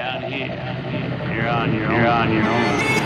You're on your own. You're on your own.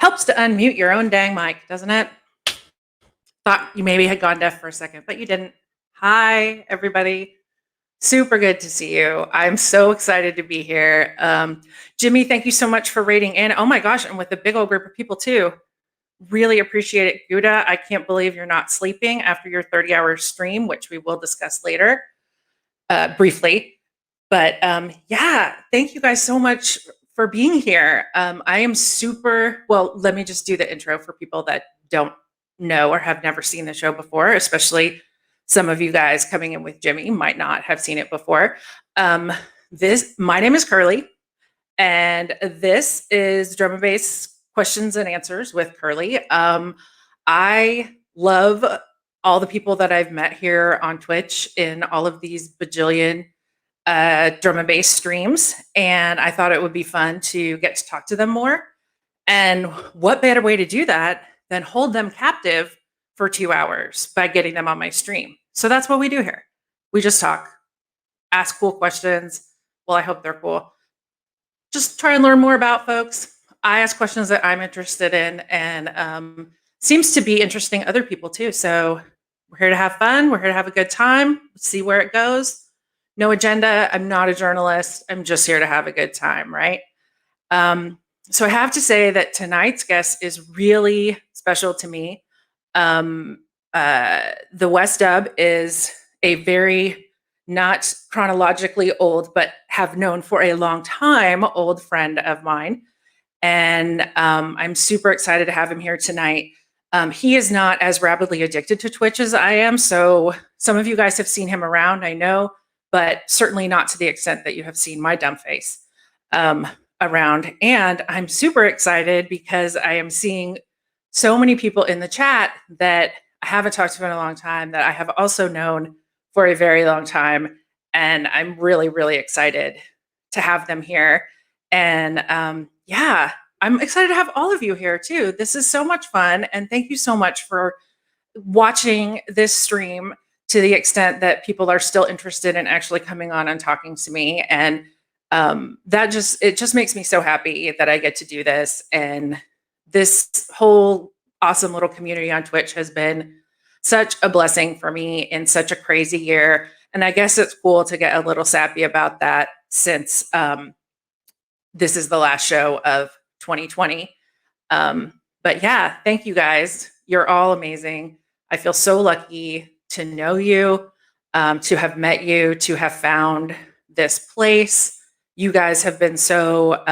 Helps to unmute your own dang mic, doesn't it? Thought you maybe had gone deaf for a second, but you didn't. Hi, everybody. Super good to see you. I'm so excited to be here. Jimmy, thank you so much for rating in. Oh my gosh, and with a big old group of people too. Really appreciate it, Guda. I can't believe you're not sleeping after your 30-hour stream, which we will discuss later briefly. But yeah, thank you guys so much for being here. I am super, well, let me just do the intro for people that don't know or have never seen the show before, especially some of you guys coming in with Jimmy might not have seen it before. My name is Curly, and this is Drum and Bass Questions and Answers with Curly. I love all the people that I've met here on Twitch in all of these bajillion drum and bass streams, and I thought it would be fun to get to talk to them more. And what better way to do that than hold them captive for 2 hours by getting them on my stream? So that's what we do here. We just talk, ask cool questions. Well, I hope they're cool. Just try and learn more about folks. I ask questions that I'm interested in, and seems to be interesting other people too. So we're here to have fun. We're here to have a good time. See where it goes. No agenda. I'm not a journalist. I'm just here to have a good time, right? So I have to say that tonight's guest is really special to me. TheWesDub is a very not chronologically old, but have known for a long time old friend of mine. And I'm super excited to have him here tonight. He is not as rapidly addicted to Twitch as I am. So some of you guys have seen him around, I know, but certainly not to the extent that you have seen my dumb face around. And I'm super excited because I am seeing so many people in the chat that I haven't talked to in a long time, that I have also known for a very long time. And I'm really, really excited to have them here. And yeah, I'm excited to have all of you here too. This is so much fun. And thank you so much for watching this stream to the extent that people are still interested in actually coming on and talking to me. And it just makes me so happy that I get to do this. And this whole awesome little community on Twitch has been such a blessing for me in such a crazy year. And I guess it's cool to get a little sappy about that since this is the last show of 2020. But yeah, thank you guys. You're all amazing. I feel so lucky to know you, to have met you, to have found this place. You guys have been so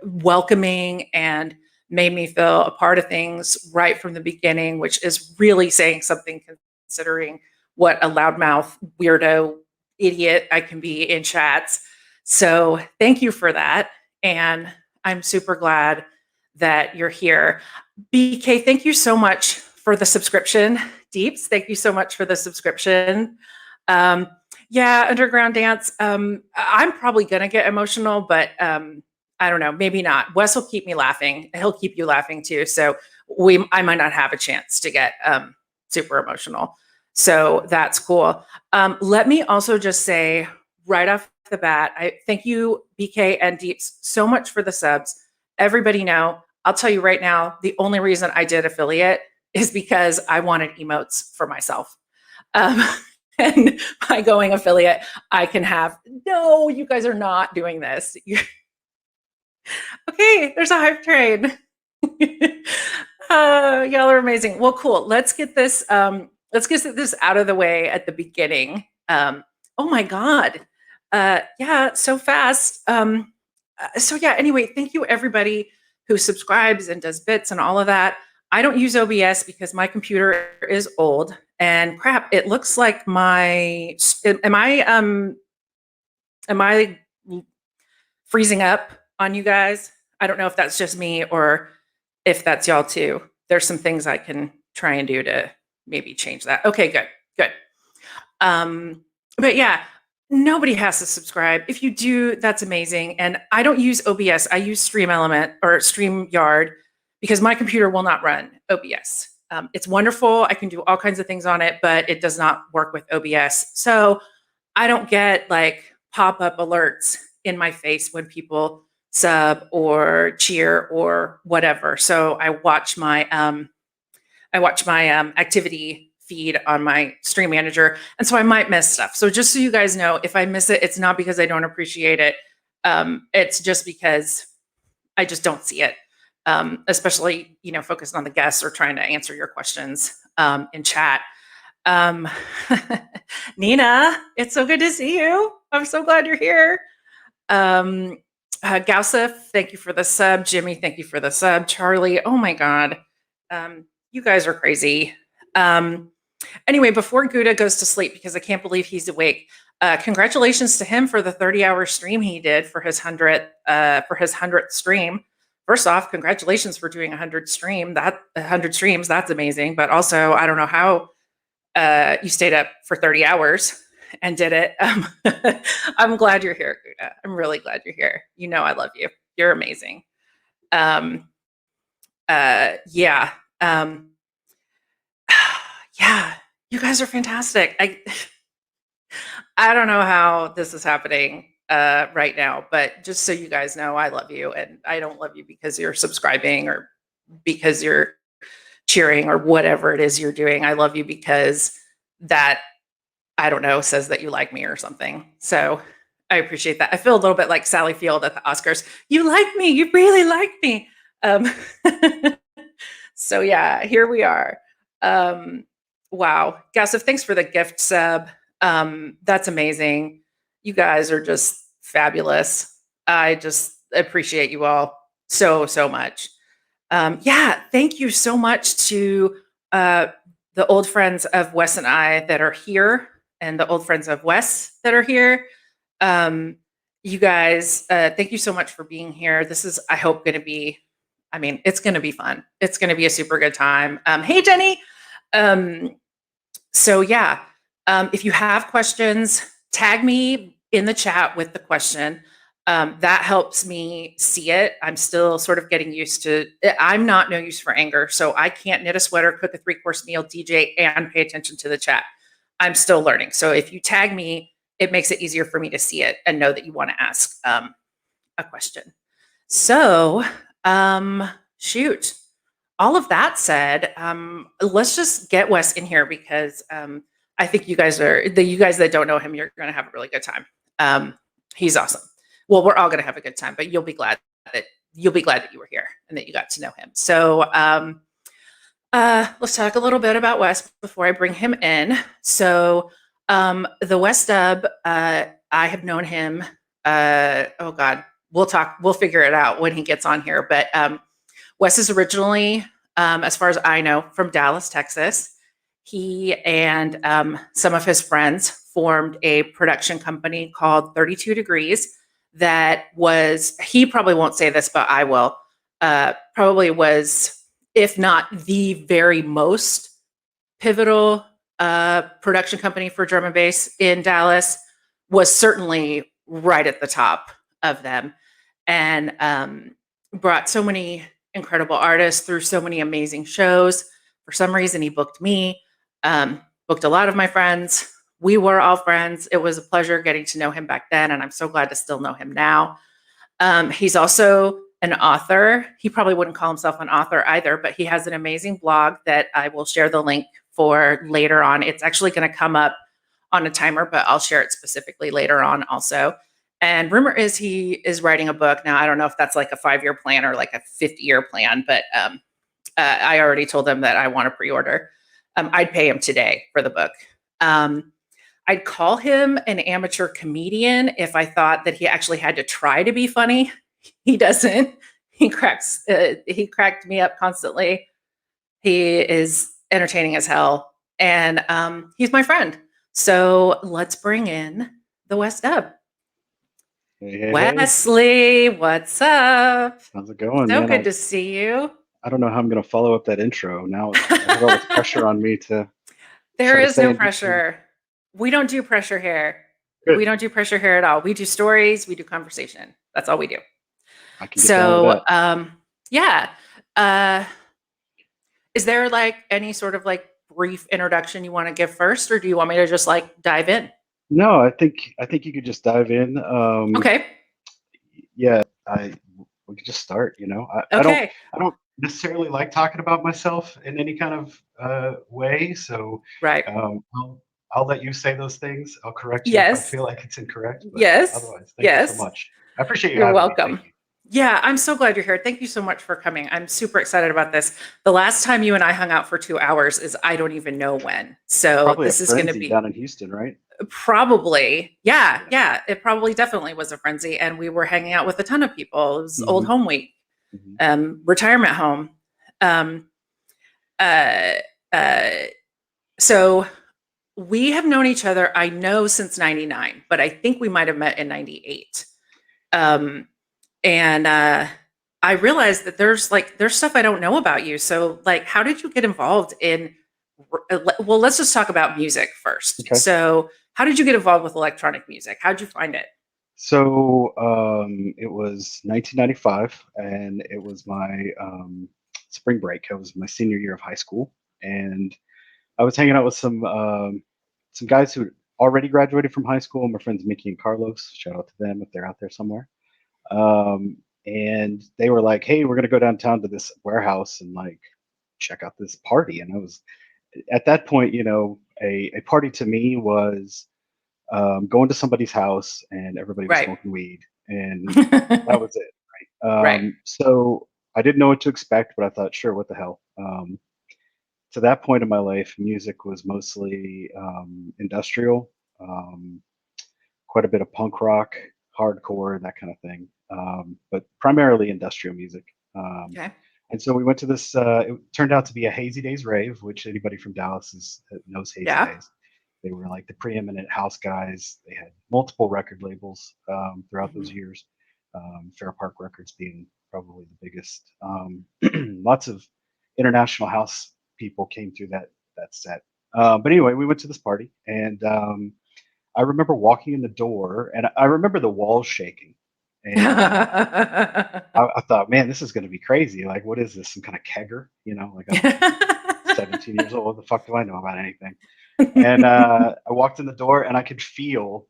welcoming and made me feel a part of things right from the beginning, which is really saying something considering what a loudmouth, weirdo, idiot I can be in chats. So thank you for that. And I'm super glad that you're here. BK, thank you so much for the subscription. Deeps, thank you so much for the subscription. Yeah, Underground Dance. I'm probably going to get emotional, but I don't know, maybe not. Wes will keep me laughing. He'll keep you laughing too. So I might not have a chance to get super emotional. So that's cool. Let me also just say right off the bat, I thank you, BK and Deeps, so much for the subs. Everybody know, I'll tell you right now, the only reason I did affiliate is because I wanted emotes for myself. And by going affiliate, I can have, no, you guys are not doing this. Okay, there's a hype train. Y'all are amazing. Well, cool. Let's get this out of the way at the beginning. Oh my God. Yeah, so fast. So yeah, anyway, thank you everybody who subscribes and does bits and all of that. I don't use OBS because my computer is old and crap. It looks like am I freezing up on you guys? I don't know if that's just me or if that's y'all too. There's some things I can try and do to maybe change that. Okay, good. But yeah, nobody has to subscribe. If you do, that's amazing. And I don't use OBS. I use Stream Element or StreamYard because my computer will not run OBS. It's wonderful. I can do all kinds of things on it, but it does not work with OBS. So I don't get like pop-up alerts in my face when people sub or cheer or whatever. So I watch my activity feed on my stream manager, and so I might miss stuff. So just so you guys know, if I miss it, it's not because I don't appreciate it. It's just because I just don't see it, especially focused on the guests or trying to answer your questions in chat. Nina, it's so good to see you. I'm so glad you're here. Gausif, thank you for the sub. Jimmy, thank you for the sub. Charlie, oh my God. You guys are crazy. Anyway, before Gouda goes to sleep, because I can't believe he's awake, congratulations to him for the 30-hour stream he did for his 100th stream. First off, congratulations for doing 100 streams. That's amazing. But also, I don't know how you stayed up for 30 hours and did it. I'm glad you're here, Gouda. I'm really glad you're here. I love you. You're amazing. Yeah. Yeah, you guys are fantastic. I don't know how this is happening right now, but just so you guys know, I love you, and I don't love you because you're subscribing or because you're cheering or whatever it is you're doing. I love you because that, I don't know, says that you like me or something. So I appreciate that. I feel a little bit like Sally Field at the Oscars. You like me. You really like me. So yeah, here we are. Wow. Gausif, thanks for the gift sub. That's amazing. You guys are just fabulous. I just appreciate you all so, so much. Yeah, thank you so much to the old friends of Wes and I that are here, and the old friends of Wes that are here. You guys, thank you so much for being here. This is, I hope, going to be, it's going to be fun. It's going to be a super good time. Hey, Jenny. So yeah, if you have questions, tag me in the chat with the question. That helps me see it. I'm still sort of getting used to it. I'm not no use for anger, so I can't knit a sweater, cook a 3-course meal, DJ, and pay attention to the chat. I'm still learning. So if you tag me, it makes it easier for me to see it and know that you want to ask a question. So, shoot. All of that said, let's just get Wes in here because I think you guys that don't know him, you're going to have a really good time. He's awesome. Well, we're all going to have a good time, but you'll be glad that you were here and that you got to know him. So let's talk a little bit about Wes before I bring him in. So TheWesDub, I have known him. Oh God, we'll figure it out when he gets on here. But Wes is originally, as far as I know, from Dallas, Texas. He and some of his friends formed a production company called 32 Degrees that was, he probably won't say this, but I will, probably was, if not the very most pivotal production company for drum and bass in Dallas, was certainly right at the top of them, and brought so many incredible artists through so many amazing shows. For some reason, he booked me, booked a lot of my friends. We were all friends. It was a pleasure getting to know him back then, and I'm so glad to still know him now. He's also an author. He probably wouldn't call himself an author either, but he has an amazing blog that I will share the link for later on. It's actually going to come up on a timer, but I'll share it specifically later on also. And rumor is he is writing a book. Now, I don't know if that's like a 5-year plan or like a 50-year plan, but I already told him that I want to pre-order. I'd pay him today for the book. I'd call him an amateur comedian if I thought that he actually had to try to be funny. He doesn't. He cracked me up constantly. He is entertaining as hell, and he's my friend. So let's bring in TheWesDub. Hey, Wesley, what's up? How's it going, So man? good to see you. I don't know how I'm going to follow up that intro. Now I have all this pressure on me to. There is no pressure. We don't do pressure here. Good. We don't do pressure here at all. We do stories. We do conversation. That's all we do. I can get down with that. Yeah. Is there like any sort of like brief introduction you want to give first, or do you want me to just like dive in? No, I think you could just dive in. Okay. Yeah, we could just start. You know, Okay. I don't necessarily like talking about myself in any kind of way. So Right. I'll let you say those things. I'll correct you if I Yes. feel like it's incorrect. But Yes. otherwise, thank you so Yes. much. I appreciate you You're having me. Thank welcome. you. Yeah, I'm so glad you're here. Thank you so much for coming. I'm super excited about this. The last time you and I hung out for 2 hours is I don't even know when. So Probably a this is going to frenzy be down in Houston, right? probably, yeah. It probably definitely was a frenzy. And we were hanging out with a ton of people. It was old Hmm. home week, Hmm. retirement home. Um, uh, uh, so we have known each other, I know, since 99, but I think we might have met in 98. Um, and I realized that there's stuff I don't know about you. So like, how did you get involved in? Well, let's just talk about music first. Okay. So, how did you get involved with electronic music? How'd you find it? So it was 1995, and it was my spring break. It was my senior year of high school, and I was hanging out with some guys who already graduated from high school. My friends Mickey and Carlos. Shout out to them if they're out there somewhere. And they were like, "Hey, we're gonna go downtown to this warehouse and like check out this party." And I was at that point, you know, a party to me was going to somebody's house and everybody was Right. smoking weed, and that was it. Right. So I didn't know what to expect, but I thought, sure, what the hell. To that point in my life, music was mostly industrial, um, quite a bit of punk rock, hardcore, that kind of thing, but primarily industrial music. Um, Okay. and so we went to this. It turned out to be a Hazy Days rave, which anybody from Dallas knows Hazy Yeah. Days. They were like the preeminent house guys. They had multiple record labels throughout those Mhm. years. Fair Park Records being probably the biggest. Lots of international house people came through that set. But anyway, we went to this party, and I remember walking in the door, and I remember the walls shaking, and I thought, man, this is going to be crazy. Like, what is this? Some kind of kegger? You know, like I'm 17 years old. What the fuck do I know about anything? And I walked in the door, and I could feel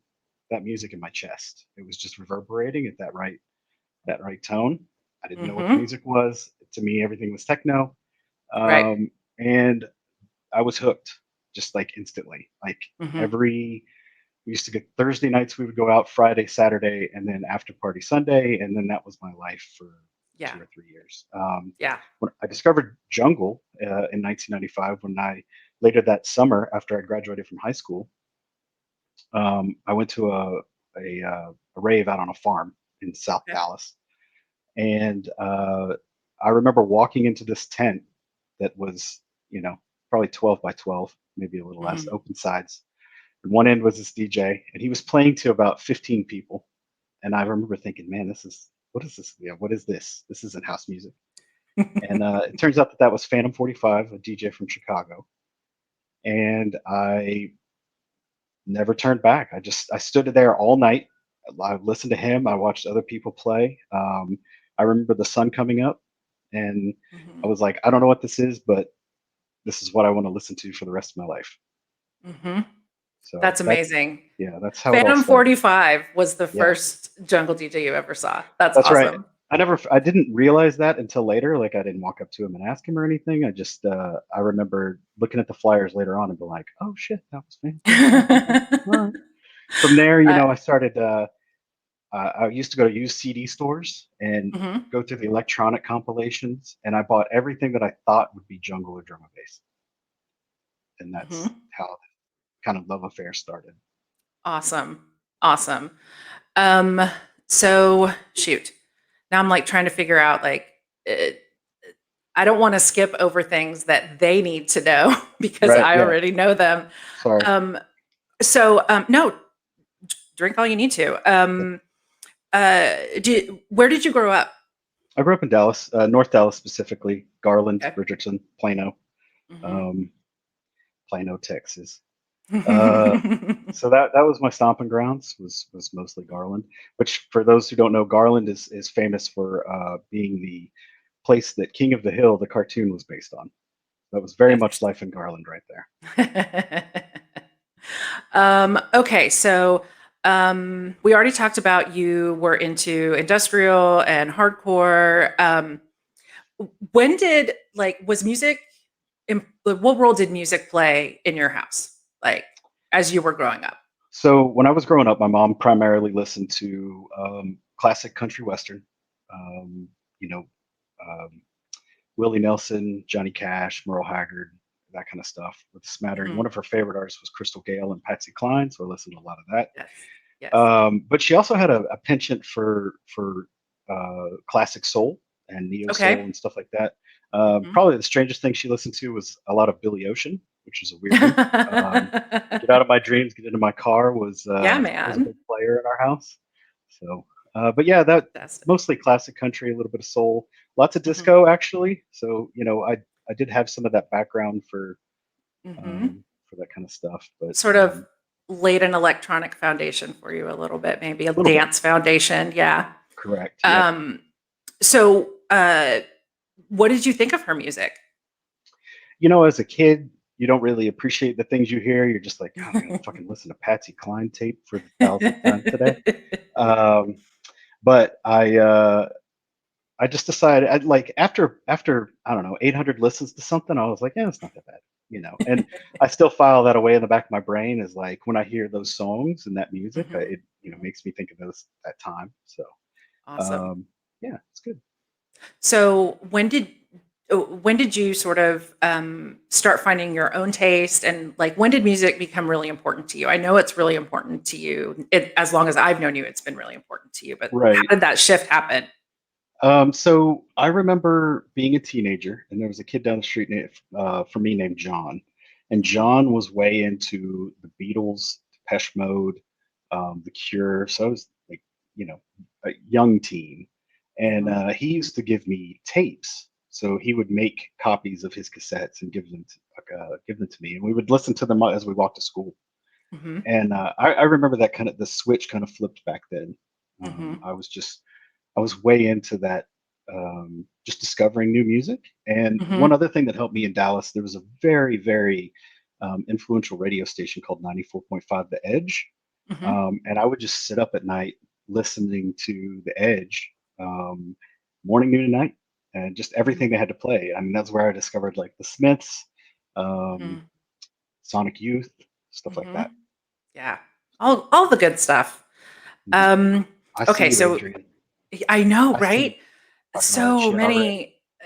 that music in my chest. It was just reverberating at that right tone. I didn't know what the Mhm. music was. To me, everything was techno, Right. and I was hooked, just like instantly. Like Mhm. every we used to get Thursday nights, we would go out Friday, Saturday, and then after party Sunday, and then that was my life for Yeah. 2 or 3 years. Yeah. When I discovered jungle in 1995, when I later that summer after I graduated from high school, I went to a rave out on a farm in South Okay. Dallas, and I remember walking into this tent that was, you know, probably 12 by 12, maybe a little less, Mhm. open sides. And one end was this DJ, and he was playing to about 15 people. And I remember thinking, man, what is this? Yeah, what is this? This isn't house music. And it turns out that that was Phantom 45, a DJ from Chicago. And I never turned back. I stood there all night. I listened to him. I watched other people play. I remember the sun coming up, and I Mhm. was like, I don't know what this is, but this is what I want to listen to for the rest of my life. Mhm. So That's amazing. that's how it all Phantom started. 45 was the Yeah. first jungle DJ you ever saw. That's That's right. awesome. I didn't realize that until later. Like I didn't walk up to him and ask him or anything. I just, I remember looking at the flyers later on and be like, oh shit, that was Phantom 45. Okay, all right. From there, Uh, I started. I used to go to used CD stores and mhm. go through the electronic compilations, and I bought everything that I thought would be jungle or drum and bass, and that's Mhm. how the kind of love affair started. Awesome. Awesome. Um, so shoot. Now I'm like trying to figure out like uh, I don't want to skip over things that they need to know because Right? I Yeah. already know them. Sorry. Um, no, drink all you need to. Where did you grow up? I grew up in Dallas, North Dallas specifically, Garland, Okay. Richardson, Plano, Mhm. um, Plano, Texas. So that was my stomping grounds was mostly Garland, which for those who don't know, Garland is famous for being the place that King of the Hill, the cartoon, was based on. That was very much Yes. life in Garland right there. Okay, so We already talked about you were into industrial and hardcore. When did was music? What role did music play in your house, like as you were growing up? So when I was growing up, my mom primarily listened to classic country western. Um, you know, um, Willie Nelson, Johnny Cash, Merle Haggard, that kind of stuff with a smattering. Mhm. One of her favorite artists was Crystal Gale and Patsy Cline, so I listened to a lot of that. Yes. Yes. But she also had a penchant for classic soul and neo soul Okay. and stuff like that. Mhm. Probably the strangest thing she listened to was a lot of Billy Ocean, which is a weird one. Um, Get Out of My Dreams, Get Into My Car Yeah, was a big man. player in our house. So, but yeah, that Fantastic. mostly classic country, a little bit of soul, lots of Mhm. disco actually. So I did have some of that background Mhm. for that kind of stuff, but Sort of laid an electronic foundation for you a little bit, maybe a a little bit dance foundation. Yeah. correct. Yep. Um, so, what did you think of her music? As a kid, you don't really appreciate the things you hear. You're just like, God, I gotta fucking listen to Patsy Cline tape for the thousandth time today. Um, but I just decided, like after I don't know 800 listens to something, I was like, yeah, it's not that bad. And I still file that away in the back of my brain as like when I hear those songs and that music, Mhm. it makes me think of those that time. So Awesome. um, yeah, it's good. So when did you sort of start finding your own taste, and like when did music become really important to you? I know it's really important to you. As long as I've known you, it's been really important to you. But how Right. did that shift happen? So I remember being a teenager, and there was a kid down the street from me named John, and Mhm. John was way into the Beatles, Depeche Mode, The Cure. So I was like, you know, a young teen, and Mhm. he used to give me tapes. So he would make copies of his cassettes and give them to me, and we would listen to them as we walked to school. Mhm. And I remember that the switch kind of flipped back then. Mhm. I was way into that, just discovering new music. And one Mhm. other thing that helped me in Dallas, there was a very, very influential radio station called 94.5 The Edge. Mhm. And I would just sit up at night listening to The Edge, um, morning, noon, and night, and just Mhm. everything they had to play. I mean, that's where I discovered like the Smiths, um, Mhm. Sonic Youth, stuff like that. Mhm. Yeah. All the good stuff. Mhm. Um, I see okay, you, so Adrian. I know, I see you right? talking all that So shit already.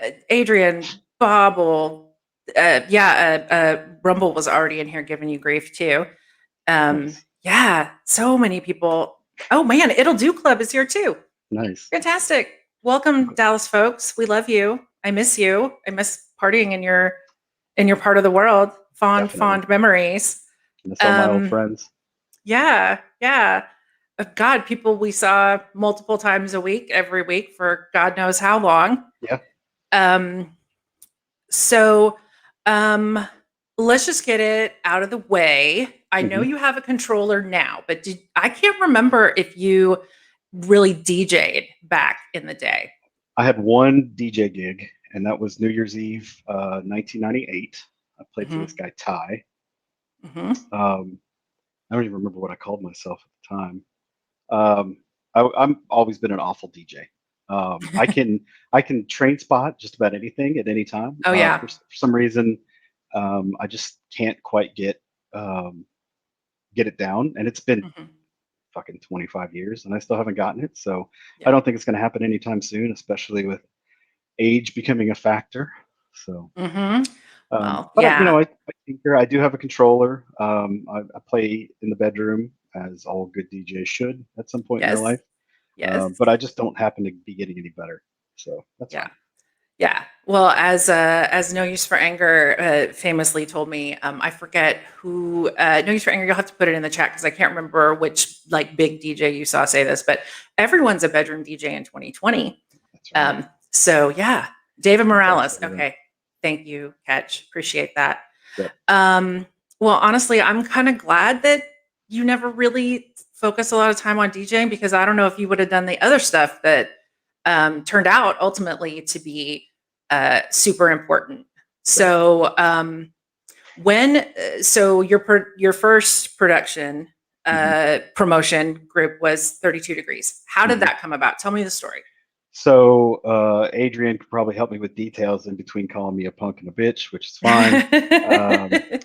many Adrian, Bobble, yeah, Rumble was already in here giving you grief too. Nice. Yeah, so many people. Oh man, It'll Do Club is here too. Nice. Fantastic. Welcome, Dallas folks. We love you. I miss you. I miss partying in your part of the world. Fond, Definitely. fond memories. Miss all my old Um, friends. yeah, yeah. God, people we saw multiple times a week, every week for God knows how long. Yeah. Um, so um, let's just get it out of the way. I know Hmm. you have a controller now, but I can't remember if you really DJ'd back in the day. I had one DJ gig, and that was New Year's Eve, 1998. I played for this Hmm. guy Ty. Hmm. I don't even remember what I called myself at the time. Um, I'm always been an awful DJ. I can train spot just about anything at any time. Oh yeah. For some reason, I just can't quite um, get it down, and it's been Hmm. fucking 25 years, and I still haven't gotten it. So I Yeah. don't think it's going to happen anytime soon, especially with age becoming a factor. So, Hmm. Well, but yeah. I tinker. I do have a controller. I play in the bedroom, as all good DJs should at some point in their Yes. life. Yes. But I just don't happen to be getting any better. So that's Yeah. fine. Yeah. Well, as No Use for Anger famously told me, I forget who No Use for Anger. You'll have to put it in the chat because I can't remember which like big DJ you saw say this, but everyone's a bedroom DJ in 2020. That's right. So yeah, David That's Morales. absolutely right. Okay, thank you, Catch. Appreciate that. Yep. Um, well, honestly, I'm kind of glad that you never really focus a lot of time on DJing because I don't know if you would have done the other stuff that turned out ultimately to be super important. Right. So when so your first production promotion group was 32 Degrees. How did Mhm. that come about? Tell me the story. So Adrian could probably help me with details in between calling me a punk and a bitch, which is fine.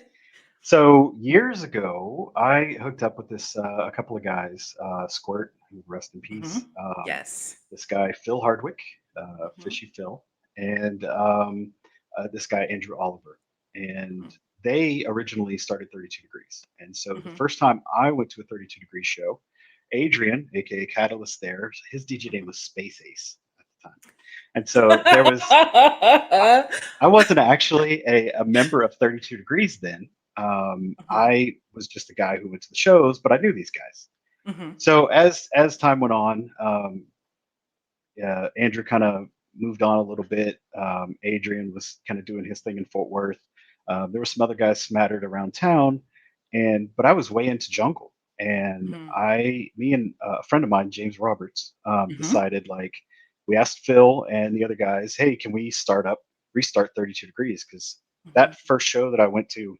So years ago, I hooked up with this a couple of guys, Squirt, who rest in peace. Yes. This guy Phil Hardwick, Mhm. Fishy Phil, and this guy Andrew Oliver, and Mhm. they originally started 32 Degrees. And so the Mhm. first time I went to a 32 Degree show, Adrian, aka Catalyst, there, his DJ name Mhm. was Space Ace at the time, and so there was. I wasn't actually a member of 32 Degrees then. Mhm. I was just a guy who went to the shows, but I knew these guys. Mhm. So as time went on, Andrew kind of moved on a little bit. Adrian was kind of doing his thing in Fort Worth. There were some other guys smattered around town, but I was way into jungle, and Mhm. me and a friend of mine, James Roberts, Mhm. decided like we asked Phil and the other guys, hey, can we restart 32 Degrees? Because Mhm. that first show that I went to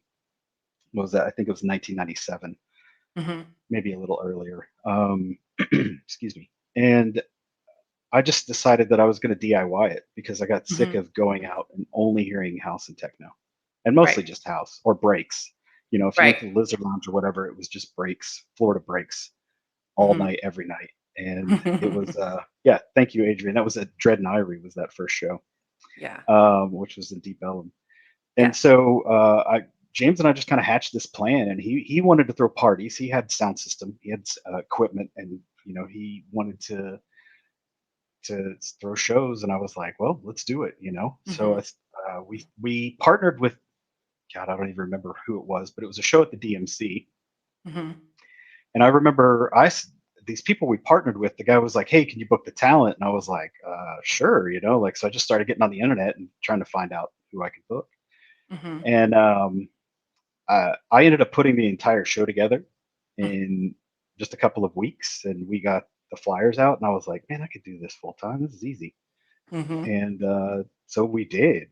was I think it was 1997, Mhm. maybe a little earlier. Excuse me, and I just decided that I was going to DIY it because I got sick Mhm. of going out and only hearing house and techno, and Right. mostly just house or breaks. If you went Right. to the Lizard Lounge or whatever, it was just breaks, Florida breaks, all Mhm. night, every night. And it was, yeah, thank you, Adrian. That was at Dread and Ivory was that first show, Yeah. which was in Deep Ellum. And Yeah. so James and I just kind of hatched this plan, and he wanted to throw parties. He had sound system, he had equipment, and he wanted to throw shows, and I was like, well, let's do it. So Mhm. we partnered with, God, I don't even remember who it was, but it was a show at the DMC, Mhm. and I remember these people we partnered with. The guy was like, hey, can you book the talent? And I was like, sure, like so I just started getting on the internet and trying to find out who I could book, Mhm. and I ended up putting the entire show together Mhm. in just a couple of weeks, and we got the flyers out, and I was like, man, I could do this full time. This is easy. Mhm. And so we did.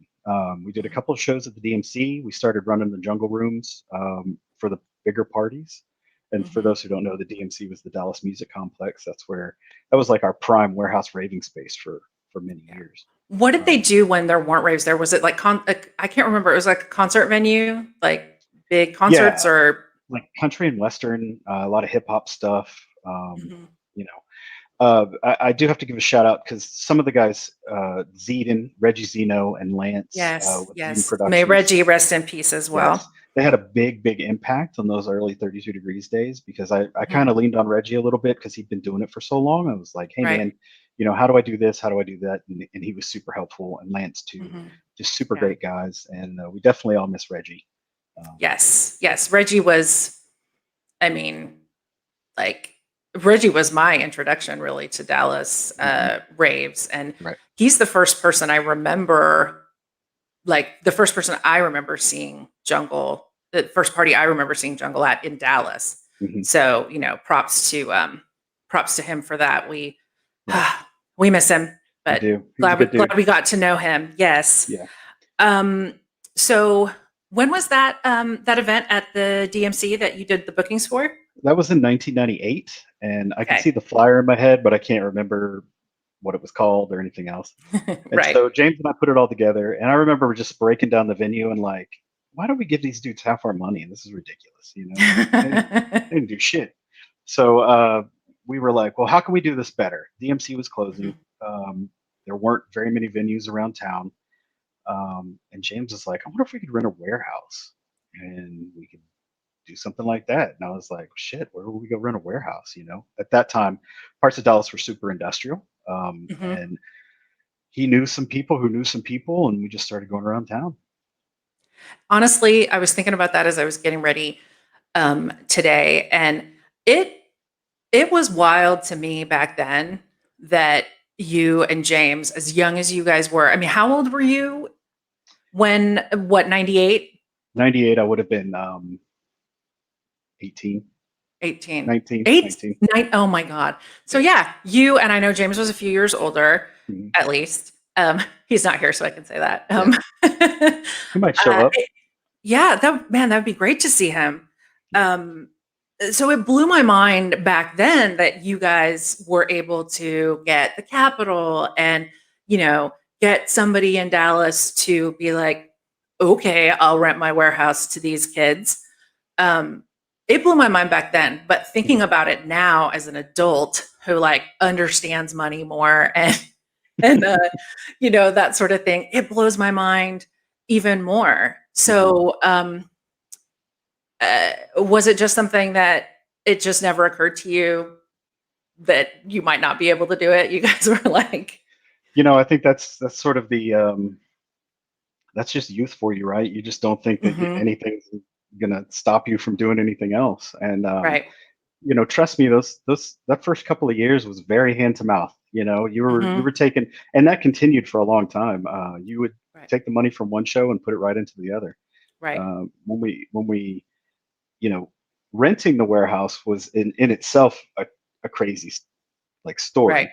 We did a couple of shows at the DMC. We started running the jungle rooms for the bigger parties. And for Mhm. those who don't know, the DMC was the Dallas Music Complex. That was like our prime warehouse raving space for many Yeah. years. What did they Um, do when there weren't raves there? Was it like I can't remember. It was like a concert venue, like big concerts yeah, or like country and western, a lot of hip hop stuff. Mhm. You know, I do have to give a shout out because some of the guys, Zedon, Reggie Zeno, and Lance Yes, with Zedon yes. May Productions. Reggie rest in peace as Yes, well. they had a big impact on those early 32 Degrees days because I Mhm. kind of leaned on Reggie a little bit because he'd been doing it for so long. I was like, hey Right. man, how do I do this? How do I do that? And he was super helpful, and Lance too, Mhm. just super Yeah. great guys. And we definitely all miss Reggie. Yes. Yes. Reggie was, I mean, like Reggie was my introduction really to Dallas Mhm. raves. And Right. he's the first person I remember, like the first person I remember seeing jungle, the first party I remember seeing jungle at in Dallas. Hmm. So, props to him for that. We Right. we miss him, We but do. He was a good glad dude. we got to know him. Yes. Yeah. Um, so when was that event at the DMC that you did the bookings for? That was in 1998, and I can Okay. see the flyer in my head, but I can't remember what it was called or anything else. And Right. so James and I put it all together, and I remember just breaking down the venue and like, why don't we give these dudes half our money? This is ridiculous, like they didn't do shit. So we were like, well, how can we do this better? DMC was closing. There weren't very many venues around town, and James was like, I wonder if we could rent a warehouse and we could do something like that. And I was like, shit, where would we go rent a warehouse? At that time, parts of Dallas were super industrial. Mhm. And he knew some people who knew some people, and we just started going around town. Honestly, I was thinking about that as I was getting ready today, and it it was wild to me back then that you and James, as young as you guys were. I mean, how old were you when what 98? 98, I would have been 18, 18. 19, 8 19. 9 oh my god. So Yeah. yeah, you and I know James was a few years older Mhm. at least. He's not here so I can say that. Yeah. He might show up. Yeah, that would be great to see him. Yeah. Um, so it blew my mind back then that you guys were able to get the capital and, you know, get somebody in Dallas to be like, okay, I'll rent my warehouse to these kids. Um, it blew my mind back then, but thinking about it now as an adult who like understands money more and you know, that sort of thing, it blows my mind even more. So, was it just something that it just never occurred to you that you might not be able to do it? You guys were like, You know, I think that's sort of the that's just youth for you, right? You just don't think that mhm, anything's gonna stop you from doing anything else. And right, you know, trust me, those that first couple of years was very hand to mouth. You know, you mhm, were taking, and that continued for a long time. You would right, take the money from one show and put it right into the other. right, When we you know, renting the warehouse was in itself a crazy like right. story,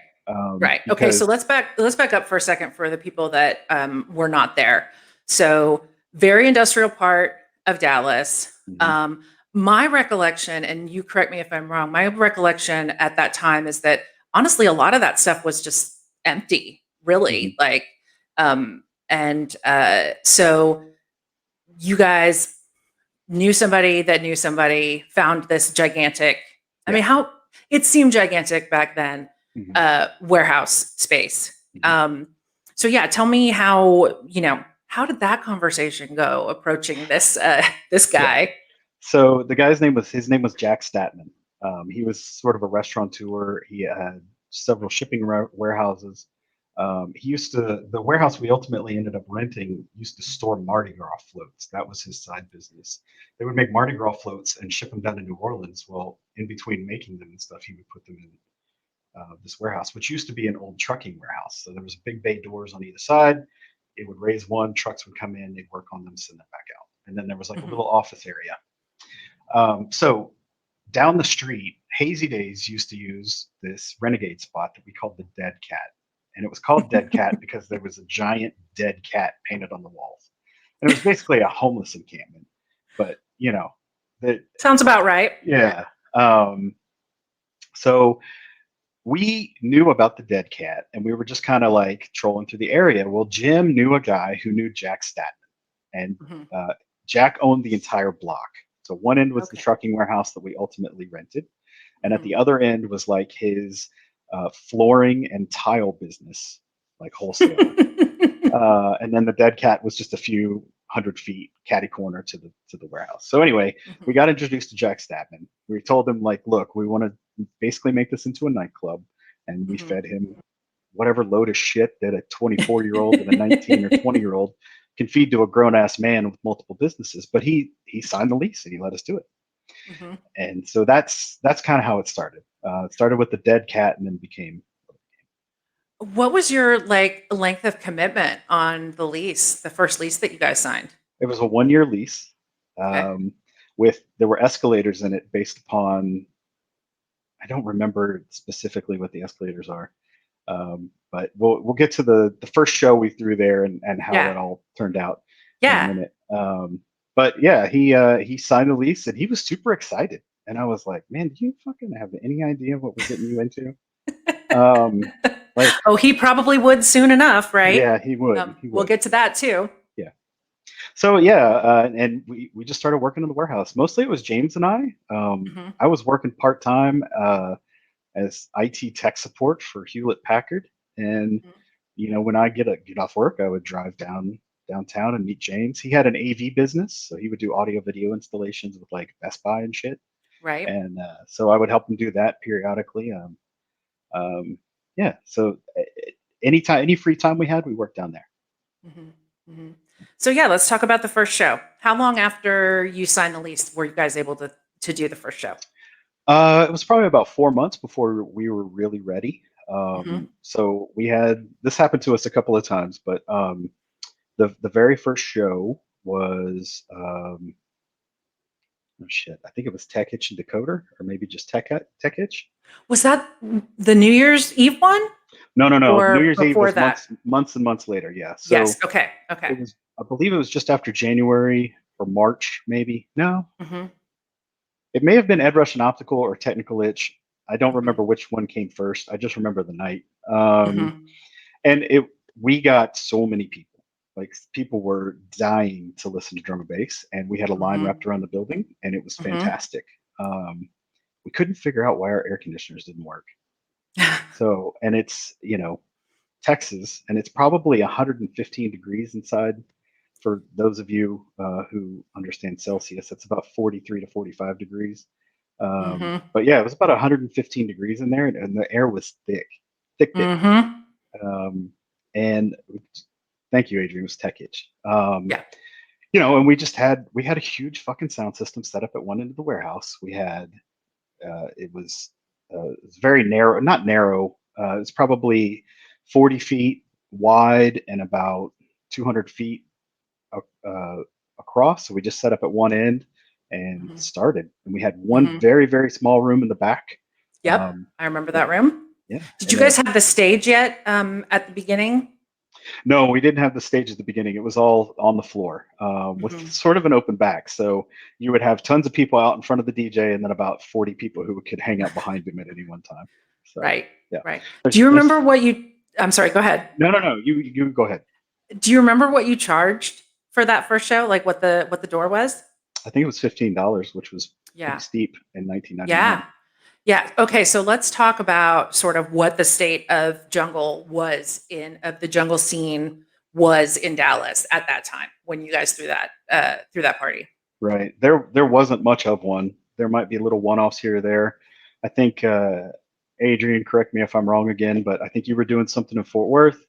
Right. Okay. So because let's back up for a second for the people that were not there. So very industrial part of Dallas. Mhm, Um, my recollection, and you correct me if I'm wrong, my recollection at that time is that honestly, a lot of that stuff was just empty, mhm, really. Like, and so you guys knew somebody that knew somebody, found this gigantic, I yeah, mean, how it seemed gigantic back then, mhm, warehouse space. mhm, So yeah, tell me how, you know, how did that conversation go approaching this this yeah. guy? So the guy's name was his name was Jack Statman. He was sort of a restaurateur. He had several shipping warehouses. He used to the warehouse we ultimately ended up renting used to store Mardi Gras floats. That was his side business. They would make Mardi Gras floats and ship them down to New Orleans. Well, in between making them and stuff, he would put them in this warehouse, which used to be an old trucking warehouse. So there was big bay doors on either side. It would raise one, trucks would come in, they'd work on them, send them back out, and then there was like a Mhm. little office area. So down the street, Hazy Days used to use this renegade spot that we called the Dead Cat. And it was called Dead Cat because there was a giant dead cat painted on the walls. And it was basically a homeless encampment. But, you know, the, Sounds about right. yeah. Um, so we knew about the Dead Cat and we were just kind of like trolling through the area. Well, Jim knew a guy who knew Jack Statman. And Mhm. uh, Jack owned the entire block. So one end was the Okay. trucking warehouse that we ultimately rented, and at Mhm. the other end was like his flooring and tile business, like wholesale. And then the Dead Cat was just a few 100 feet catty corner to the warehouse. So anyway, we Mhm. got introduced to Jack Statman. We told him like, look, we want to basically make this into a nightclub, and we Mhm. fed him whatever load of shit that a 24-year-old and a 19 or 20-year-old can feed to a grown ass man with multiple businesses. But he signed the lease and he let us do it. Mhm. And so that's kind of how it started. It started with the Dead Cat and then became. What was your like length of commitment on the lease, the first lease that you guys signed? It was a 1-year lease, Okay. um, with there were escalators in it based upon. I don't remember specifically what the escalators are, but we'll get to the first show we threw there and how Yeah. that all turned out in a Yeah. minute. But yeah, he signed the lease and he was super excited, and I was like, man, do you fucking have any idea what we're getting you into? Um, like, Oh, he probably would soon enough, right? yeah, he would, he We'll would, get to that too. yeah. So yeah, and we just started working in the warehouse. Mostly it was James and I. Mhm, I was working part time as IT tech support for Hewlett Packard, and mhm. you know when I get off work, I would drive downtown and meet James. He had an AV business, so he would do audio video installations with like Best Buy and shit, Right. and so I would help him do that periodically. Um, yeah, so anytime, any free time we had, we worked down there. Mhm, mhm. So yeah, let's talk about the first show. How long after you signed the lease were you guys able to do the first show? It was probably about 4 months before we were really ready. Mhm. So we had this happened to us a couple of times, but the very first show was oh shit, I think it was Tech Hitch and Decoder, or maybe just Tech Hitch. Was that the New Year's Eve one No, no, no. New or Year's Eve before was that? months and months later. Yeah. Yes. So Okay. Okay. it was. I believe it was just after January or March, maybe. No, Mhm. It may have been Ed Rush and Optical or Technical Itch. I don't Mhm. remember which one came first. I just remember the night. Mhm. And we got so many people. Like people were dying to listen to drum and bass, and we had a line Mhm. wrapped around the building, and it was Mhm. fantastic. We couldn't figure out why our air conditioners didn't work. So, and it's Texas, and it's probably 115 degrees inside. For those of you who understand Celsius, that's about 43 to 45 degrees. Mhm. But yeah, it was about 115 degrees in there, and the air was thick, thick, thick. Mhm. Um, and thank you, Adrian. It was Tech Itch. Yeah. And we had a huge fucking sound system set up at one end of the warehouse. We had it was very narrow, not narrow. It's probably 40 feet wide and about 200 feet uh, across. So we just set up at one end and Mhm. started. And we had one Mhm. very, very small room in the back. Yep. I remember Yeah, that room. yeah. Did you And guys have the stage yet at the beginning? no, we didn't have the stage at the beginning. It was all on the floor with Mhm. sort of an open back. So you would have tons of people out in front of the DJ, and then about 40 people who could hang out behind him at any one time. So Right. yeah, Right. Do there's you there's remember what you I'm sorry, go ahead. no. You go ahead. Do you remember what you charged for that first show? Like what the door was? I think it was $15, which was pretty Yeah. steep in 1999. Yeah. Yeah. Okay. So let's talk about sort of what the state of of the jungle scene was in Dallas at that time when you guys threw that party. Right. There wasn't much of one. There might be little one-offs here or there. I think Adrian, correct me if I'm wrong again, but I think you were doing something in Fort Worth.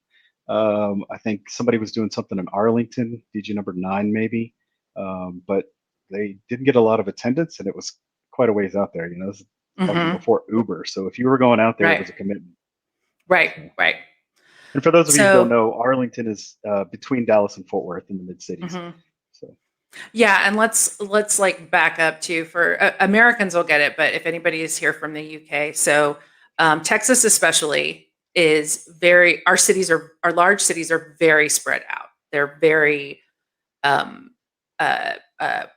I think somebody was doing something in Arlington, DG number 9 maybe. But they didn't get a lot of attendance, and it was quite a ways out there. This is fucking Mm-hmm. before Uber. So if you were going out there, it Right. was a commitment. Right. So, Right. and for those of you who don't So, know, Arlington is between Dallas and Fort Worth in the mid cities. mhm. So Yeah, and let's like back up too for Americans will get it, but if anybody is here from the UK, so Texas especially is very our large cities are very spread out. They're very um,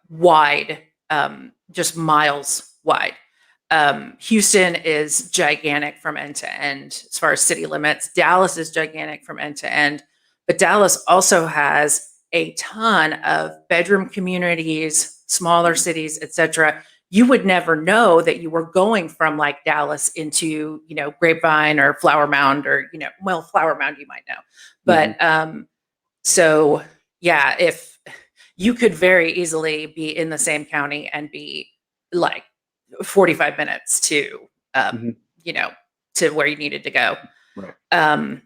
wide, just miles wide. Houston is gigantic from end to end as far as city limits. Dallas is gigantic from end to end, but Dallas also has a ton of bedroom communities, smaller cities, etc. You would never know that you were going from like Dallas into, Grapevine or Flower Mound or, well, Flower Mound you might know. mhm. But so yeah, if you could very easily be in the same county and be like 45 minutes to Mhm. you know to where you needed to go. Right. um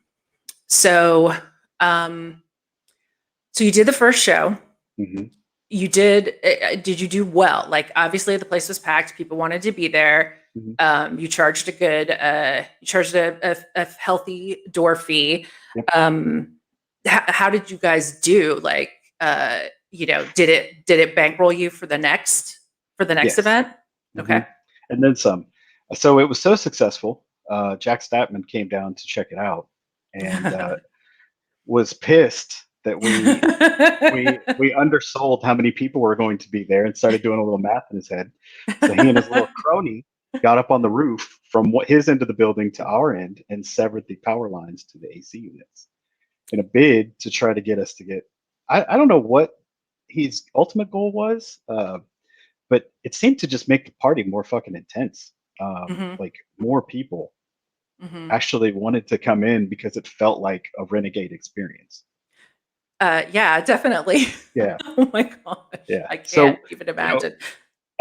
so um so you did the first show. Mhm. You did you do well? Like obviously the place was packed, people wanted to be there. Mhm. You charged a healthy door fee. Yep. How did you guys do? Like did it bankroll you for the next Yes. event? hmm Okay. And then some. So it was so successful. Jack Statman came down to check it out and was pissed that we undersold how many people were going to be there and started doing a little math in his head. So he and his little crony got up on the roof from his end of the building to our end and severed the power lines to the AC units in a bid to try to get us to get. I don't know what his ultimate goal was, but it seemed to just make the party more fucking intense. Hmm. Like more people Hmm. actually wanted to come in because it felt like a renegade experience. Yeah, definitely. Yeah, Oh my gosh, yeah. I can't So, even you know, imagine.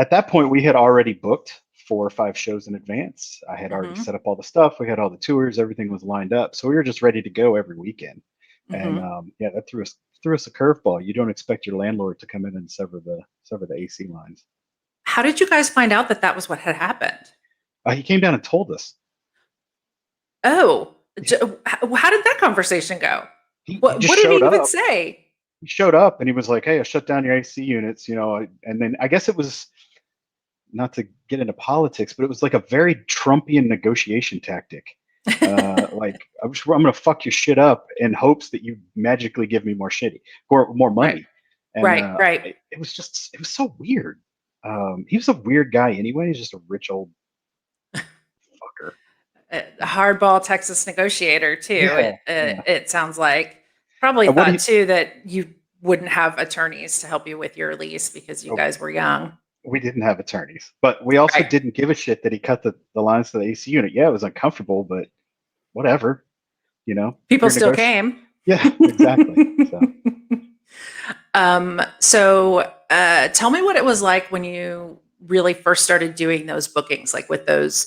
at that point, we had already booked 4 or 5 shows in advance. I had already Hmm. set up all the stuff. We had all the tours. Everything was lined up. So we were just ready to go every weekend. And Hmm. yeah, that threw us a curveball. You don't expect your landlord to come in and sever the AC lines. How did you guys find out that that was what had happened? He came down and told us. Oh, Yeah, how did that conversation go? he What just did he showed even up. say? He showed up and he was like, "Hey, I shut down your AC units," and then I guess it was not to get into politics, but it was like a very Trumpian negotiation tactic. Like I'm gonna fuck your shit up in hopes that you magically give me more shitty or more Right, money, and right, right. it was so weird. He was a weird guy anyway. He's just a rich old fucker. A hardball Texas negotiator too. Yeah, yeah. It sounds like probably And what thought he too that you wouldn't have attorneys to help you with your lease because you oh, guys were young. we didn't have attorneys, but we also Right. didn't give a shit that he cut the lines to the AC unit. Yeah, it was uncomfortable, but whatever. If People you're still negotiating, came. yeah, exactly. So. Tell me what it was like when you really first started doing those bookings, like with those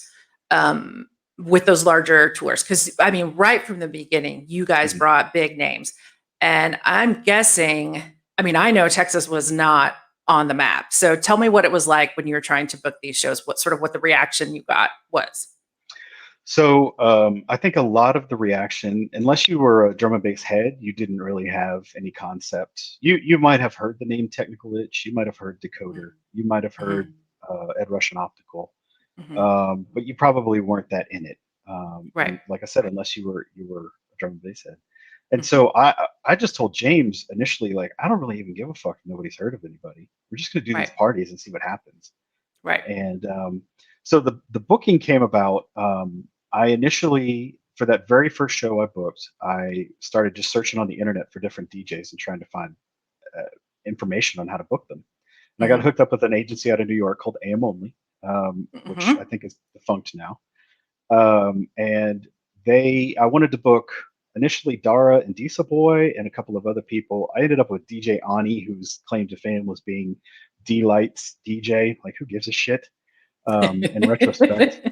larger tours. Because I mean, right from the beginning, you guys Mhm. brought big names, and I'm guessing. I mean, I know Texas was not on the map. So tell me what it was like when you were trying to book these shows. What the reaction you got was. So I think a lot of the reaction, unless you were a drum and bass head, you didn't really have any concept. You might have heard the name Technical Itch, you might have heard Decoder, you might have heard Mhm, Ed Russian Optical, mhm. but you probably weren't that in it. Right. And like I said, unless you were a drum and bass head. And Mhm. so I just told James initially, like, I don't really even give a fuck if nobody's heard of anybody. We're just gonna do these Right. parties and see what happens. Right. And so the booking came about. I initially, for that very first show I booked, I started just searching on the internet for different DJs and trying to find uh, information on how to book them. And I got Mhm. hooked up with an agency out of New York called AM Only, which I Mhm. think is defunct now. And I wanted to book initially Dara and Disa Boy and a couple of other people. I ended up with DJ Ani, whose claim to fame was being D Light's DJ. Like, who gives a shit? In retrospect.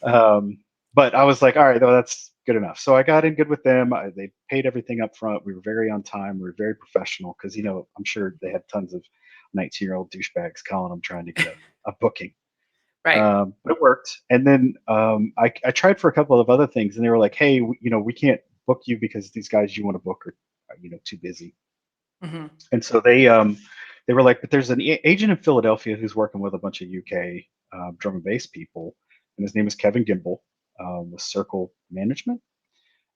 Um, but I was like, all right, though, that's good enough. So I got in good with them. They paid everything up front. We were very on time. We were very professional because, I'm sure they had tons of 19-year-old douchebags calling them trying to get a booking. Right. But it worked. And then I tried for a couple of other things, and they were like, hey, we can't book you because these guys you want to book are too busy. Mhm. And so they were like, but there's an agent in Philadelphia who's working with a bunch of UK drum and bass people, and his name is Kevin Gimbel with Circle Management.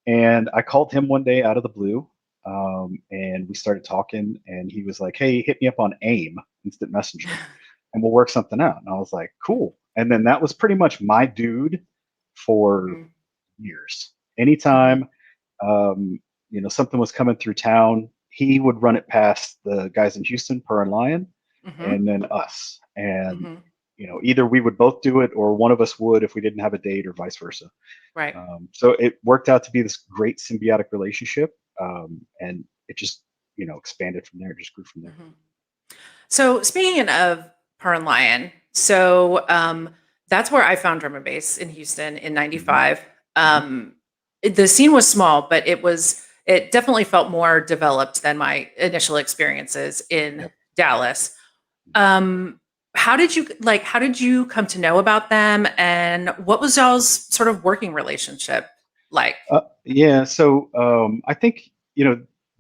And I called him one day out of the blue, and we started talking. And he was like, "Hey, hit me up on AIM, Instant Messenger, and we'll work something out." And I was like, "Cool." And then that was pretty much my dude for Mhm. years. Mhm. Anytime something was coming through town, he would run it past the guys in Houston, Per and Lion, Mhm. and then us. And Mhm. either we would both do it, or one of us would if we didn't have a date, or vice versa. Right. So it worked out to be this great symbiotic relationship, and it just expanded from there. It just grew from there. Mhm. So speaking of Per and Lion, that's where I found drum and bass in Houston in Hmm. '95. Hmm. The scene was small, but it definitely felt more developed than my initial experiences in Yep. Dallas. Mhm. Um, how did you come to know about them, and what was y'all's sort of working relationship like? Yeah, so I think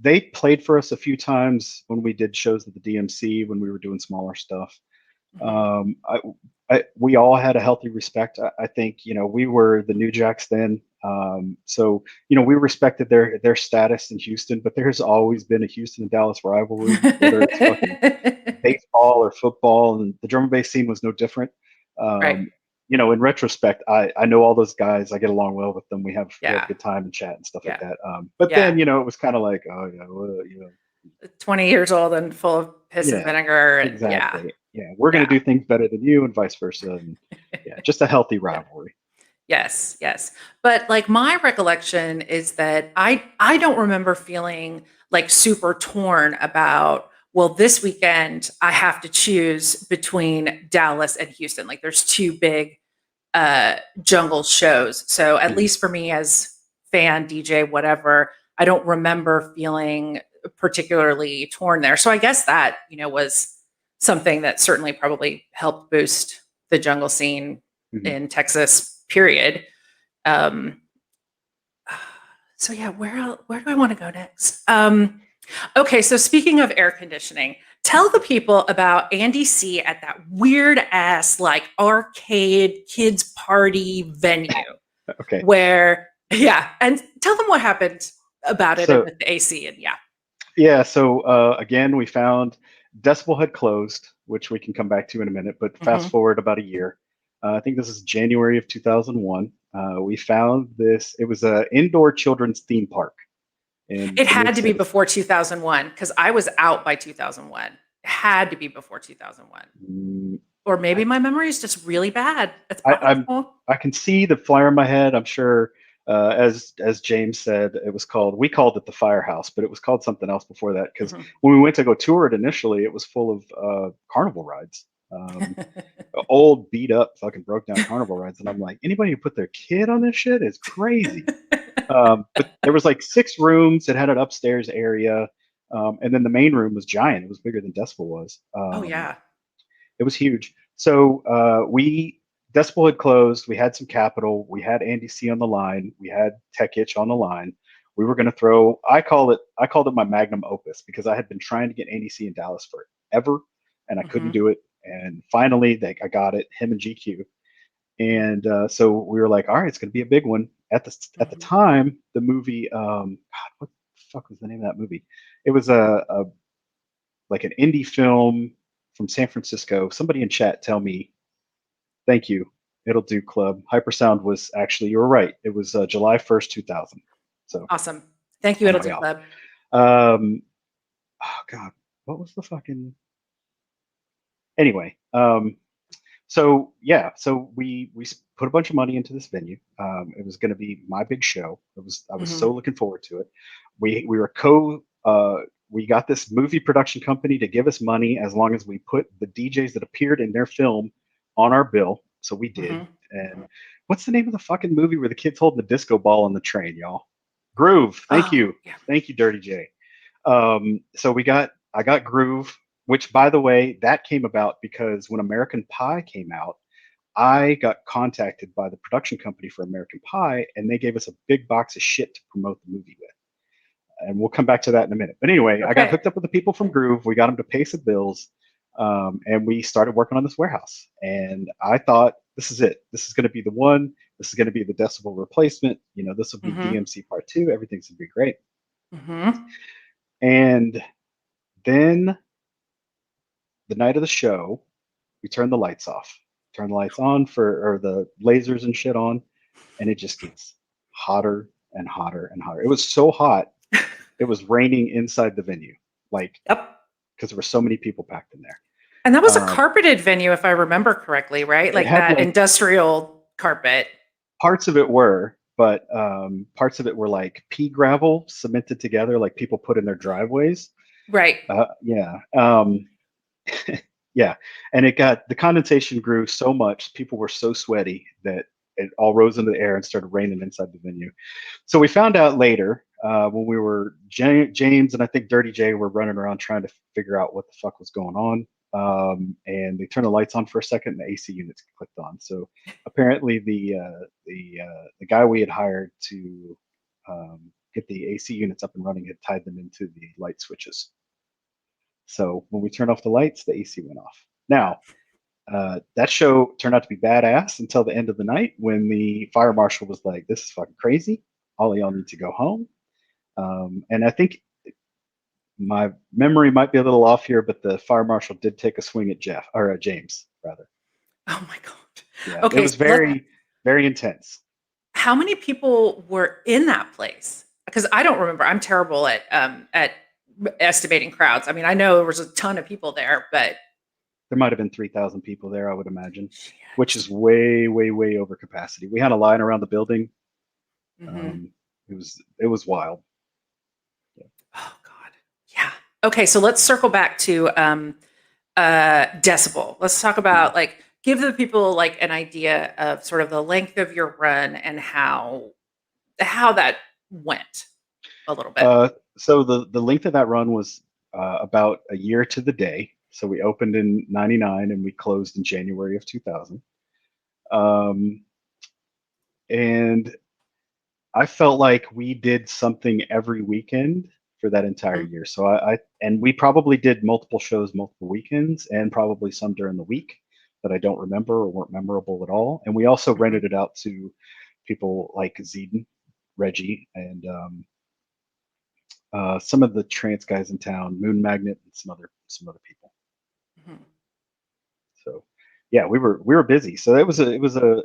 they played for us a few times when we did shows at the DMC when we were doing smaller stuff. Mhm. Um, I, we all had a healthy respect. I think we were the New Jacks then, so we respected their status in Houston. But there's always been a Houston and Dallas rivalry, whether it's fucking baseball or football, and the drum and bass scene was no different. Right. Um, in retrospect, I know all those guys. I get along well with them. We have a Yeah. good time and chat and stuff like Yeah. that. But Yeah. then it was kind of like, oh yeah, well, 20 years old and full of piss and yeah, vinegar, and yeah. exactly. Yeah, we're gonna Yeah. do things better than you, and vice versa. And yeah, just a healthy Yeah. rivalry. Yes, yes. But like my recollection is that I don't remember feeling like super torn about, well, this weekend I have to choose between Dallas and Houston. Like there's two big jungle shows. So at Mhm. least for me as fan, DJ, whatever, I don't remember feeling particularly torn there. So I guess that, was something that certainly probably helped boost the jungle scene Mhm. in Texas, period. Um, so yeah, where do I want to go next? Okay, so speaking of air conditioning, tell the people about Andy C at that weird ass like arcade kids party venue Okay, where yeah, and tell them what happened about it and so with the AC and yeah. yeah, so again, we found Decibel had closed, which we can come back to in a minute. But fast forward about a year. I think this is January of 2001. We found this. It was an indoor children's theme park in It the had mid to be city. before 2001 because I was out by 2001. It had to be before 2001. Or maybe my memory is just really bad. It's possible. I can see the flyer in my head. I'm sure, as James said, we called it the Firehouse, but it was called something else before that because when we went to go tour it initially, it was full of carnival rides. Old, beat up, fucking broke down carnival rides, and I'm like, anybody who put their kid on this shit is crazy. But there was like 6 rooms. It had an upstairs area, and then the main room was giant. It was bigger than Decibel was. Oh yeah. It was huge. So Decibel had closed. We had some capital. We had Andy C on the line. We had Tech Itch on the line. We were going to throw. I called it my magnum opus because I had been trying to get Andy C in Dallas forever, and I couldn't do it. And finally, I got it. Him and GQ. And so we were like, all right, it's going to be a big one. At the time, the movie, God, what the fuck was the name of that movie? It was like an indie film from San Francisco. Somebody in chat tell me, thank you. It'll do, club. Hypersound was actually, you were right. It was July 1st, 2000. So awesome. Thank you, It'll Do, club. Oh God, what was the fucking? Anyway, so yeah, so we put a bunch of money into this venue. It was going to be my big show. I was so looking forward to it. We were we got this movie production company to give us money as long as we put the DJs that appeared in their film on our bill. So we did. And what's the name of the fucking movie where the kid's holding the disco ball on the train, y'all? Groove. Thank you. Yeah. Thank you, Dirty J. So I got Groove, which, by the way, that came about because when American Pie came out, I got contacted by the production company for American Pie, and they gave us a big box of shit to promote the movie with. And we'll come back to that in a minute. But anyway, I got hooked up with the people from Groove. We got them to pay some bills, and we started working on this warehouse. And I thought, this is it. This is going to be the one. This is going to be the Decibel replacement. This will be DMC Part 2. Everything's going to be great. And then the night of the show, we turned the lights off. Turn the lights on or the lasers and shit on, and it just gets hotter and hotter and hotter. It was so hot, it was raining inside the venue, because there were so many people packed in there. And that was a carpeted venue, if I remember correctly, right? Like that industrial carpet. Parts of it were, but parts of it were like pea gravel cemented together, like people put in their driveways. Right. Yeah. Yeah, and the condensation grew so much, people were so sweaty that it all rose into the air and started raining inside the venue. So we found out later when we were James and I think Dirty J were running around trying to figure out what the fuck was going on, and they turned the lights on for a second and the AC units clicked on. So apparently the guy we had hired to get the AC units up and running had tied them into the light switches. So when we turned off the lights, the AC went off. Now, that show turned out to be badass until the end of the night when the fire marshal was like, this is fucking crazy. All of y'all need to go home. And I think my memory might be a little off here, but the fire marshal did take a swing at James, rather. Oh my God. Yeah, okay, it was very, very intense. How many people were in that place? Because I don't remember. I'm terrible at estimating crowds. I mean, I know there was a ton of people there, but there might have been 3,000 people there, I would imagine, which is way, way, way over capacity. We had a line around the building. It was wild. Yeah. Oh God. Yeah. Okay, so let's circle back to Decibel. Let's talk about give the people an idea of sort of the length of your run and how that went a little bit. So the length of that run was about a year to the day. So we opened in 99 and we closed in January of 2000. And I felt like we did something every weekend for that entire year. So and we probably did multiple shows, multiple weekends, and probably some during the week that I don't remember or weren't memorable at all. And we also rented it out to people like Zeden, Reggie, and some of the trance guys in town, Moon Magnet, and some other people. Mhm. So yeah, we were busy. So it was an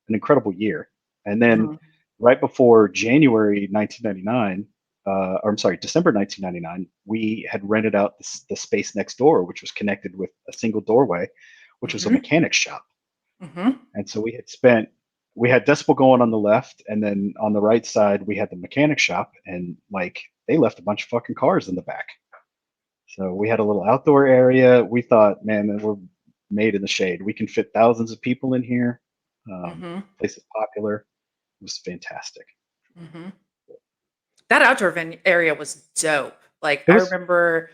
incredible year. And then Mhm. right before January 1999, or I'm sorry, December 1999, we had rented out the space next door, which was connected with a single doorway, which was a Mhm. mechanic shop. Mhm. And so we had Decibel going on the left, and then on the right side we had the mechanic shop, and like they left a bunch of fucking cars in the back. So we had a little outdoor area. We thought, man, that we're made in the shade. We can fit thousands of people in here. Mhm. Place is popular. It was fantastic. Mhm. That outdoor area was dope. Like, It I was. remember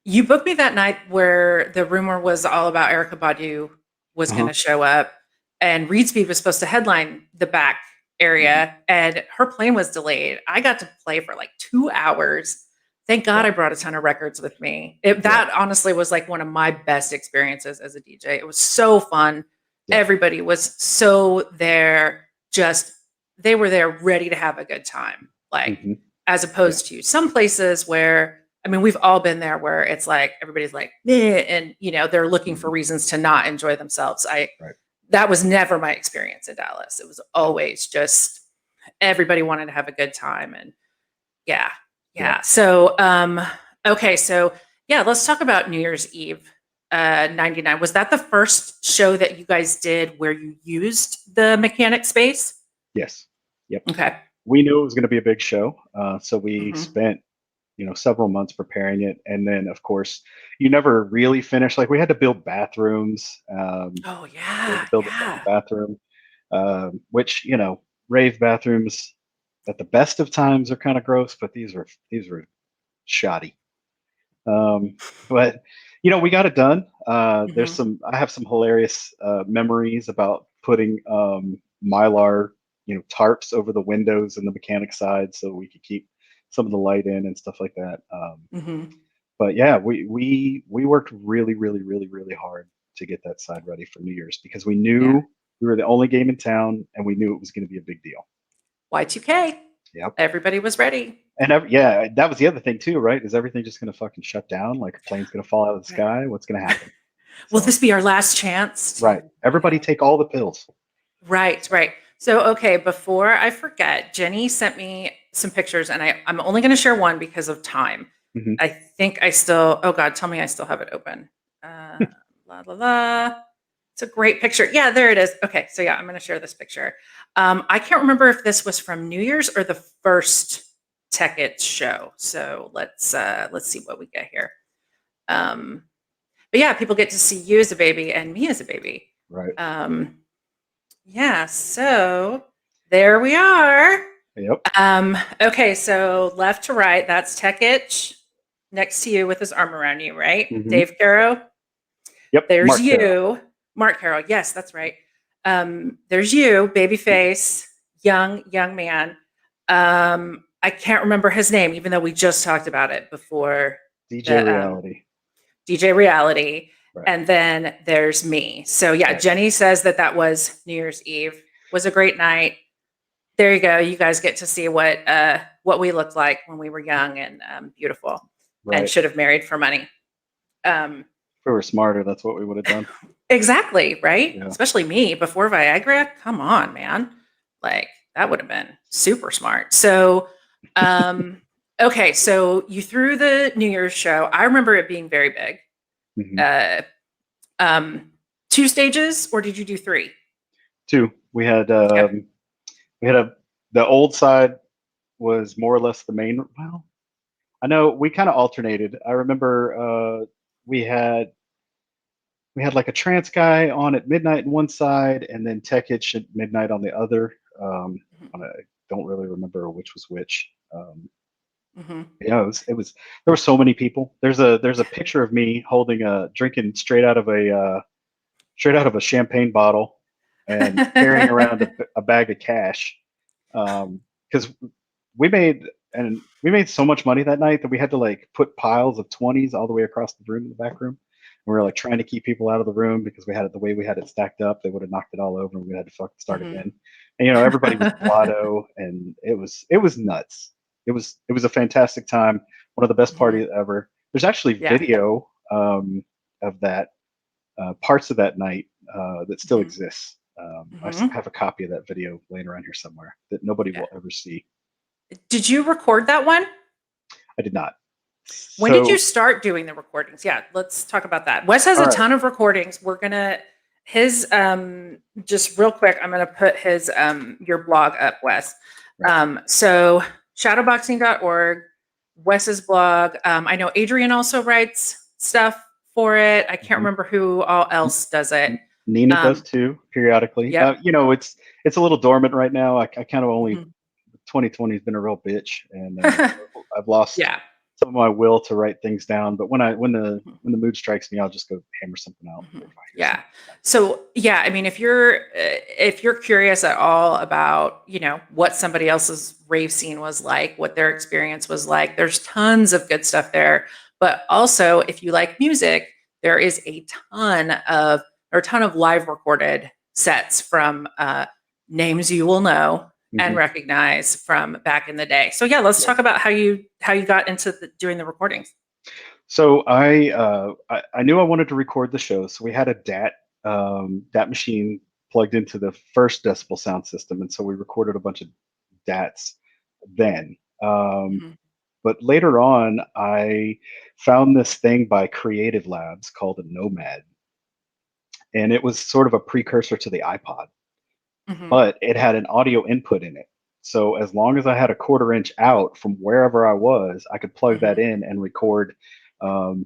you booked me that night where the rumor was all about Erica Badu was Uh-huh. gonna show up, and Reed Speed was supposed to headline the back Mhm. area, and her plane was delayed. I got to play for, like, 2 hours. Thank God Yeah. I brought a ton of records with me. It Yeah. That honestly was, like, one of my best experiences as a DJ. It was so fun. Yeah. Everybody was so there, just they were there ready to have a good time. Like, Hmm. as Yeah. opposed to some places where, I mean, we've all been there where it's like everybody's like, "Meh," and they're looking for Hmm. reasons to not enjoy themselves. Right. That was never my experience in Dallas. It was Yeah. always just everybody wanted to have a good time, and yeah, Yeah. yeah. So, okay, so yeah, let's talk about New Year's Eve, 99. Was that the first show that you guys did where you used the mechanic space? Yes. Yep. Okay. We knew it was going to be a big show, so we Hmm. spent several months preparing it, and then of course you never really finish. Like we had to build bathrooms. Oh We had yeah, to build a second yeah. bathroom, which rave bathrooms at the best of times are kind of gross, but these were shoddy. Um, but we got it done. Hmm. I have some hilarious memories about putting mylar tarps over the windows and the mechanic side so we could keep some of the light in and stuff like that. Hmm. But yeah, we worked really, really, really, really hard to get that side ready for New Year's because we Yeah. knew we were the only game in town and we knew it was going to be a big deal. Y2K. Yep. Everybody was ready. And yeah, that was the other thing too, right? Is everything just going to fucking shut down? Like a plane's going to fall out of the Right. sky? What's going to happen? Will So, this be our last chance right. to, Everybody take all the pills. Right, right. So, okay, before I forget, Jenny sent me some pictures, and I'm only going to share one because of time. Hmm. I think I still, oh God, tell me I still have it open. Uh, la, la, la. It's a great picture. Yeah, there it is. Okay, so yeah, I'm going to share this picture. I can't remember if this was from New Year's or the first Tech It show. So let's see what we get here. Um, but yeah, people get to see you as a baby and me as a baby. Right. Um, yeah, so there we are. Yep. Okay, so left to right, that's Tech Itch next to you with his arm around you, right? Hmm. Dave Caro. Yep. There's Mark Carroll. you. Mark Caro. Yes, that's right. There's you, baby face, young man. I can't remember his name, even though we just talked about it before DJ the Reality. DJ Reality. Right. And then there's me. So yeah, Right. Jenny says that was New Year's Eve. Was a great night. There you go. You guys get to see what we looked like when we were young and beautiful, and Right. should have married for money. Um, If we were smarter, that's what we would have done. exactly, right? Yeah. Especially me before Viagra. Come on, man. Like that would have been super smart. So, okay, so you threw the New Year's show. I remember it being very big. Hmm. Uh, um, 2 stages, or did you do 3? Two. We had Yep. the old side was more or less the main. Well, I know we kind of alternated. I remember we had we had like a trance guy on at midnight on one side, and then Tech Itch at midnight on the other. I don't really remember which was which. Hmm. Yeah, it was there were so many people. There's a picture of me holding a drinking straight out of a champagne bottle and carrying around a bag of cash because we made we made so much money that night that we had to like put piles of 20s all the way across the room in the back room. And we were like trying to keep people out of the room because we had it the way we had it stacked up. They would have knocked it all over and we had to fucking start Hmm. again. And everybody was blotto and it was nuts. it was a fantastic time. One of the best Mhm. parties ever. There's actually Yeah. video of that parts of that night that still Mhm. exists. Mhm. Have a copy of that video laying around here somewhere that nobody Yeah. will ever see. Did you record that one? I did not. When did you So, start doing the recordings? Yeah, let's talk about that. Wes has all a right, ton of recordings. We're gonna his just real quick, I'm gonna put his your blog up, Wes. right. So shadowboxing.org, Wes's blog. I know Adrian also writes stuff for it. I can't Mhm. remember who all else does it. Nina does Um, too periodically. yep. You know, it's a little dormant right now. I kind of only Mhm. 2020 has been a real bitch, and I've lost Yeah. some of my will to write things down. But Mhm. when the mood strikes me, I'll just go hammer something out Mhm. if I hear Yeah. something. So yeah, I mean, if you're curious at all about what somebody else's rave scene was like, what their experience was like, there's tons of good stuff there. But also, if you like music, there is a ton of live recorded sets from names you will know and Hmm. recognize from back in the day. So yeah, let's Yeah. talk about how you got into doing the recordings. So I knew I wanted to record the show, so we had a DAT machine plugged into the first Decibel sound system, and so we recorded a bunch of DATs then. Um, Mhm. but later on, I found this thing by Creative Labs called a Nomad, and it was sort of a precursor to the iPod, Mhm. but it had an audio input in it. So as long as I had a quarter inch out from wherever I was, I could plug that Mhm. in and record, um,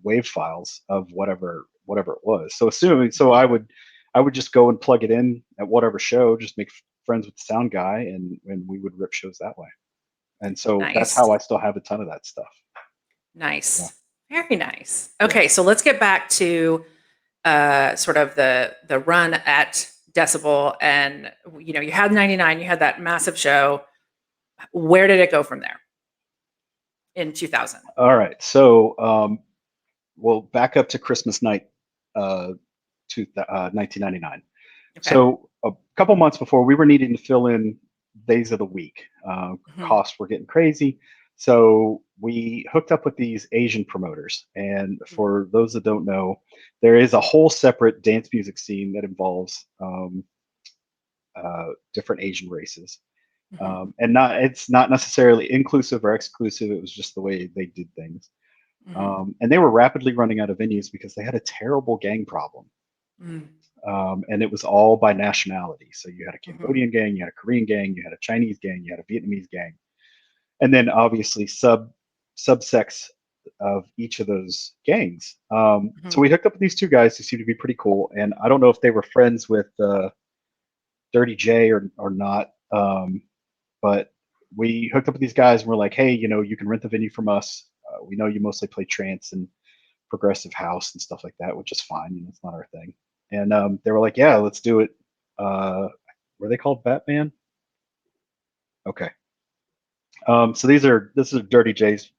wave files of whatever it was. So I would just go and plug it in at whatever show, just make friends with the sound guy, and we would rip shows that way. And so that's Nice. how I still have a ton of that stuff. Yeah, Nice. Very nice. yeah. Okay, so let's get back to sort of the run at Decibel, and you had 99, you had that massive show. Where did it go from there in 2000? All right. So we'll back up to Christmas night, uh, 1999. Okay. So a couple months before, we were needing to fill in days of the week. Mhm. Costs were getting crazy, so we hooked up with these Asian promoters. And Mhm. for those that don't know, there is a whole separate dance music scene that involves different Asian races. Mhm. And not it's not necessarily inclusive or exclusive. It was just the way they did things. Mhm. And they were rapidly running out of venues because they had a terrible gang problem. Mhm. And it was all by nationality. So you had a Mhm. Cambodian gang, you had a Korean gang, you had a Chinese gang, you had a Vietnamese gang, and then obviously subsects of each of those gangs. So Mhm. we hooked up with these two guys who seemed to be pretty cool, and I don't know if they were friends with Dirty J or not, but we hooked up with these guys and we're like, hey, you can rent the venue from us. We know you mostly play trance and progressive house and stuff like that, which is fine. It's not our thing. And they were like, yeah, let's do it. Uh, were they called Batman? Okay. So this is Dirty J's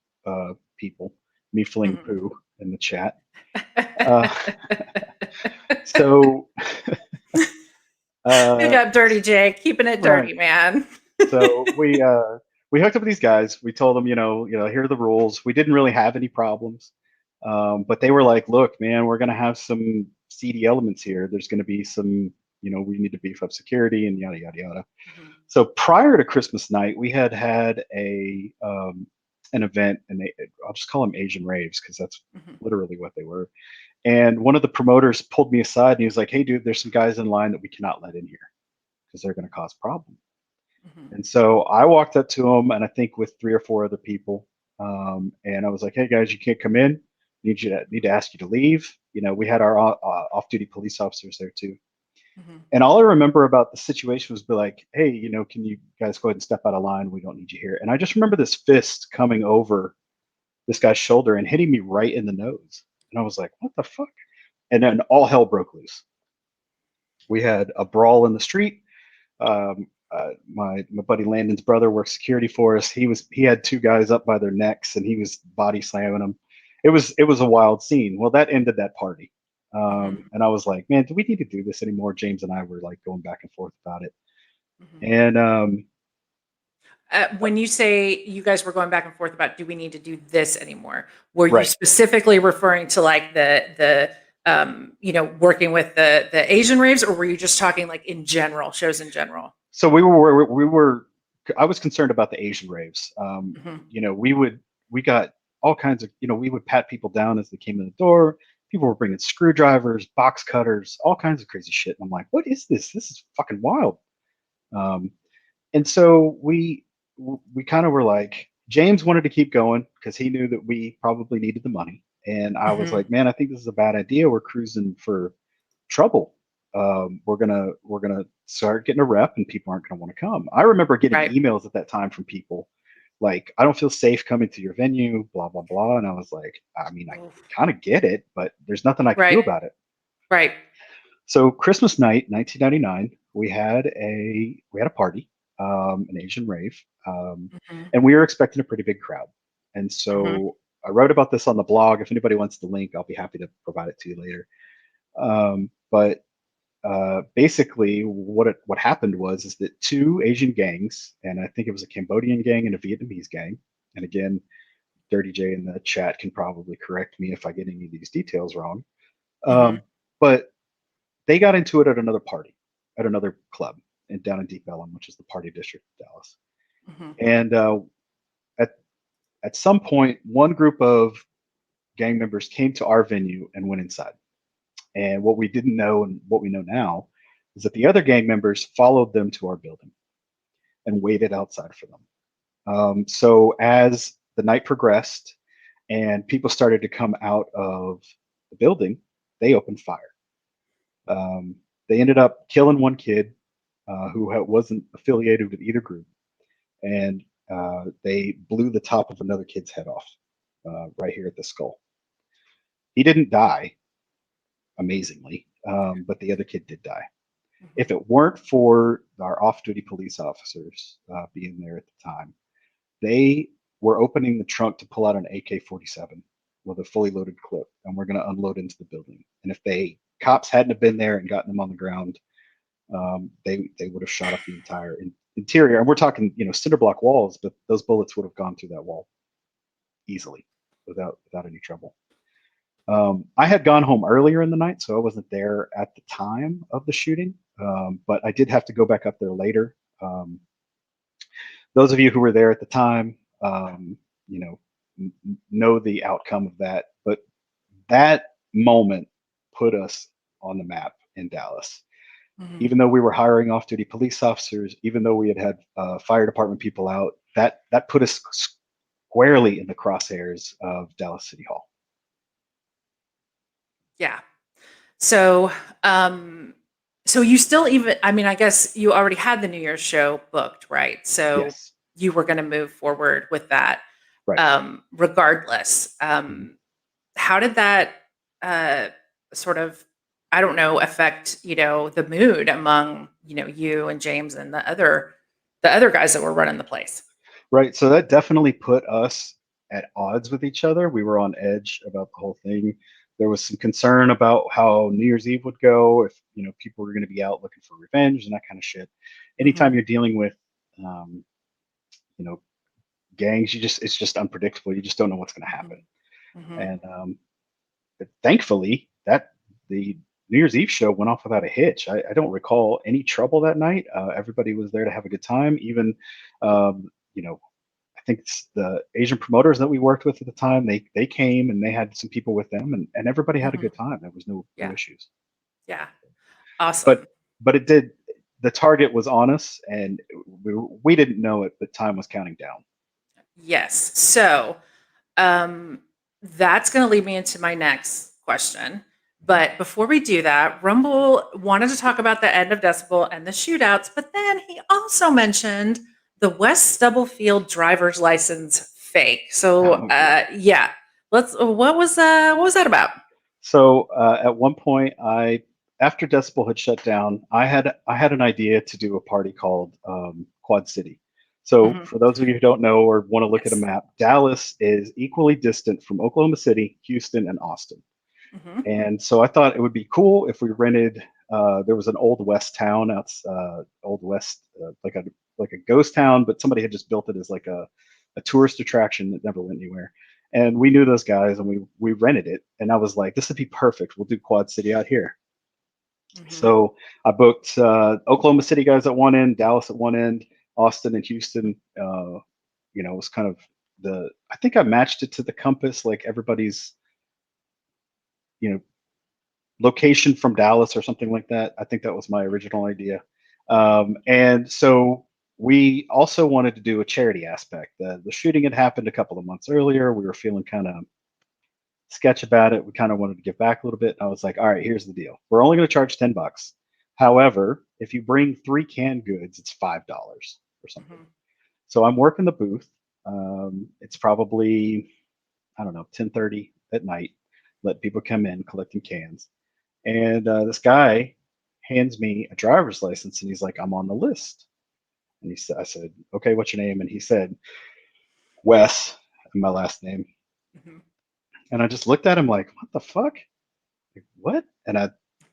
people, me fling Mhm. poo in the chat. Uh, so Big uh, up Dirty J, keeping it right. dirty, man. So we hooked up with these guys. We told them, here are the rules. We didn't really have any problems, but they were like, "Look, man, we're gonna have some seedy elements here. There's gonna be some, we need to beef up security and yada yada yada." Mhm. So prior to Christmas night, we had a an event, and I'll just call them Asian raves because that's Mhm. literally what they were. And one of the promoters pulled me aside and he was like, "Hey, dude, there's some guys in line that we cannot let in here because they're going to cause problems." Mhm. And so I walked up to him, and I think with three or four other people, and I was like, "Hey guys, you can't come in. Need to ask you to leave." We had our off-duty police officers there too. Mhm. And all I remember about the situation was be like, "Hey, can you guys go ahead and step out of line? We don't need you here." And I just remember this fist coming over this guy's shoulder and hitting me right in the nose. And I was like, "What the fuck?" And then all hell broke loose. We had a brawl in the street. My buddy Landon's brother worked security for us. He had two guys up by their necks and he was body slamming them. It was a wild scene. Well, that ended that party, Mhm. and I was like, man, do we need to do this anymore? James and I were like going back and forth about it, Mhm. and When you say you guys were going back and forth about do we need to do this anymore, were you Right. specifically referring to like the working with the Asian raves, or were you just talking like in general, shows in general? So we were I was concerned about the Asian raves. Mhm. We got all kinds of, we would pat people down as they came in the door. People were bringing screwdrivers, box cutters, all kinds of crazy shit. And I'm like, what is this? This is fucking wild. Um, and so we kind of were like, James wanted to keep going because he knew that we probably needed the money. And I was Mhm. like, man, I think this is a bad idea. We're cruising for trouble. We're gonna start getting a rep, and people aren't gonna want to come. I remember getting Right. emails at that time from people like, I don't feel safe coming to your venue, blah blah blah. And I was like, I mean, I Oof. kind of get it, but there's nothing I can do Right. about it. Right. So Christmas night, 1999, we had a party, an Asian rave, Mhm. and we were expecting a pretty big crowd. And Mhm. so I wrote about this on the blog. If anybody wants the link, I'll be happy to provide it to you later. But basically, what happened was is that two Asian gangs, and I think it was a Cambodian gang and a Vietnamese gang. And again, Dirty J in the chat can probably correct me if I get any of these details wrong. Mhm. But they got into it at another party, at another club down in Deep Ellum, which is the party district of Dallas. Mhm. And at at some point, one group of gang members came to our venue and went inside. And what we didn't know and what we know now is that the other gang members followed them to our building and waited outside for them. So as the night progressed and people started to come out of the building, they opened fire. Um, they ended up killing one kid who wasn't affiliated with either group, and they blew the top of another kid's head off right here at the skull. He didn't die, amazingly, but the other kid did die. If Mhm. it weren't for our off-duty police officers being there at the time, they were opening the trunk to pull out an AK-47 with a fully loaded clip, and we're going to unload into the building. And if they cops hadn't have been there and gotten them on the ground, they would have shot up the entire interior. And we're talking, cinder block walls, but those bullets would have gone through that wall easily without any trouble. I had gone home earlier in the night, so I wasn't there at the time of the shooting, but I did have to go back up there later. Those of you who were there at the time, you know, know the outcome of that. But that moment put us on the map in Dallas. Mhm. Even though we were hiring off-duty police officers, even though we had fire department people out, that put us squarely in the crosshairs of Dallas City Hall. Yeah. So, um, so you still even, I mean, I guess you already had the New Year's show booked, right? So Yes, you were going to move forward with that, right. regardless. Mhm. How did that, uh, sort of, I don't know, affect, the mood among, you and James and the other guys that were running the place? Right. So that definitely put us at odds with each other. We were on edge about the whole thing. There was some concern about how New Year's Eve would go, if people were going to be out looking for revenge and that kind of shit. Anytime Mhm. you're dealing with um, you know gangs, it's just unpredictable. You just don't know what's going to happen. Mhm. Mhm. And but thankfully, that the New Year's Eve show went off without a hitch. I don't recall any trouble that night. Everybody was there to have a good time. Even um, you know I think it's the Asian promoters that we worked with at the time, they came and they had some people with them, and everybody had a Mhm. good time. There was no Yeah. issues. Yeah. But Awesome. but it did, the target was on us, and we didn't know it, but time was counting down. Yes. So, Um, that's going to lead me into my next question. Mhm. But before we do that, Rumble wanted to talk about the end of Decibel and the shootouts, but then he also mentioned the West Stubblefield driver's license fake. So, Oh yeah. yeah, what was that about? So at one point, after Decibel had shut down, I had an idea to do a party called Quad City. So Mhm. for those of you who don't know or want to look at a Yes. map, Dallas is equally distant from Oklahoma City, Houston, and Austin. Hmm. And so I thought it would be cool if we rented. There was an old west town, Old West, like a like a ghost town, but somebody had just built it as like a tourist attraction that never went anywhere. And we knew those guys, and we rented it. And I was like, this would be perfect. We'll do Quad City out here. So I booked Oklahoma City guys at one end, Dallas at one end, Austin and Houston. It was kind of I think I matched it to the compass, like everybody's, location from Dallas or something like that. I think that was my original idea. And so we also wanted to do a charity aspect. The shooting had happened a couple of months earlier. We were feeling kind of sketch about it. We kind of wanted to give back a little bit. I was like, all right, here's the deal. We're only going to charge $10. However, if you bring 3 canned goods, it's $5 or something. So I'm working the booth. It's probably, I don't know, 10:30 at night. Let people come in collecting cans. And this guy hands me a driver's license, and he's like, I'm on the list. And I said, okay, what's your name? And he said, Wes, my last name. And I just looked at him like, what the fuck? Like, what? And I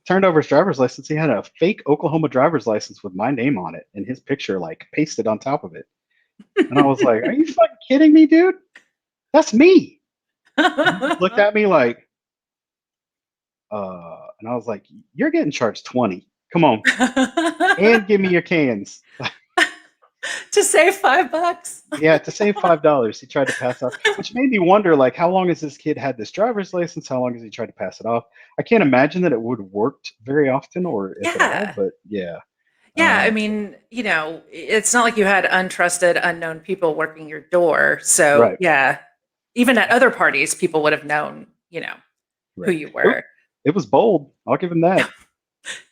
turned over his driver's license. He had a fake Oklahoma driver's license with my name on it and his picture like pasted on top of it. And I was like, are you fucking kidding me, dude? That's me. And he just looked at me like, and I was like, you're getting charged 20. Come on. And give me your cans. To save $5. Yeah, to save $5. He tried to pass off, which made me wonder, like, how long has this kid had this driver's license? How long has he tried to pass it off? I can't imagine that it would have worked very often or if at all, but yeah. Yeah, I mean, it's not like you had untrusted, unknown people working your door. So Right. yeah, even at other parties, people would have known, who you were. It was bold. I'll give him that.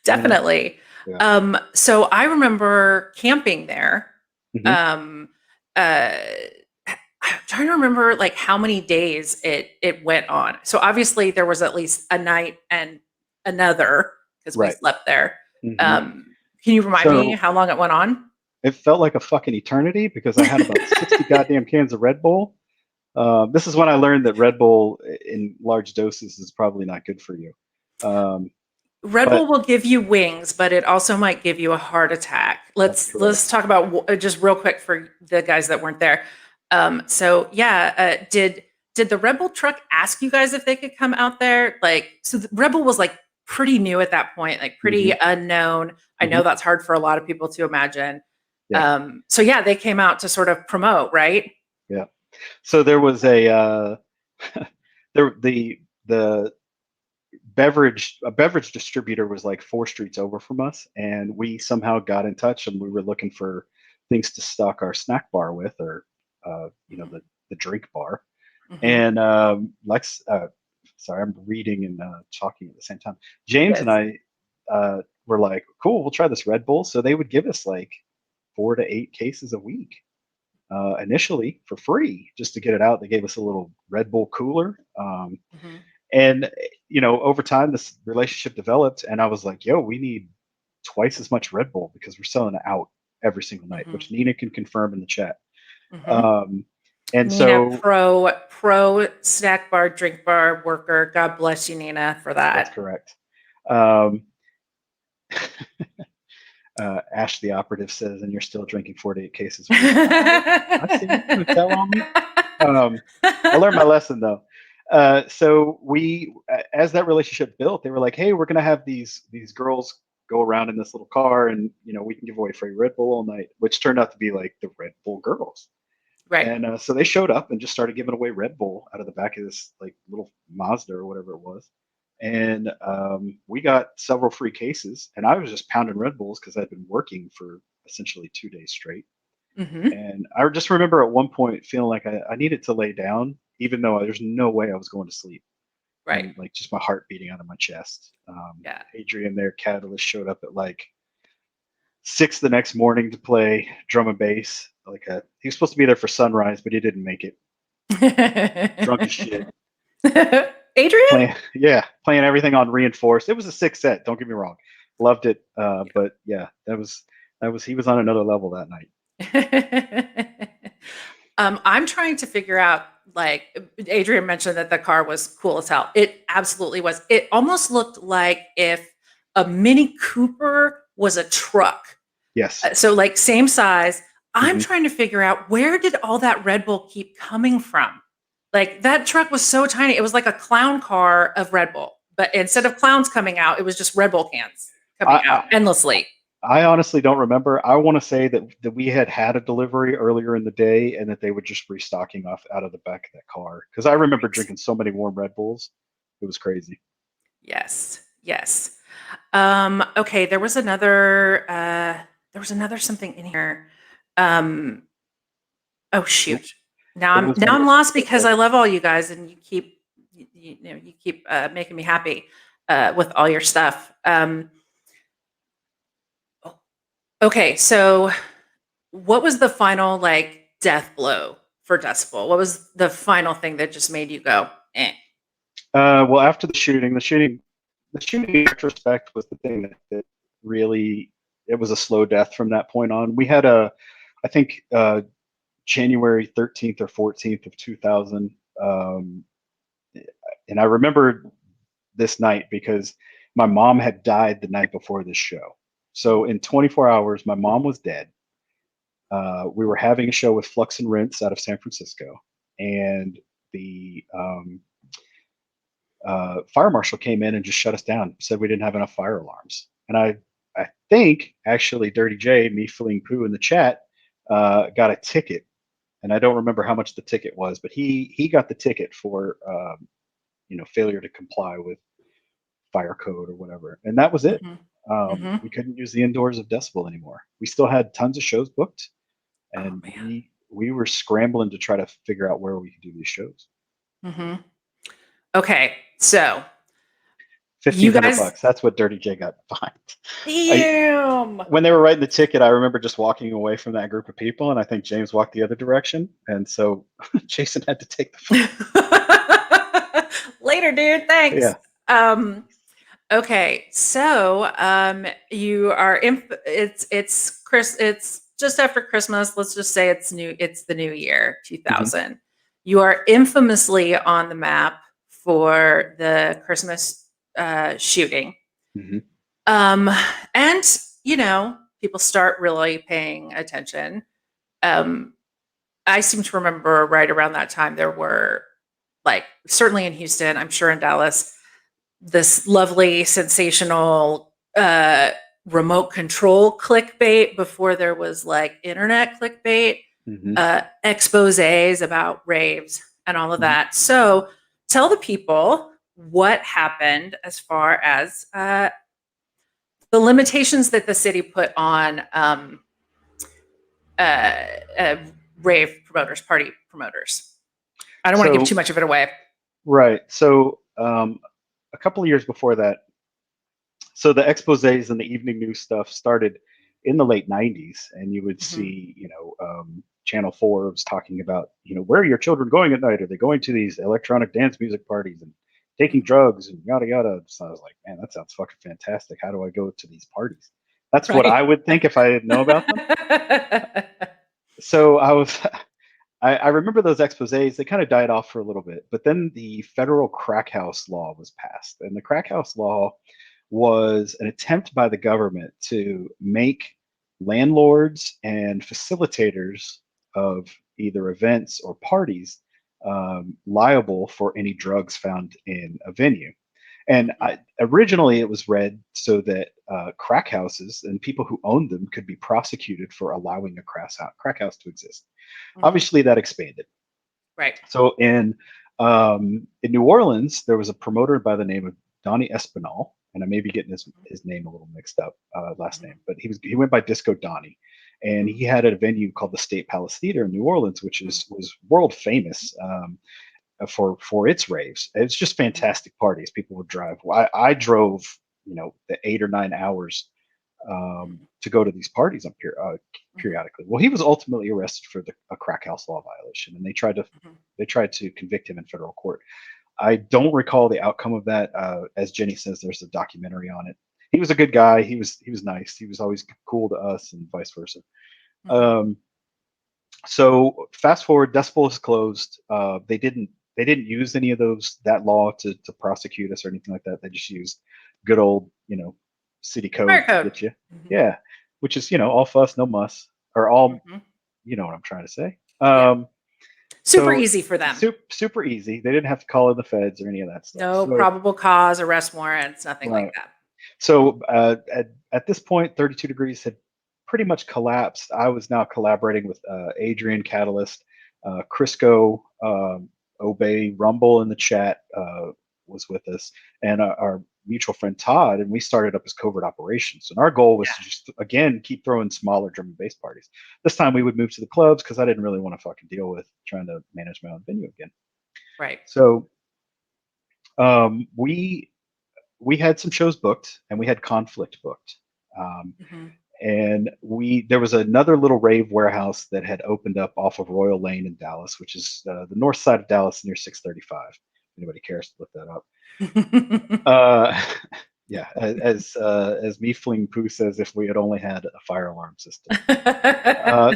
Definitely. Yeah. So I remember camping there. Mhm. I'm trying to remember like how many days it went on. So obviously there was at least a night and another because we Right. slept there. Mhm. Can you remind me how long it went on? It felt like a fucking eternity because I had about 60 goddamn cans of Red Bull. This is when I learned that Red Bull in large doses is probably not good for you. Red Bull will give you wings, but it also might give you a heart attack. Let's talk about just real quick for the guys that weren't there. Did the Red Bull truck ask you guys if they could come out there? So the Red Bull was like pretty new at that point, like pretty unknown. I know that's hard for a lot of people to imagine. Yeah. They came out to sort of promote, right? Yeah. So there was a the beverage distributor was like 4 streets over from us, and we somehow got in touch, and we were looking for things to stock our snack bar with, or the drink bar. And Lex, sorry, I'm reading and talking at the same time. James and I were like, cool, we'll try this Red Bull. So they would give us like 4 to 8 cases a week initially for free just to get it out. They gave us a little Red Bull cooler. And, over time, this relationship developed, and I was like, yo, we need twice as much Red Bull because we're selling it out every single night, which Nina can confirm in the chat. And Nina, so pro snack bar, drink bar worker. God bless you, Nina, for that. That's correct. Ash the operative says, and you're still drinking 48 cases. I see you gonna tell on me. I learned my lesson though. So we, as that relationship built, they were like, hey, we're gonna have these girls go around in this little car, and we can give away free Red Bull all night, which turned out to be like the Red Bull girls. Right. And so they showed up and just started giving away Red Bull out of the back of this like little Mazda or whatever it was. And we got several free cases, and I was just pounding Red Bulls because I'd been working for essentially 2 days straight. And I just remember at one point feeling like I needed to lay down, even though there's no way I was going to sleep. Right. And, like, just my heart beating out of my chest. Adrian there, Catalyst, showed up at like 6 the next morning to play drum and bass. He was supposed to be there for sunrise, but he didn't make it. Drunk as shit. Adrian? Playing everything on reinforced. It was a 6 set. Don't get me wrong, loved it. But yeah, that was he was on another level that night. I'm trying to figure out. Like Adrian mentioned that the car was cool as hell. It absolutely was. It almost looked like if a Mini Cooper was a truck. Yes. So like same size. I'm Mhm. trying to figure out, where did all that Red Bull keep coming from? Like, that truck was so tiny. It was like a clown car of Red Bull. But instead of clowns coming out, it was just Red Bull cans coming out I, endlessly. I honestly don't remember. I want to say that we had a delivery earlier in the day, and that they were just restocking off out of the back of that car. Because I remember Right. drinking so many warm Red Bulls, it was crazy. Yes. Yes. Okay, there was another something in here. Um, oh There, shoot. Now there I'm was now one. I'm lost because I love all you guys and you keep making me happy with all your stuff. Okay, so what was the final like death blow for Decibel? What was the final thing that just made you go, eh? Well, after the shooting in retrospect was the thing that really, it was a slow death from that point on. We had I think January 13th or 14th of 2000, and I remember this night because my mom had died the night before this show. So in 24 hours, my mom was dead. We were having a show with Flux and Rinse out of San Francisco, and the fire marshal came in and just shut us down. Said we didn't have enough fire alarms, and I think actually Dirty J, me fleeing poo in the chat, got a ticket, and I don't remember how much the ticket was, but he got the ticket for failure to comply with fire code or whatever, and that was it. Mm-hmm. Mm-hmm. We couldn't use the indoors of Decibel anymore. We still had tons of shows booked, Oh and man. we were scrambling to try to figure out where we could do these shows. Mm-hmm. Okay, so you 1,500 guys, bucks. That's what Dirty J got fined. I, damn. when they were writing the ticket, I remember just walking away from that group of people, and I think James walked the other direction, and so Jason had to take the fine. Later, dude. Thanks. Yeah. Um, okay, so you are it's just after Christmas. Let's just say it's new. It's the new year, Hmm. 2000. You are infamously on the map for the Christmas shooting. Hmm. Um, and people start really paying attention. Um, I seem to remember right around that time there were, like, certainly in Houston, I'm sure in Dallas, this lovely, sensational remote control clickbait before there was like internet clickbait, Hmm. exposés about raves and all of Hmm. that. So tell the people what happened as far as the limitations that the city put on uh, uh, rave promoters, party promoters. I don't want to give too So much of it away. right. So a couple of years before that, so the exposés and the evening news stuff started in the late 90s, and you would Mhm. see Channel 4 was talking about where are your children going at night, are they going to these electronic dance music parties and taking Mhm. drugs and yada yada. So I was like, man, that sounds fucking fantastic. How do I go to these parties? That's what Right. I would think if I didn't know about them. So I was I remember those exposés. They kind of died off for a little bit, but then the federal crack house law was passed, and the crack house law was an attempt by the government to make landlords and facilitators of either events or parties liable for any drugs found in a venue. And Mhm. originally, it was read so that crack houses and people who owned them could be prosecuted for allowing a crack house to exist. Mhm. Obviously, that expanded. Right. So in New Orleans, there was a promoter by the name of Donnie Espinal, and I may be getting his name a little mixed up, last Mhm. name, but he went by Disco Donnie, and he had a venue called the State Palace Theater in New Orleans, which Mhm. was world famous for its raves. It's just Mhm. fantastic parties. People would drive. I drove the 8 or 9 hours to go to these parties Mhm. periodically. Well, he was ultimately arrested for a crack house law violation, and Mhm. they tried to convict him in federal court. I don't recall the outcome of that. As Jenny says, there's a documentary on it. He was a good guy. He was nice. He was always cool to us, and vice versa. Mhm. Um, so fast forward, Decibel is closed. They didn't use any of that law to prosecute us or anything like that. They just used good old city Fire code to code. get you. Mhm. Yeah. which is, all fuss, no muss, or all, Mhm. you know what I'm trying to say. Yeah. Super So easy for them. super easy. They didn't have to call in the feds or any of that stuff. No So, probable cause, arrest warrants, nothing like right. that. So at this point, 32 Degrees had pretty much collapsed. I was now collaborating with Adrian Catalyst, Crisco, Obey, Rumble in the chat was with us, and our mutual friend Todd, and we started up as covert operations. And our goal was to just, again, keep throwing smaller drum and bass parties. This time we would move to the clubs because I didn't really want to fucking deal with trying to manage my own venue again. Right. So we had some shows booked and we had conflict booked. Mhm. And there was another little rave warehouse that had opened up off of Royal Lane in Dallas, which is the north side of Dallas near 635. If anybody cares to look that up. Yeah, as me fling poo says, if we had only had a fire alarm system.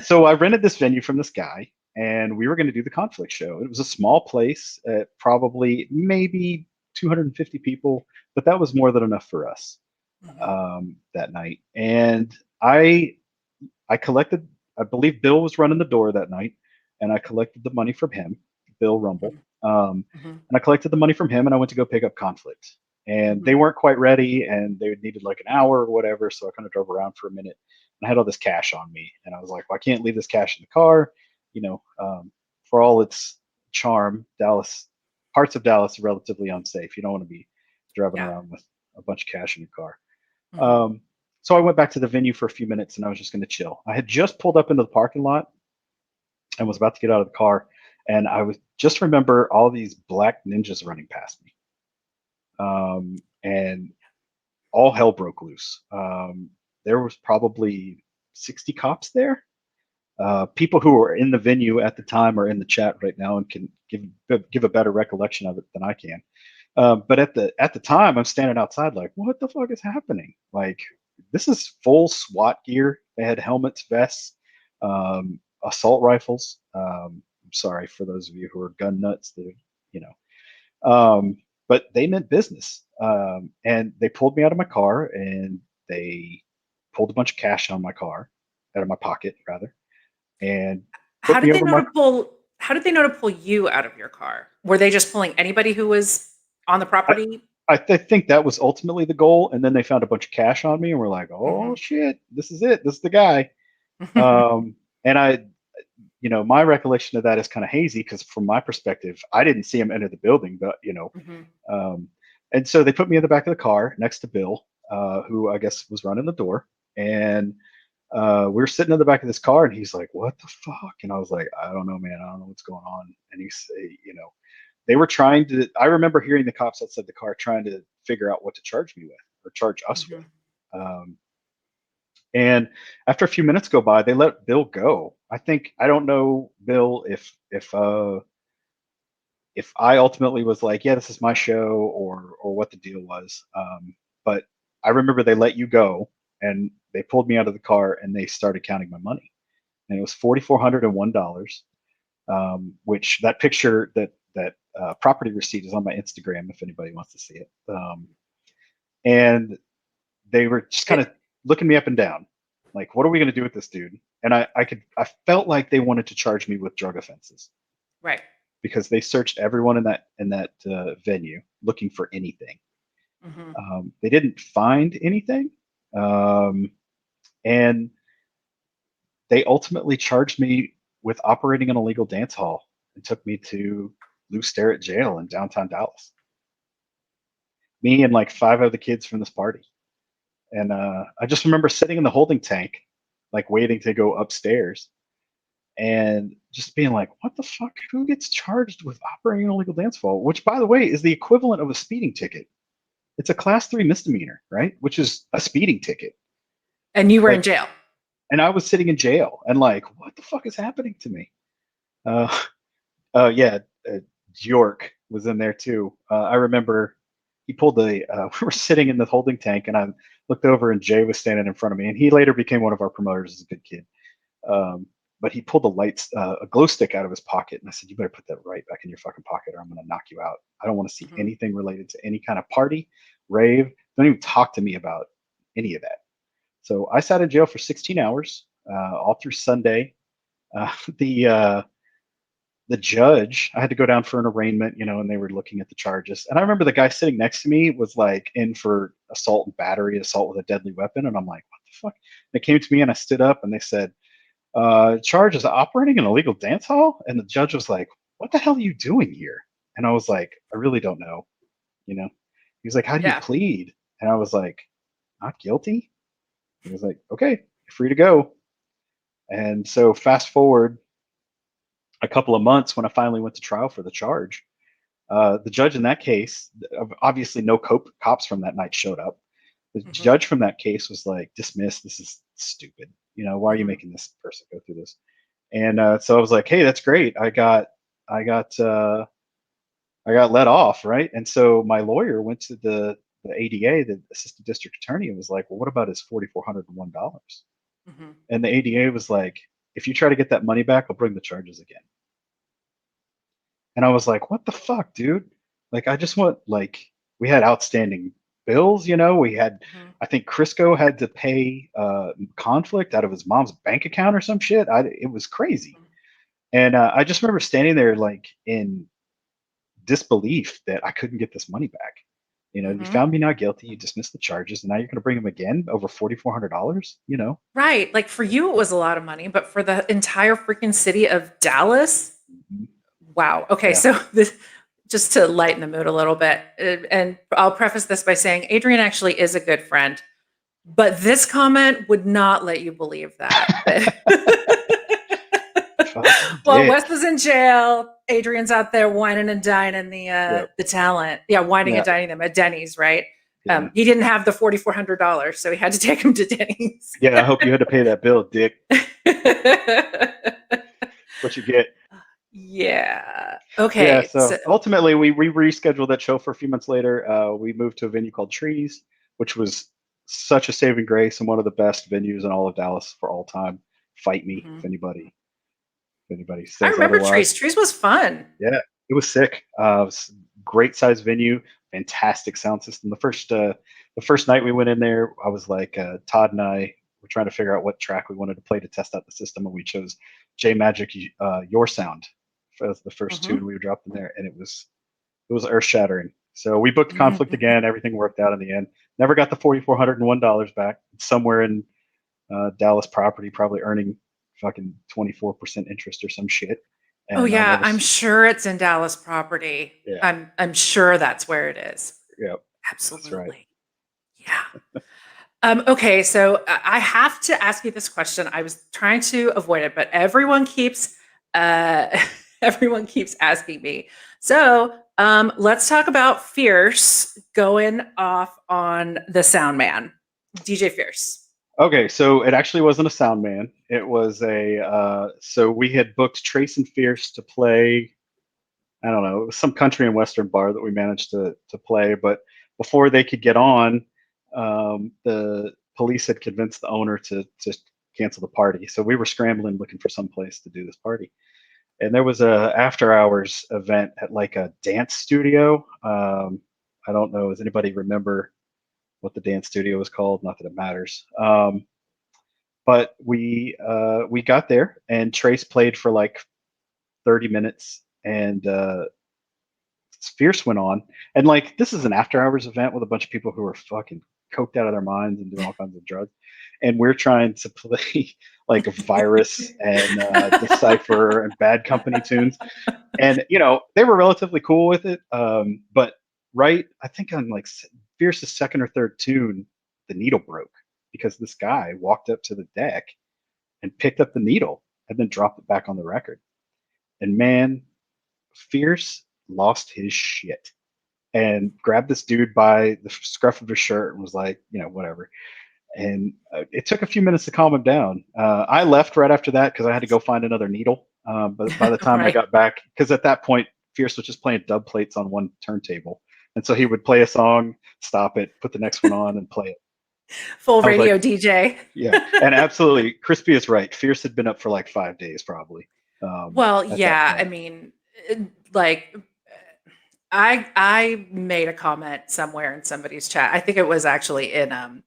So I rented this venue from this guy, and we were going to do the conflict show. It was a small place, probably maybe 250 people, but that was more than enough for us that night. And I collected. I believe Bill was running the door that night, and I collected the money from him, Bill Rumble. Mhm. And I collected the money from him, and I went to go pick up conflict. And they weren't quite ready, and they needed like an hour or whatever. So I kind of drove around for a minute, and I had all this cash on me, and I was like, well, I can't leave this cash in the car. For all its charm, parts of Dallas are relatively unsafe. You don't want to be driving Yeah. around with a bunch of cash in your car. Mhm. So I went back to the venue for a few minutes, and I was just going to chill. I had just pulled up into the parking lot and was about to get out of the car, and I was just remember all these black ninjas running past me, and all hell broke loose. There was probably 60 cops there. People who were in the venue at the time are in the chat right now and can give a better recollection of it than I can. But at the time, I'm standing outside like, what the fuck is happening? Like, this is full SWAT gear. They had helmets, vests, assault rifles. I'm sorry for those of you who are gun nuts. You know, but they meant business. And they pulled me out of my car and they pulled a bunch of cash out of my pocket rather, and How put did me they over know my. to pull how did they know to pull you out of your car? Were they just pulling anybody who was on the I, property? I think that was ultimately the goal, and then they found a bunch of cash on me, and we're like, "Oh Mhm. shit, this is it. This is the guy." And my recollection of that is kind of hazy because from my perspective, I didn't see him enter the building, but Mhm. um, and so they put me in the back of the car next to Bill, who I guess was running the door, and we were sitting in the back of this car, and he's like, "What the fuck?" And I was like, "I don't know, man. I don't know what's going on." And they were trying to. I remember hearing the cops outside the car trying to figure out what to charge me with or charge us with. Mhm. Um, and after a few minutes go by, they let Bill go. I don't know, Bill, if I ultimately was like, yeah, this is my show, or what the deal was. But I remember they let you go, and they pulled me out of the car, and they started counting my money, and it was $4,401. Which that picture that property receipt is on my Instagram if anybody wants to see it. And they were just kind of It looking me up and down, like, what are we going to do with this dude? And I felt like they wanted to charge me with drug offenses right. because they searched everyone in that venue looking for anything. Mhm. They didn't find anything, um, and they ultimately charged me with operating an illegal dance hall and took me to Lou Sterrett Jail in downtown Dallas. Me and like five other kids from this party. And I just remember sitting in the holding tank, like waiting to go upstairs, and just being like, "What the fuck? Who gets charged with operating an illegal dance hall?" Which, by the way, is the equivalent of a speeding ticket. It's a class 3 misdemeanor, right? Which is a speeding ticket. And you were in Like, jail. and I was sitting in jail, and like, what the fuck is happening to me? Uh, yeah, York was in there too. I remember he pulled we were sitting in the holding tank, and I looked over, and Jay was standing in front of me, and he later became one of our promoters as a good kid. Um, but he pulled a glow stick out of his pocket, and I said, "You better put that right back in your fucking pocket, or I'm going to knock you out. I don't want to see Mhm. anything related to any kind of party, rave. Don't even talk to me about any of that." So I sat in jail for 16 hours, all through Sunday. Uh, the uh, the judge, I had to go down for an arraignment, and they were looking at the charges. And I remember the guy sitting next to me was like in for assault and battery, assault with a deadly weapon. And I'm like, what the fuck? They came to me and I stood up and they said, charge is operating an illegal dance hall. And the judge was like, what the hell are you doing here? And I was like, I really don't know. He was like, how do you Yeah. plead? And I was like, not guilty. He was like, okay, you're free to go. And so fast forward a couple of months when I finally went to trial for the charge. The judge in that case, obviously no cops from that night showed up. The judge from that case was like, dismissed. This is stupid. Why are you making this person go through this? And so I was like, hey, that's great. I got let off, right? And so my lawyer went to the ADA, the assistant district attorney, and was like, well, what about his $4,401? And the ADA was like, if you try to get that money back, I'll bring the charges again. And I was like, what the fuck, dude? Like, I just want, we had outstanding bills, we had, I think Crisco had to pay conflict out of his mom's bank account or some shit. It was crazy. And I just remember standing there in disbelief that I couldn't get this money back. You found me not guilty, you dismissed the charges, and now you're going to bring him again over $4,400, Right. Like for you, it was a lot of money, but for the entire freaking city of Dallas, wow. Okay. Yeah. So this, just to lighten the mood a little bit, and I'll preface this by saying Adrian actually is a good friend, but this comment would not let you believe that. Well, Wes is in jail. Adrian's out there whining and dining the talent. Yeah, whining and dining them at Denny's, right? Yeah. He didn't have the $4,400, so he had to take him to Denny's. Yeah, I hope you had to pay that bill, dick. What you get. Yeah. Okay. Yeah, so ultimately we rescheduled that show for a few months later. We moved to a venue called Trees, which was such a saving grace and one of the best venues in all of Dallas for all time. Fight me if anybody says I remember otherwise. Trees. Trees was fun. Yeah, it was sick. It was great sized venue, fantastic sound system. The first night we went in there, I was like, Todd and I were trying to figure out what track we wanted to play to test out the system, and we chose J Magic, Your Sound as the first tune we dropped in there, and it was earth shattering. So we booked Conflict again. Everything worked out in the end. Never got the $4,401 back. It's somewhere in Dallas property, probably earning fucking 24% interest or some shit. And oh yeah, I'm sure it's in Dallas property. Yeah. I'm sure that's where it is. Yeah, absolutely. Right. Yeah. Okay, so I have to ask you this question. I was trying to avoid it, but everyone keeps asking me. So let's talk about Fierce going off on the sound man, DJ Fierce. Okay, so it actually wasn't a sound man. It was so we had booked Trace and Fierce to play, I don't know, it was some country and western bar that we managed to play. But before they could get on, the police had convinced the owner to cancel the party. So we were scrambling looking for some place to do this party. And there was a after hours event at a dance studio. I don't know, does anybody remember what the dance studio was called? Not that it matters. But we got there and Trace played for 30 minutes and Fierce went on. And this is an after hours event with a bunch of people who are fucking coked out of their minds and doing all kinds of drugs. And we're trying to play Virus and Decipher and Bad Company tunes. And, they were relatively cool with it. But I think on Fierce's second or third tune, the needle broke because this guy walked up to the deck and picked up the needle and then dropped it back on the record. And man, Fierce lost his shit and grabbed this dude by the scruff of his shirt and was like, whatever. And it took a few minutes to calm him down. I left right after that because I had to go find another needle. But by the time I got back, because at that point, Fierce was just playing dub plates on one turntable. And so he would play a song, stop it, put the next one on and play it. Full radio DJ. Yeah, and absolutely. Crispy is right. Fierce had been up for 5 days probably. Well, yeah, I mean, I made a comment somewhere in somebody's chat. I think it was actually in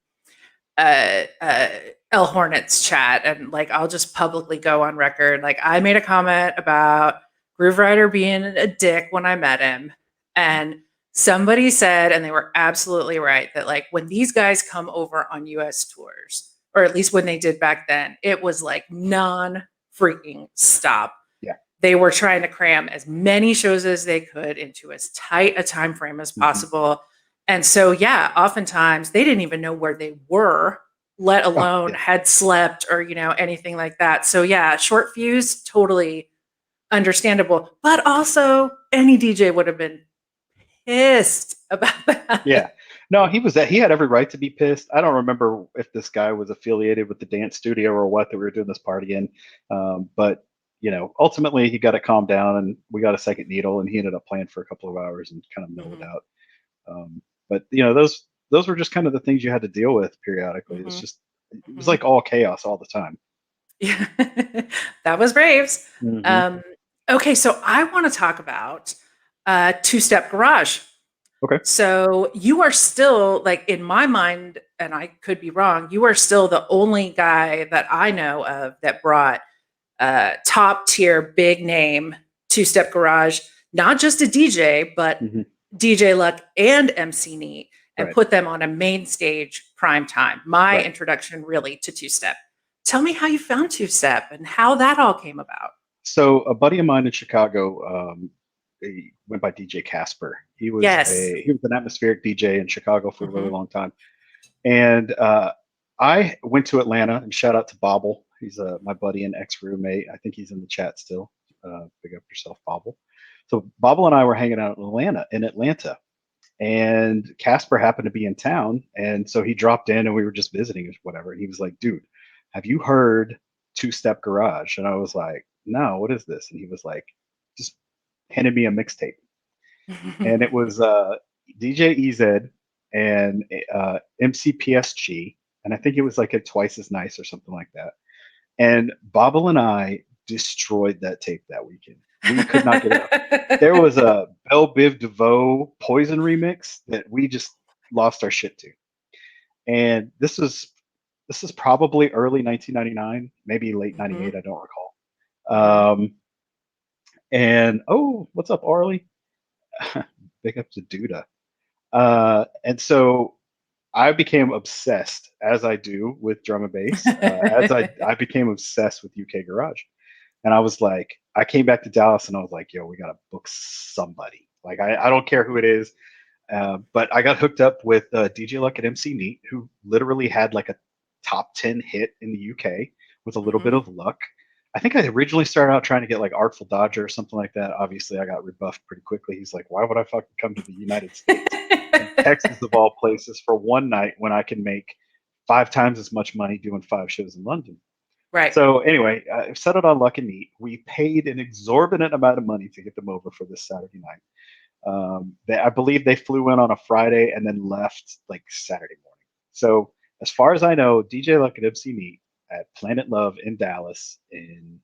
El Hornets chat, and like I'll just publicly go on record. Like I made a comment about Groove Rider being a dick when I met him, and somebody said, and they were absolutely right, that like when these guys come over on US tours, or at least when they did back then, it was like non freaking stop. Yeah. They were trying to cram as many shows as they could into as tight a time frame as possible. And so, yeah, oftentimes they didn't even know where they were, let Oh, alone yeah. had slept or, anything like that. So, yeah, short fuse, totally understandable. But also, any DJ would have been pissed about that. Yeah. No, he had every right to be pissed. I don't remember if this guy was affiliated with the dance studio or what that we were doing this party in. But ultimately he got it calmed down and we got a second needle and he ended up playing for a couple of hours and kind of mellowed Mhm. out. But those were just kind of the things you had to deal with periodically. Mhm. It was Mhm. like all chaos all the time. Yeah. That was Braves. Hmm. Um, okay, so I want to talk about Two Step Garage. Okay. So you are still, like, in my mind, and I could be wrong, you are still the only guy that I know of that brought top tier, big name Two Step Garage, not just a DJ, but Hmm. DJ Luck and MC Neat, and Right. put them on a main stage prime time. My Right. introduction really to Two Step. Tell me how you found Two Step and how that all came about. So a buddy of mine in Chicago, he went by DJ Casper. Yes. He was an atmospheric DJ in Chicago for a really Hmm. long time. And I went to Atlanta and shout out to Bobble. He's my buddy and ex roommate. I think he's in the chat still. Big up yourself, Bobble. So Bobble and I were hanging out in Atlanta, and Casper happened to be in town, and so he dropped in, and we were just visiting or whatever. And he was like, "Dude, have you heard Two Step Garage?" And I was like, "No, what is this?" And he was like, "Just handed me a mixtape." And it was DJ EZ and MCPSG, and I think it was like a Twice as Nice or something like that. And Bobble and I destroyed that tape that weekend. We could not get enough. There was a Belle Biv DeVoe Poison remix that we just lost our shit to, and this is probably early 1999, maybe late Hmm. 98. I don't recall. Hmm. And oh, what's up, Arlie? Big up to Duda. And so I became obsessed, as I do with drum and bass. I became obsessed with UK Garage, and I was like, I came back to Dallas, and I was like, yo, we gotta book somebody. Like, I don't care who it is, but I got hooked up with DJ Luck at MC Neat, who literally had like a top 10 hit in the UK with a little bit Hmm. of luck. I think I originally started out trying to get like Artful Dodger or something like that. Obviously, I got rebuffed pretty quickly. He's like, why would I fucking come to the United States and Texas of all places for one night when I can make 5 times as much money doing 5 shows in London? Right. So anyway, I set it on Luck and Neat. We paid an exorbitant amount of money to get them over for this Saturday night. I believe they flew in on a Friday and then left like Saturday morning. So as far as I know, DJ Luck and MC Neat at Planet Love in Dallas in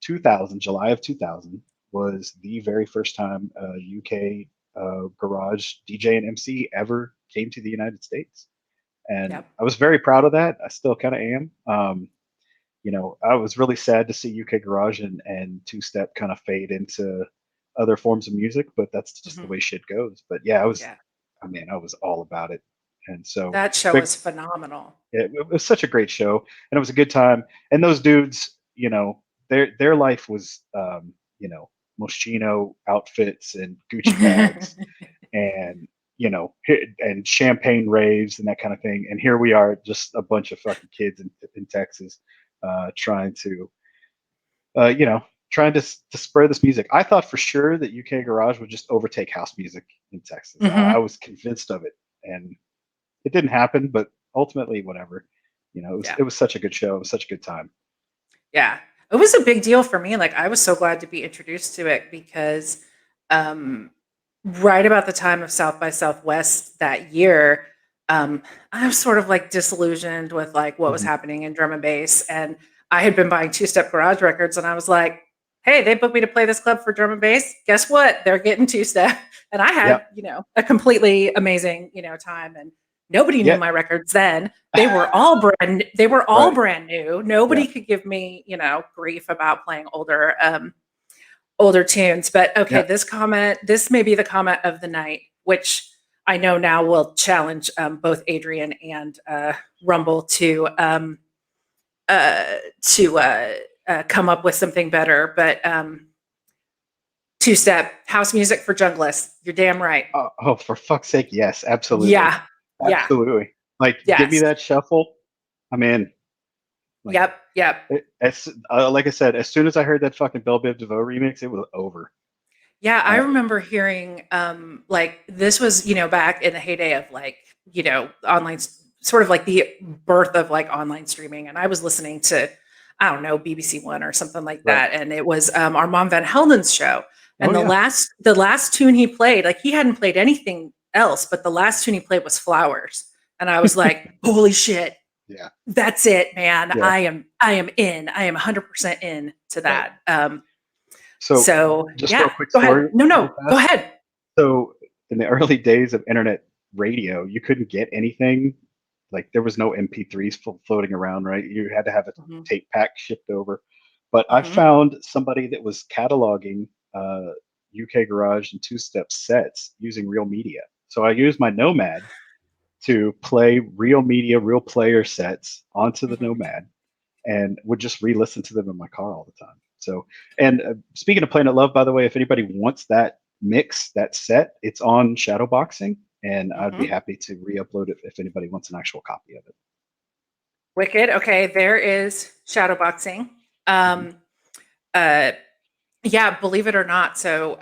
2000, July of 2000, was the very first time UK garage DJ and MC ever came to the United States. And Yep. I was very proud of that. I still kind of am. I was really sad to see UK Garage and Two Step kind of fade into other forms of music, but that's just the Hmm. way shit goes. But yeah, Yeah. I was all about it. And so, That show big, was phenomenal. it was such a great show, and it was a good time. And those dudes, their life was, Moschino outfits and Gucci bags, and and champagne raves and that kind of thing. And here we are, just a bunch of fucking kids in Texas, trying to, uh, you know, trying to spread this music. I thought for sure that UK Garage would just overtake house music in Texas. I Hmm. was convinced of it, and it didn't happen. But ultimately, whatever. Yeah. It was such a good show. It was such a good time. Yeah. It was a big deal for me. Like I was so glad to be introduced to it because um right about the time of South by Southwest that year, I was sort of like disillusioned with like what was Mhm. happening in drum and bass. And I had been buying Two Step Garage records and I was like, hey, they booked me to play this club for drum and bass. Guess what? They're getting Two Step. And I Yeah. had, a completely amazing, time. And Nobody knew Yeah. my records then. They were all Right. brand new. Nobody Yeah. could give me, grief about playing older tunes. But okay, Yeah. this may be the comment of the night, which I know now will challenge both Adrian and Rumble uh, to come up with something better. But two step house music for junglists. You're damn right. Oh, for fuck's sake, yes, absolutely, Yeah, yeah, absolutely. Like, give me yes, that shuffle. I'm in. Like, yep. like I said, as soon as I heard that fucking Belle Biv DeVoe remix, it was over. Yeah, I Uh, remember hearing like this was, back in the heyday of like, online sort of like the birth of like online streaming. And I was listening to, I don't know, BBC One or something like right. that. And it was Armand Van Helden's show. Oh And yeah. the last tune he played, like he hadn't played anything else, but the last tune he played was Flowers. And I was like, holy shit, Yeah. that's it, man. Yeah. I am in. I am 100% in to Right. that. So, just real Yeah, quick go ahead. story, real No, go fast. ahead. So, in the early days of internet radio, you couldn't get anything. Like, there was no MP3s floating around, right? You had to have a Mhm, tape pack shipped over. But I mhm, found somebody that was cataloging UK Garage and two-step sets using Real Media. So I used my Nomad to play Real Media, Real Player sets onto the mhm. Nomad, and would just re-listen to them in my car all the time. So, and speaking of Planet Love, by the way, if anybody wants that mix, that set, it's on Shadowboxing, and I'd be Mhm. happy to re-upload it if anybody wants an actual copy of it. Wicked. Okay, there is shadowboxing. Mhm. Um, uh, yeah, believe it or not. So,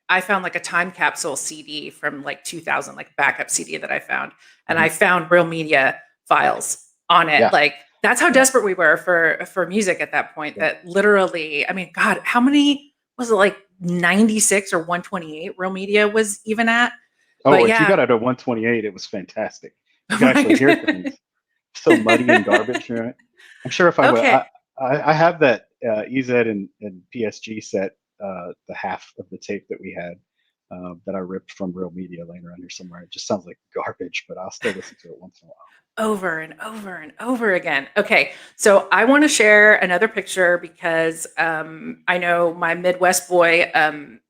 I found like a time capsule CD from like 2000, like backup CD that I found, and I Mhm. found Real Media files on it. Yeah, Like that's how yeah, desperate we were for music at that point. yeah. That literally, I mean, God, how many was it? Like 96 or 128? Real Media was even at. Oh, But if you yeah, got it at 128, it was fantastic. You could actually hear right. things. So muddy and garbage, right? I'm sure if I would, Okay. I have that EZ and PSG set, the half of the tape that we had that I ripped from Real Media laying around here somewhere. It just sounds like garbage, but I'll still listen to it once in a while. Over and over and over again. Okay, so I want to share another picture because I know my Midwest boy,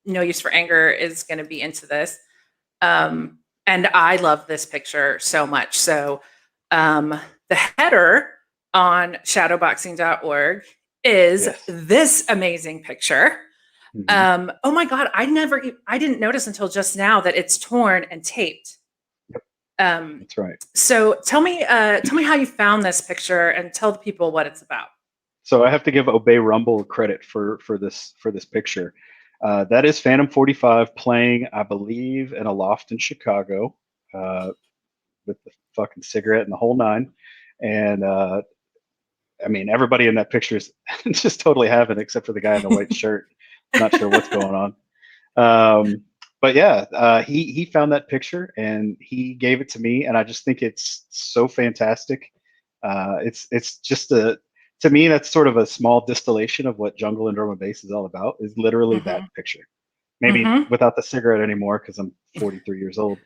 No Use for Anger, is going to be into this. Um, and I love this picture so much. So um, the header on shadowboxing.org is Yes. this amazing picture. Hmm. Oh my God, I didn't notice until just now that it's torn and taped. Yep, Um, that's right. so tell me how you found this picture and tell the people what it's about. So I have to give Obey Rumble credit for this picture. That is Phantom 45 playing, I believe, in a loft in Chicago, uh, with the fucking cigarette and the whole nine. And I mean, everybody in that picture is just totally having it, except for the guy in the white shirt. Not sure what's going on. But yeah, he found that picture and he gave it to me, and I just think it's so fantastic. It's just a to me that's sort of a small distillation of what jungle and drum and bass is all about. Is literally that Mm-hmm. picture. Maybe Mm-hmm. without the cigarette anymore because I'm 43 years old.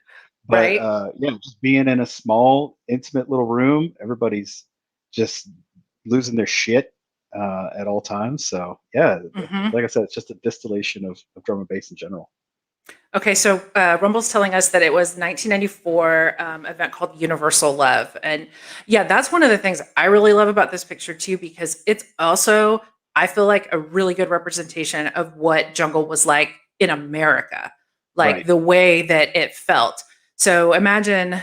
But Right. yeah, just being in a small, intimate little room, everybody's just losing their shit at all times. So yeah, Mm-hmm. like I said, it's just a distillation of drum and bass in general. Okay, so Rumble's telling us that it was 1994 event called Universal Love, and yeah, that's one of the things I really love about this picture too, because it's also I feel like a really good representation of what jungle was like in America, like Right. the way that it felt. So imagine,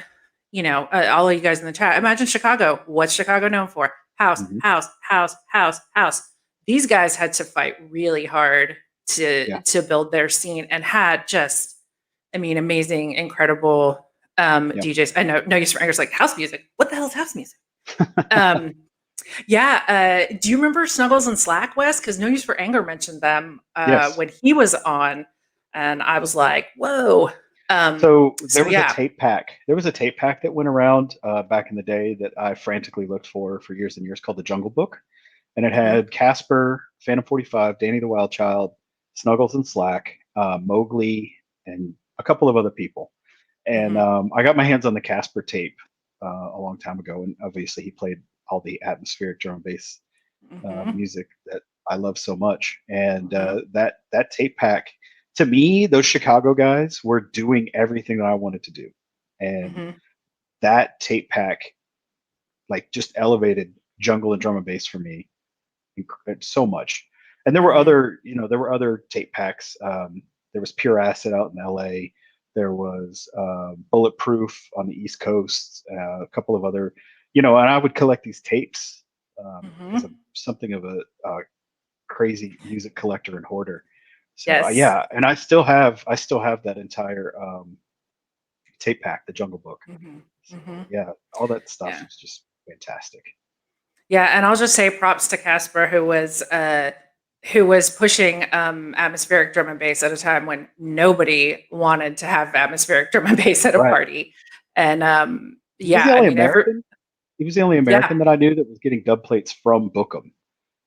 all of you guys in the chat, imagine Chicago. What's Chicago known for? House, Hmm. house, house, house, house. These guys had to fight really hard Yeah. to build their scene and had just, I mean, amazing, incredible Yeah. DJs. I know No Use for Anger is like house music. What the hell is house music? Um, yeah. Do you remember Snuggles and Slack, West? Because No Use for Anger mentioned them Yes. when he was on, and I was like, whoa. So there So was a yeah. tape pack. There was a tape pack that went around back in the day that I frantically looked for years and years called the Jungle Book, and it Hmm. had Casper, Phantom 45, Danny the Wild Child, Snuggles and Slack, Mowgli, and a couple of other people. And I got my hands on the Casper tape a long time ago, and obviously he played all the atmospheric drum and bass music that I love so much. And that tape pack, to me, those Chicago guys were doing everything that I wanted to do, and that tape pack like just elevated jungle and drum and bass for me so much. And there were other, there were other tape packs. There was Pure Acid out in LA. There was Bulletproof on the East Coast. A couple of other, and I would collect these tapes as something of a crazy music collector and hoarder. So yeah, and I still have that entire tape pack, the Jungle Book. So, yeah, all that stuff is just fantastic. Yeah, and I'll just say props to Casper, who was pushing atmospheric drum and bass at a time when nobody wanted to have atmospheric drum and bass at a party. And he was the only American that I knew that was getting dub plates from Bookham.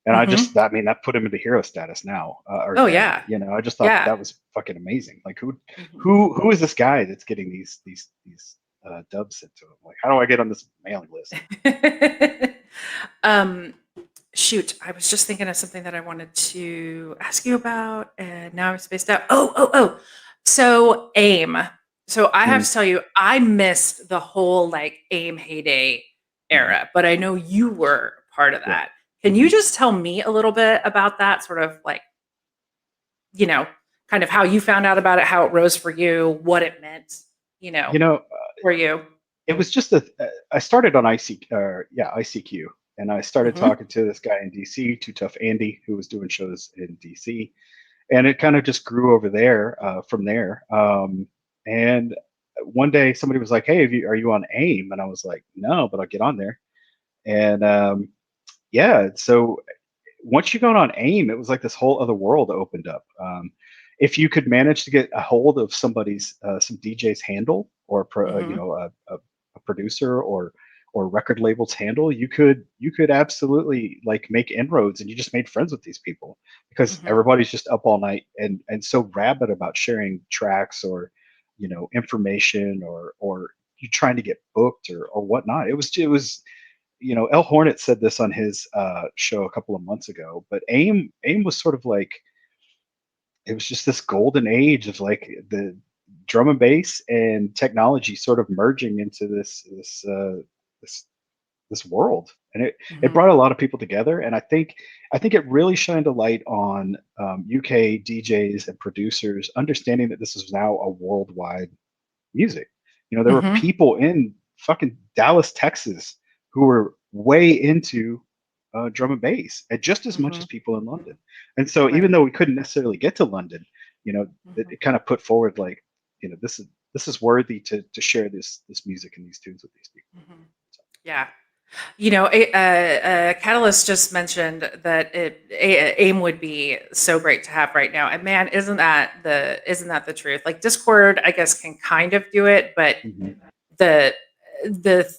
And that put him into hero status now. I just thought that was fucking amazing. Like who is this guy that's getting these dubs sent to him? Like, how do I get on this mailing list? Shoot, I was just thinking of something that I wanted to ask you about, and now I'm spaced out. Oh. So AIM. So I have to tell you, I missed the whole like AIM heyday era, but I know you were part of that. Can you just tell me a little bit about that, sort of like, kind of how you found out about it, how it rose for you, what it meant, for you? It was just I started on ICQ, and I started talking to this guy in DC, Too Tough Andy, who was doing shows in DC, and it kind of just grew over there from there. And one day somebody was like, "Hey, are you on AIM?" And I was like, "No, but I'll get on there." And so once you got on AIM, it was like this whole other world opened up. If you could manage to get a hold of somebody's some DJ's handle, or a producer or record label's handle, you could absolutely like make inroads, and you just made friends with these people because everybody's just up all night and so rabid about sharing tracks or information or you trying to get booked or whatnot. It was El Hornet said this on his show a couple of months ago, but AIM was sort of like, it was just this golden age of like the drum and bass and technology sort of merging into this world, and it brought a lot of people together. And I think it really shined a light on UK DJs and producers understanding that this is now a worldwide music. There were people in fucking Dallas, Texas, who were way into drum and bass, and just as much as people in London. And so even though we couldn't necessarily get to London, it kind of put forward like, this is worthy to share this music and these tunes with these people. So. Yeah. Catalyst just mentioned that AIM would be so great to have right now, and man, isn't that the truth? Like Discord, I guess, can kind of do it, but the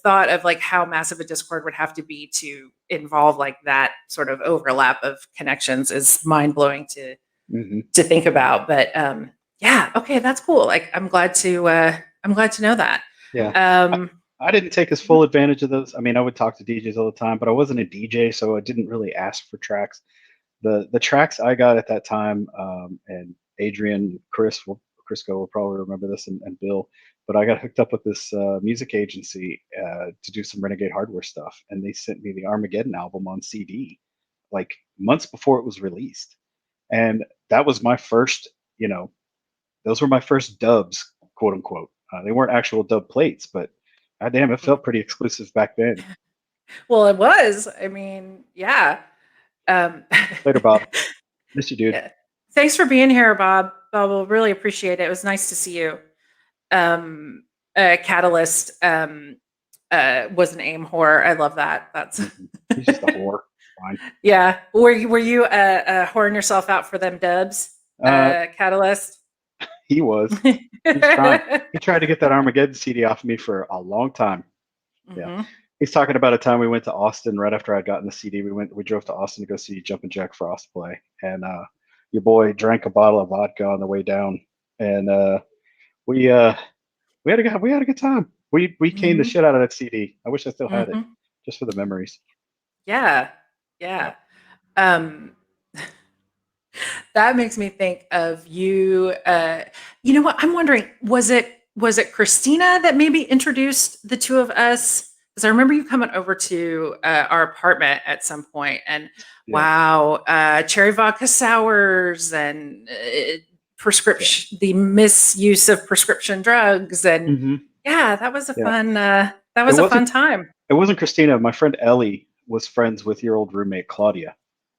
thought of like how massive a Discord would have to be to involve like that sort of overlap of connections is mind blowing to think about. But okay, that's cool. Like I'm glad to know that. Yeah. I didn't take as full advantage of those. I mean, I would talk to DJs all the time, but I wasn't a DJ, so I didn't really ask for tracks. The tracks I got at that time, and Adrian, Crisco will probably remember this, and Bill, but I got hooked up with this music agency to do some Renegade Hardware stuff, and they sent me the Armageddon album on CD, like months before it was released, and that was my first, those were my first dubs, quote unquote. They weren't actual dub plates, but goddamn, it felt pretty exclusive back then. Well, it was. I mean, yeah. Later, Bob. Miss you, dude. Yeah. Thanks for being here, Bob. Bob, we'll really appreciate it. It was nice to see you. Catalyst was an AIM whore. I love that. That's he's just a whore. Fine. Yeah. Were you whoring yourself out for them dubs? Catalyst. He was. He tried to get that Armageddon CD off of me for a long time. Yeah. He's talking about a time we went to Austin right after I'd gotten the CD. We drove to Austin to go see Jumpin' Jack Frost play, and your boy drank a bottle of vodka on the way down, and we we had a good time. We caned the Mhm. shit out of that CD. I wish I still had it, Mhm. just for the memories. Yeah. Yeah. Yeah. Um, that makes me think of you. You know what? I'm wondering, was it Christina that maybe introduced the two of us? Because I remember you coming over to our apartment at some point, and Yeah. wow, cherry vodka sours and Yeah. the misuse of prescription drugs, and Hmm. yeah, that was a Yeah. fun. That It was a fun wasn't time. it wasn't Christina. My friend Ellie was friends with your old roommate Claudia,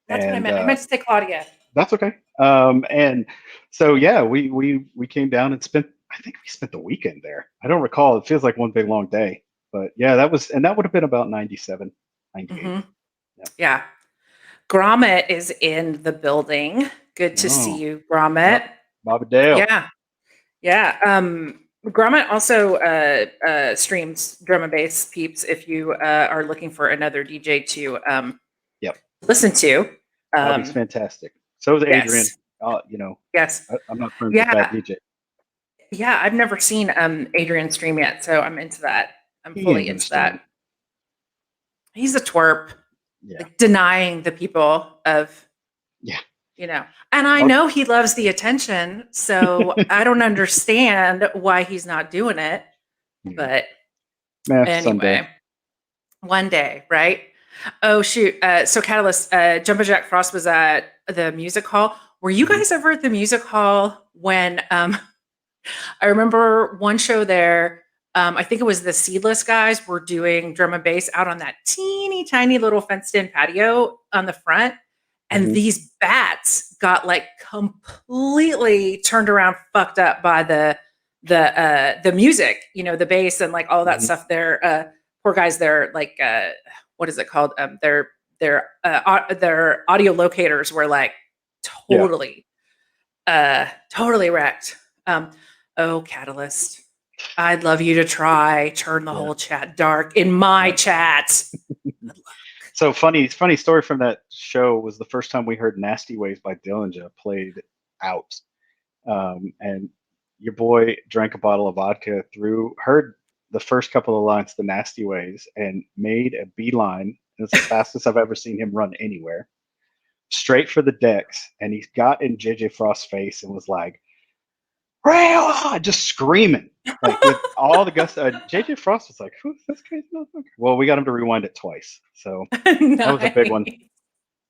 That's what I and meant. I meant to say Claudia. that's okay. And so yeah, we came down and spent. I think we spent the weekend there. I don't recall. It feels like one big long day, but yeah, that would have been about 97, 98. Hmm. Yeah. Yeah. Grommet is in the building. Good to see Oh, you, Bob, Grommet. Bob and Dale. Yeah, yeah. Grommet also streams drum and bass peeps if you are looking for another DJ to Yep. listen to. Bobby's Um, fantastic. So is Adrian. yes, You know, yes. I'm not friends with that Yeah, DJ. yeah. I've never seen Adrian stream yet, so I'm into that. I'm He ain't fully gonna into that. stream. He's a twerp, Yeah. like denying the people of Yeah. and I I'll- know he loves the attention, so I don't understand why he's not doing it. yeah. But Someday. anyway, one day, right? Oh shoot! So Catalyst, Jumbo Jack Frost was at the music hall. Were you Mhm. guys ever at the music hall when? I remember one show there. I think it was the Seedless guys were doing drum and bass out on that teeny tiny little fenced in patio on the front. And Mhm. these bats got like completely turned around, fucked up by the music, the bass and like all that Mhm. stuff. Their poor guys, they're like what is it called? Their audio locators were like Yeah. totally totally wrecked. Um, oh, Catalyst. I'd love you to try turn the Yeah. whole chat dark in my Yeah. chat. Good luck. So funny story from that show was the first time we heard "Nasty Ways" by Dillinger played out, and your boy drank a bottle of vodka, heard the first couple of lines, "The Nasty Ways," and made a beeline. It's the fastest I've ever seen him run anywhere, straight for the decks, and he got in JJ Frost's face and was like, "Rail!" just screaming. Like with all the gusto, JJ Frost was like, "Who's this crazy motherfucker?" Well, we got him to rewind it twice, so that was a big one. Nice.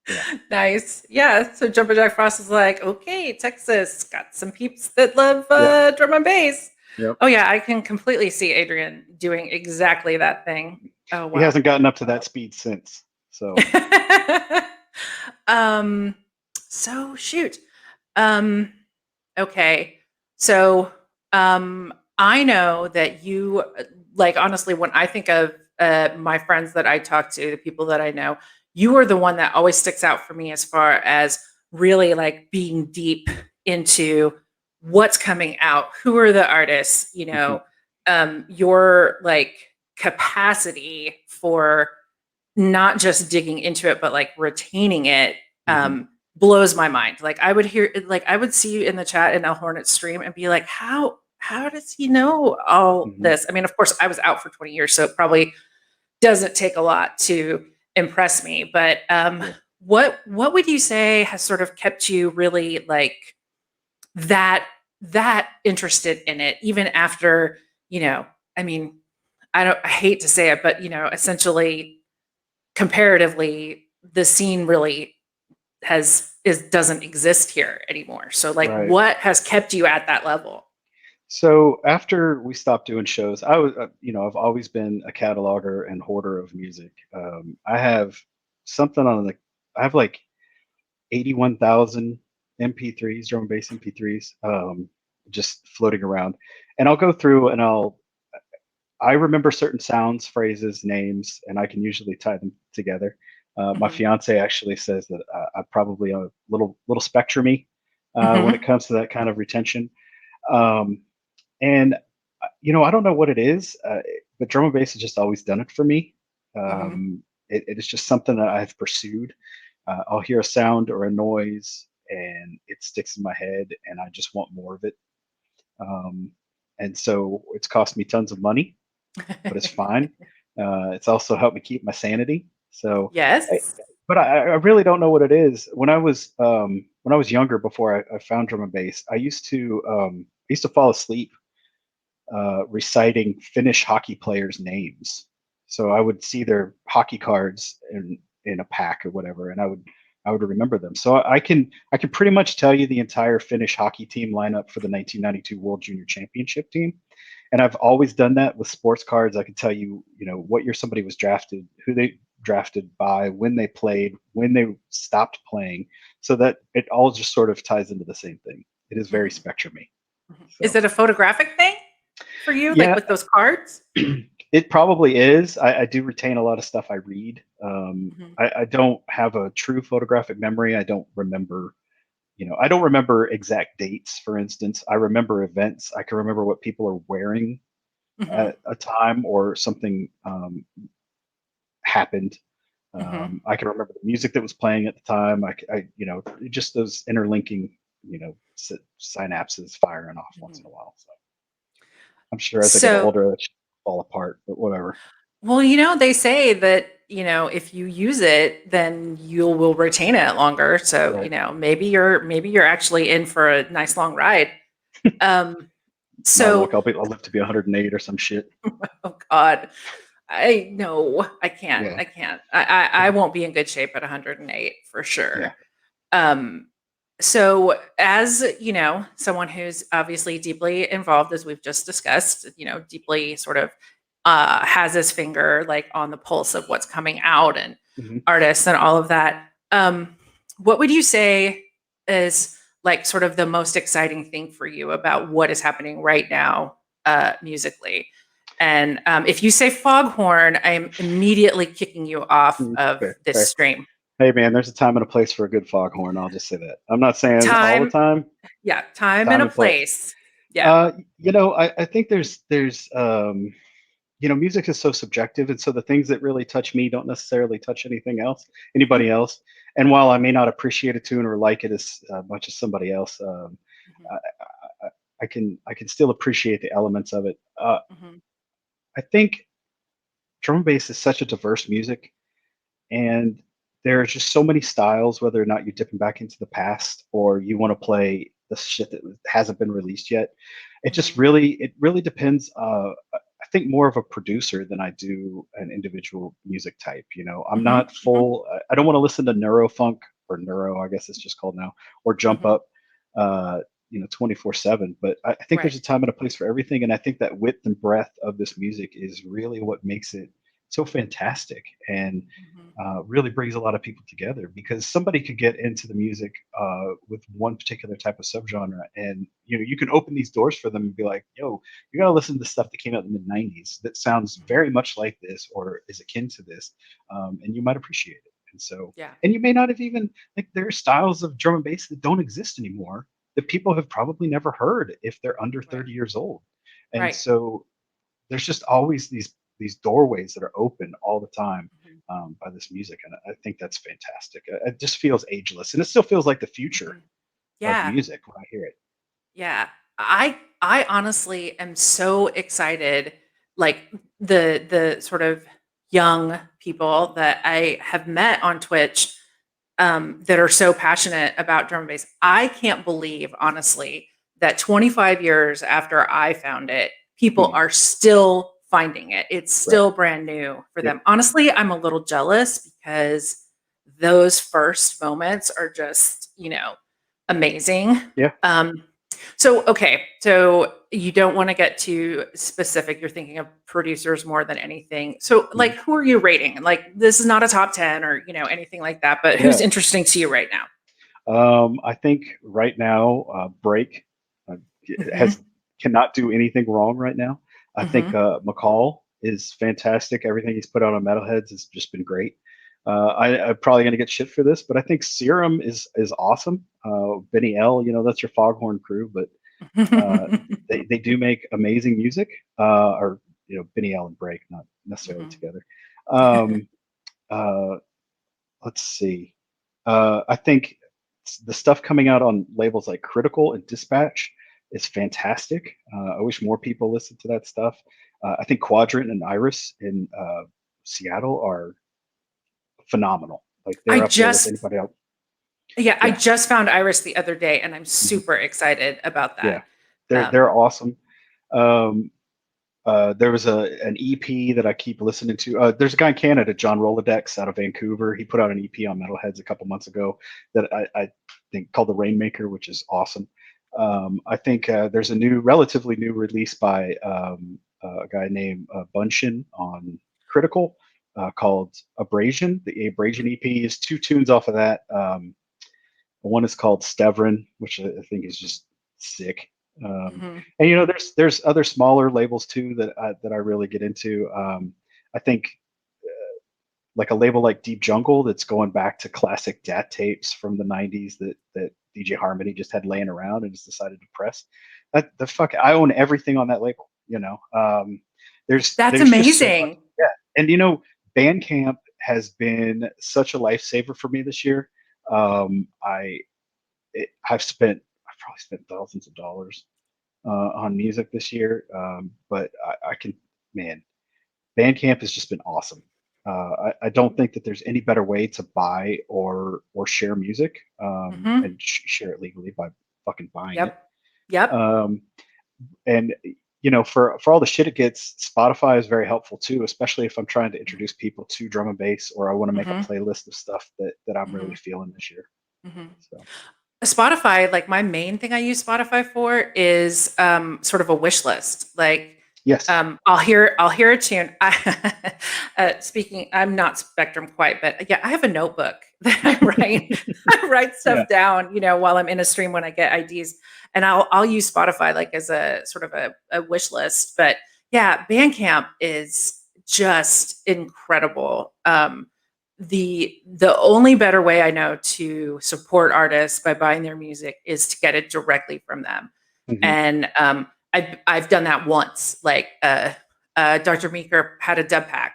Yeah. Nice. Yeah. So Jumper Jack Frost is like, okay, Texas got some peeps that love Yep. drum and bass. Yep. Oh yeah, I can completely see Adrian doing exactly that thing. Oh He wow. hasn't gotten up to that speed since. So um so shoot. Um okay. So I know that you like honestly when I think of my friends that I talk to, the people that I know, you are the one that always sticks out for me as far as really like being deep into what's coming out, who are the artists, mhm, your like capacity for not just digging into it, but like retaining it mhm, blows my mind. Like I would see you in the chat in El Hornet's stream and be like, how does he know all mhm. this? I mean, of course, I was out for 20 years, so it probably doesn't take a lot to impress me. But Yeah. what would you say has sort of kept you really like that interested in it, even after, I mean, I hate to say it, but essentially comparatively the scene really doesn't exist here anymore, so like Right. what has kept you at that level? So after we stopped doing shows, I've always been a cataloger and hoarder of music. I have something on the, I have like 81,000 MP3s, drum and bass MP3s, just floating around. And I'll go through and I remember certain sounds, phrases, names, and I can usually tie them together. My Hmm. fiance actually says that I'm probably a little spectrumy when it Hmm. comes to that kind of retention. Um, and I don't know what it is, but drum and bass has just always done it for me. Hmm. It is just something that I've pursued. I'll hear a sound or a noise, and it sticks in my head, and I just want more of it. Um, And so it's cost me tons of money, but it's fine. It's also helped me keep my sanity. So, I, Yes. but I really don't know what it is. When I was younger, before I found drum and bass, I used to fall asleep reciting Finnish hockey players' names. So I would see their hockey cards in a pack or whatever, and I would remember them. So I can pretty much tell you the entire Finnish hockey team lineup for the 1992 World Junior Championship team. And I've always done that with sports cards. I can tell you, what year somebody was drafted, who they drafted by, when they played, when they stopped playing, so that it all just sort of ties into the same thing. It is very Mhm. spectrumy. Is So it a photographic thing for you, like yeah, with those cards? it probably is. I do retain a lot of stuff I read. Mhm. I don't have a true photographic memory. I don't remember, I don't remember exact dates, for instance. I remember events. I can remember what people are wearing Mhm. at a time or something happened. Mhm. I can remember the music that was playing at the time. Just those interlinking, synapses firing off once Mhm. in a while. So I'm sure as I get So, older, that should fall apart, but whatever. well, they say that, if you use it, then you will retain it longer. So, Right. maybe you're actually in for a nice long ride. Um, My luck, so, I'll live to be 108 or some shit. oh God, I can't. Yeah. I can't. I won't be in good shape at 108 for Yeah. sure. Um, so as someone who's obviously deeply involved, as we've just discussed, deeply sort of has his finger like on the pulse of what's coming out and Mhm. artists and all of that. What would you say is like sort of the most exciting thing for you about what is happening right now musically? And if you say foghorn, I'm immediately kicking you off of Fair, this fair. stream. Hey, man, there's a time and a place for a good foghorn. I'll just say that. I'm not saying all the Time, time. yeah, time and Time a and place. place. Yeah. I think music is so subjective, and so the things that really touch me don't necessarily touch Mhm, anybody else. And while I may not appreciate a tune or like it as much as somebody else, mhm, I, I, I can still appreciate the elements of it. mhm, I think drum and bass is such a diverse music, and there are just so many styles. Whether or not you're dipping back into the past or you want to play the shit that hasn't been released yet, mhm, it really depends. I think more of a producer than I do an individual music type. I'm mhm, not mhm, full. I don't want to listen to neurofunk or neuro, I guess it's just called now, or jump mhm. up. 24/7. But I think Right. there's a time and a place for everything, and I think that width and breadth of this music is really what makes it so fantastic. And Mhm, really brings a lot of people together, because somebody could get into the music with one particular type of subgenre, and you can open these doors for them and be like, yo, you got to listen to the stuff that came out in the mid 90s that sounds mhm. very much like this or is akin to this, and you might appreciate it. And so, Yeah. and you may not have even, like, there are styles of drum and bass that don't exist anymore that people have probably never heard if they're under Right. 30 years old. And Right. so there's just always these doorways that are open all the time Mhm, by this music, and I think that's fantastic. It just feels ageless, and it still feels like the future mhm. of Yeah. music when I hear it. Yeah. I honestly am so excited, like the sort of young people that I have met on Twitch that are so passionate about drum and bass. I can't believe, honestly, that 25 years after I found it, people Mhm. are still finding it. It's Right. still brand new for Yep. them. Honestly, I'm a little jealous because those first moments are just, amazing. Yeah. Um, so, okay, so you don't want to get too specific. You're thinking of producers more than anything. So, like, Mhm. who are you rating? Like, this is not a top 10 or, anything like that, but who's Yeah. interesting to you right now? I think right now, Break uh, Hmm. has cannot do anything wrong right now. I think Hmm. McCall is fantastic. Everything he's put out on Metalheads has just been great. I'm probably going to get shit for this, but I think Serum is awesome. Benny L, that's your Foghorn crew, but uh, they do make amazing music. Or Benny L and Break, not necessarily Hmm. together. Um, uh, let's see. I think the stuff coming out on labels like Critical and Dispatch is fantastic. I wish more people listened to that stuff. I think Quadrant and Iris in Seattle are phenomenal. Like I they're up there with just, anybody else. yeah, I Yeah, just found Iris the other day, and I'm mhm, super excited about yeah, that. Um, they're awesome. Um, there was an EP that I keep listening to. There's a guy in Canada, John Rolodex, out of Vancouver. He put out an EP on Metalheads a couple months ago that I think called The Rainmaker, which is awesome. I think there's a relatively new release by a guy named Bunshin on Critical called Abrasion. The Abrasion EP is two tunes off of that. One is called Stevrin, which I think is just sick. mhm. And there's other smaller labels too that I really get into. I think like a label like Deep Jungle that's going back to classic DAT tapes from the '90s that DJ Harmony just had laying around and just decided to press. The fuck, I own everything on that label. That's There's just so much. amazing. Yeah, and Bandcamp has been such a lifesaver for me this year. I've probably spent thousands of dollars on music this year, but I can, man, Bandcamp has just been awesome. I don't think that there's any better way to buy or share music Hmm. and share it legally by fucking buying it. Yep. Yep. Um, and for all the shit it gets, Spotify is very helpful too, especially if I'm trying to introduce people to drum and bass or I want to make a Hmm. playlist of stuff that I'm Hmm. really feeling this year. Hmm. So Spotify, like my main thing I use Spotify for is sort of a wish list. Like yes, I'll hear a tune. Speaking, I'm not Spectrum quite, but yeah, I have a notebook that I write I write yeah, stuff down, while I'm in a stream when I get IDs, and I'll use Spotify like as a sort of a wish list. But yeah, Bandcamp is just incredible. The only better way I know to support artists by buying their music is to get it directly from them. hmm And I've done that once. Like Dr. Meeker had a dub pack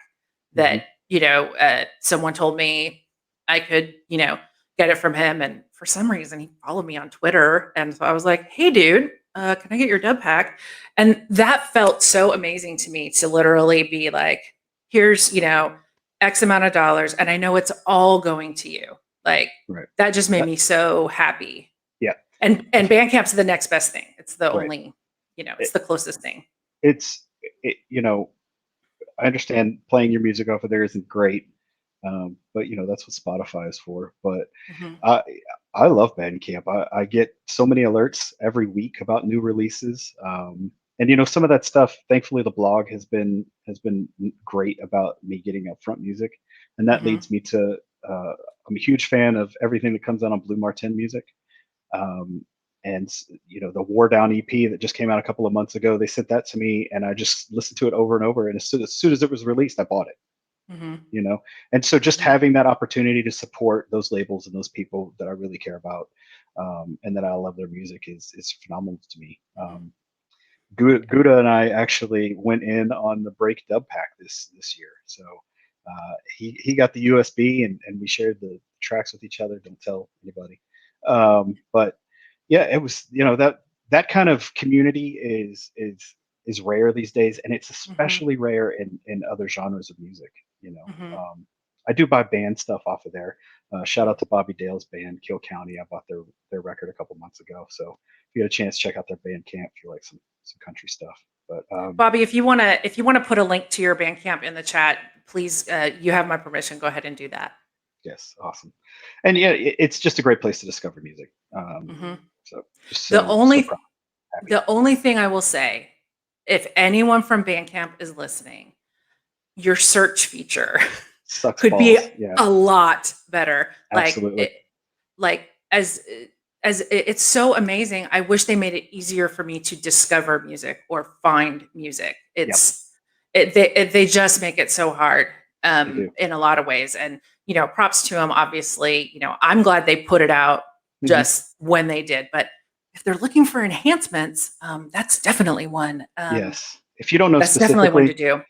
hmm that someone told me I could get it from him, and for some reason he followed me on Twitter, and so I was like, "Hey, dude, can I get your dub pack?" And that felt so amazing to me to literally be like, "Here's X amount of dollars, and I know it's all going to you." Like right, that just made that, me so happy. yeah, And Bandcamp's the next best thing. It's the right. only, it's the closest thing. It's I understand playing your music off of there isn't great, but that's what Spotify is for. But Mhm. I I love Bandcamp. I get so many alerts every week about new releases, and some of that stuff. Thankfully, the blog has been great about me getting upfront music, and that Mhm. leads me to. I'm a huge fan of everything that comes out on Blue Martin Music. Um, and the War Down EP that just came out a couple of months ago, they sent that to me, and I just listened to it over and over. And as soon as it was released, I bought it. Mhm. You know, and so just Mhm. having that opportunity to support those labels and those people that I really care about, and that I love their music is phenomenal to me. Mhm. Gouda and I actually went in on the Break Dub Pack this year. So he got the USB and we shared the tracks with each other. Don't tell anybody. But yeah, it was that kind of community is rare these days, and it's Mhm. especially rare in other genres of music. You know, Mhm. um, I do buy band stuff off of there. Shout out to Bobby Dale's band, Kill County. I bought their record a couple months ago. So if you get a chance, check out their Bandcamp if you like some country stuff. But Bobby, if you wanna put a link to your Bandcamp in the chat, please, you have my permission. Go ahead and do that. yes, awesome. And yeah, it's just a great place to discover music. Mhm. So just The so only proud, happy. the only thing I will say, if anyone from Bandcamp is listening, your search feature Sucks could be balls. Yeah, a lot better. absolutely. Like it's so amazing. I wish they made it easier for me to discover music or find music. Yep, They just make it so hard they do. in a lot of ways. And props to them. Obviously, I'm glad they put it out hmm just when they did. But if they're looking for enhancements, that's definitely one. Yes. If you don't know That's definitely one specifically, to do.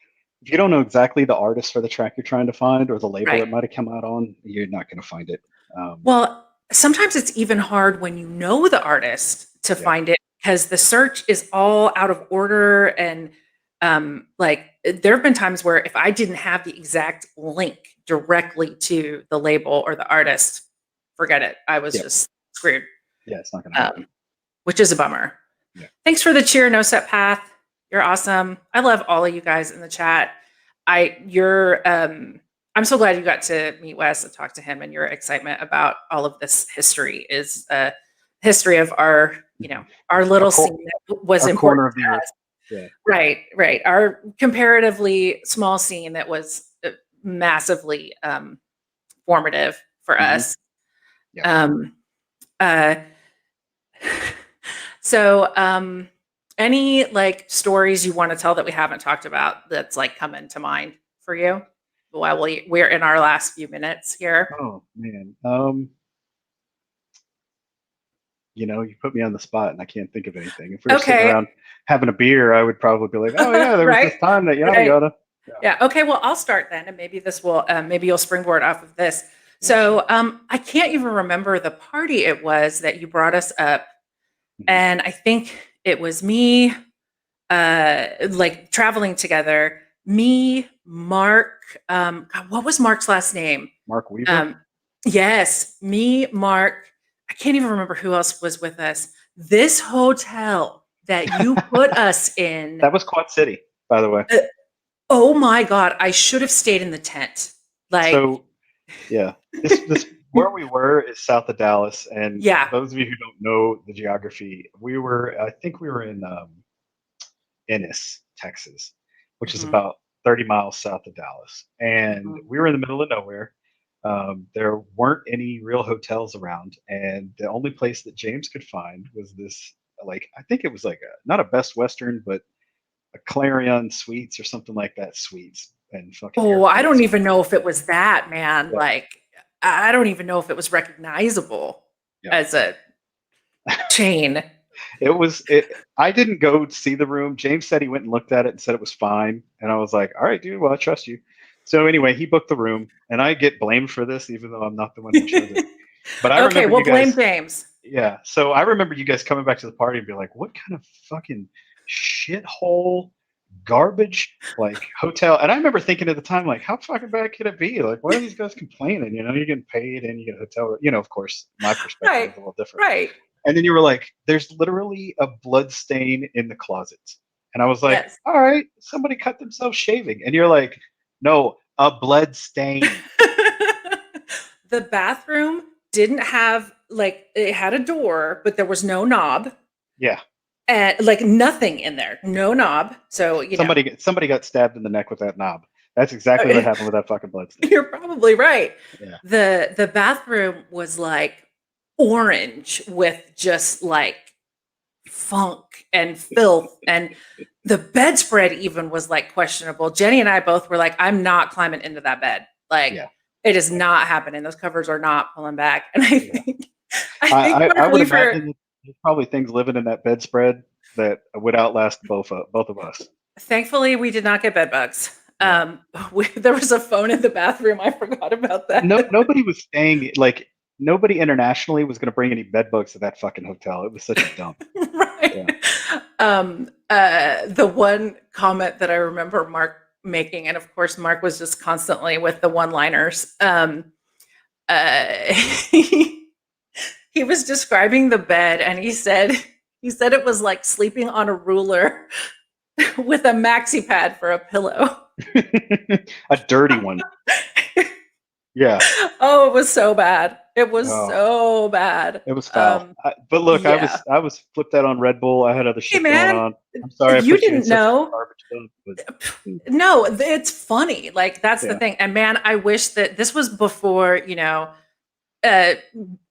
if you don't know exactly the artist for the track you're trying to find or the label Right. it might have come out on, you're not going to find it. Well, sometimes it's even hard when you know the artist to Yeah. find it because the search is all out of order. And like there have been times where if I didn't have the exact link directly to the label or the artist, forget it. I was just screwed. Yeah, it's not going to happen. Which is a bummer. Yeah. Thanks for the cheer, No Set Path. You're awesome. I love all of you guys in the chat. I'm so glad you got to meet Wes and talk to him, and your excitement about all of this history is a history of our, our little scene that was important corner of the to earth. us. Yeah. Right. Our comparatively small scene that was massively formative for us. Yeah. So, any like stories you want to tell that we haven't talked about that's like coming to mind for you while we're in our last few minutes here? Oh man. You put me on the spot and I can't think of anything. If we were sitting around having a beer, I would probably be like, oh yeah, there was this time that yada yada. Yeah. Okay. Well, I'll start then, and maybe this will, maybe you'll springboard off of this. So, I can't even remember the party it was that you brought us up, and I think it was me, like traveling together. Me, Mark. God, what was Mark's last name? Mark Weaver. Yes, me, Mark. I can't even remember who else was with us. This hotel that you put us in. That was Quad City, by the way. Oh my God, I should have stayed in the tent. So, yeah, this where we were is south of Dallas, and those of you who don't know the geography, I think we were in Ennis, Texas, which is about 30 miles south of Dallas, and we were in the middle of nowhere. There weren't any real hotels around, and the only place that James could find was this, like, I think it was like not a Best Western, but a Clarion Suites or something like that. Suites and fucking. Oh, I don't even know if it was that, man. Yeah. Like, I don't even know if it was recognizable as a chain. I didn't go see the room. James said he went and looked at it and said it was fine. And I was like, all right, dude, well, I trust you. So anyway, he booked the room, and I get blamed for this, even though I'm not the one who chose it. But I remember we'll blame James. Yeah. So I remember you guys coming back to the party and be like, what kind of fucking shithole garbage like hotel? And I remember thinking at the time, like, how fucking bad could it be? Like, why are these guys complaining? You're getting paid and you get a hotel. Of course, my perspective is a little different. Right. And then you were like, there's literally a blood stain in the closet. And I was like, all right, somebody cut themselves shaving. And you're like, no, a blood stain. The bathroom didn't have, like, it had a door, but there was no knob. Yeah. And like nothing in there, no knob. So somebody got stabbed in the neck with that knob. That's exactly what happened with that fucking blood stain. You're probably right. Yeah. The bathroom was like orange with just like funk and filth, and the bedspread even was like questionable. Jenny and I both were like, I'm not climbing into that bed. Like, it is not happening. Those covers are not pulling back. And I think I would imagine there's probably things living in that bedspread that would outlast both of us. Thankfully, we did not get bed bugs. There was a phone in the bathroom. I forgot about that. Nobody was staying, like, nobody internationally was going to bring any bed bugs to that fucking hotel. It was such a dump. Right. Yeah. The one comment that I remember Mark making, and of course Mark was just constantly with the one-liners. He was describing the bed, and he said it was like sleeping on a ruler with a maxi pad for a pillow. A dirty one. Yeah. Oh, it was so bad. It was so bad. It was foul. But look, yeah. I was flipped out on Red Bull. I had other shit going on. I'm sorry. You didn't know. No, it's funny. Like, that's the thing. And man, I wish that this was before,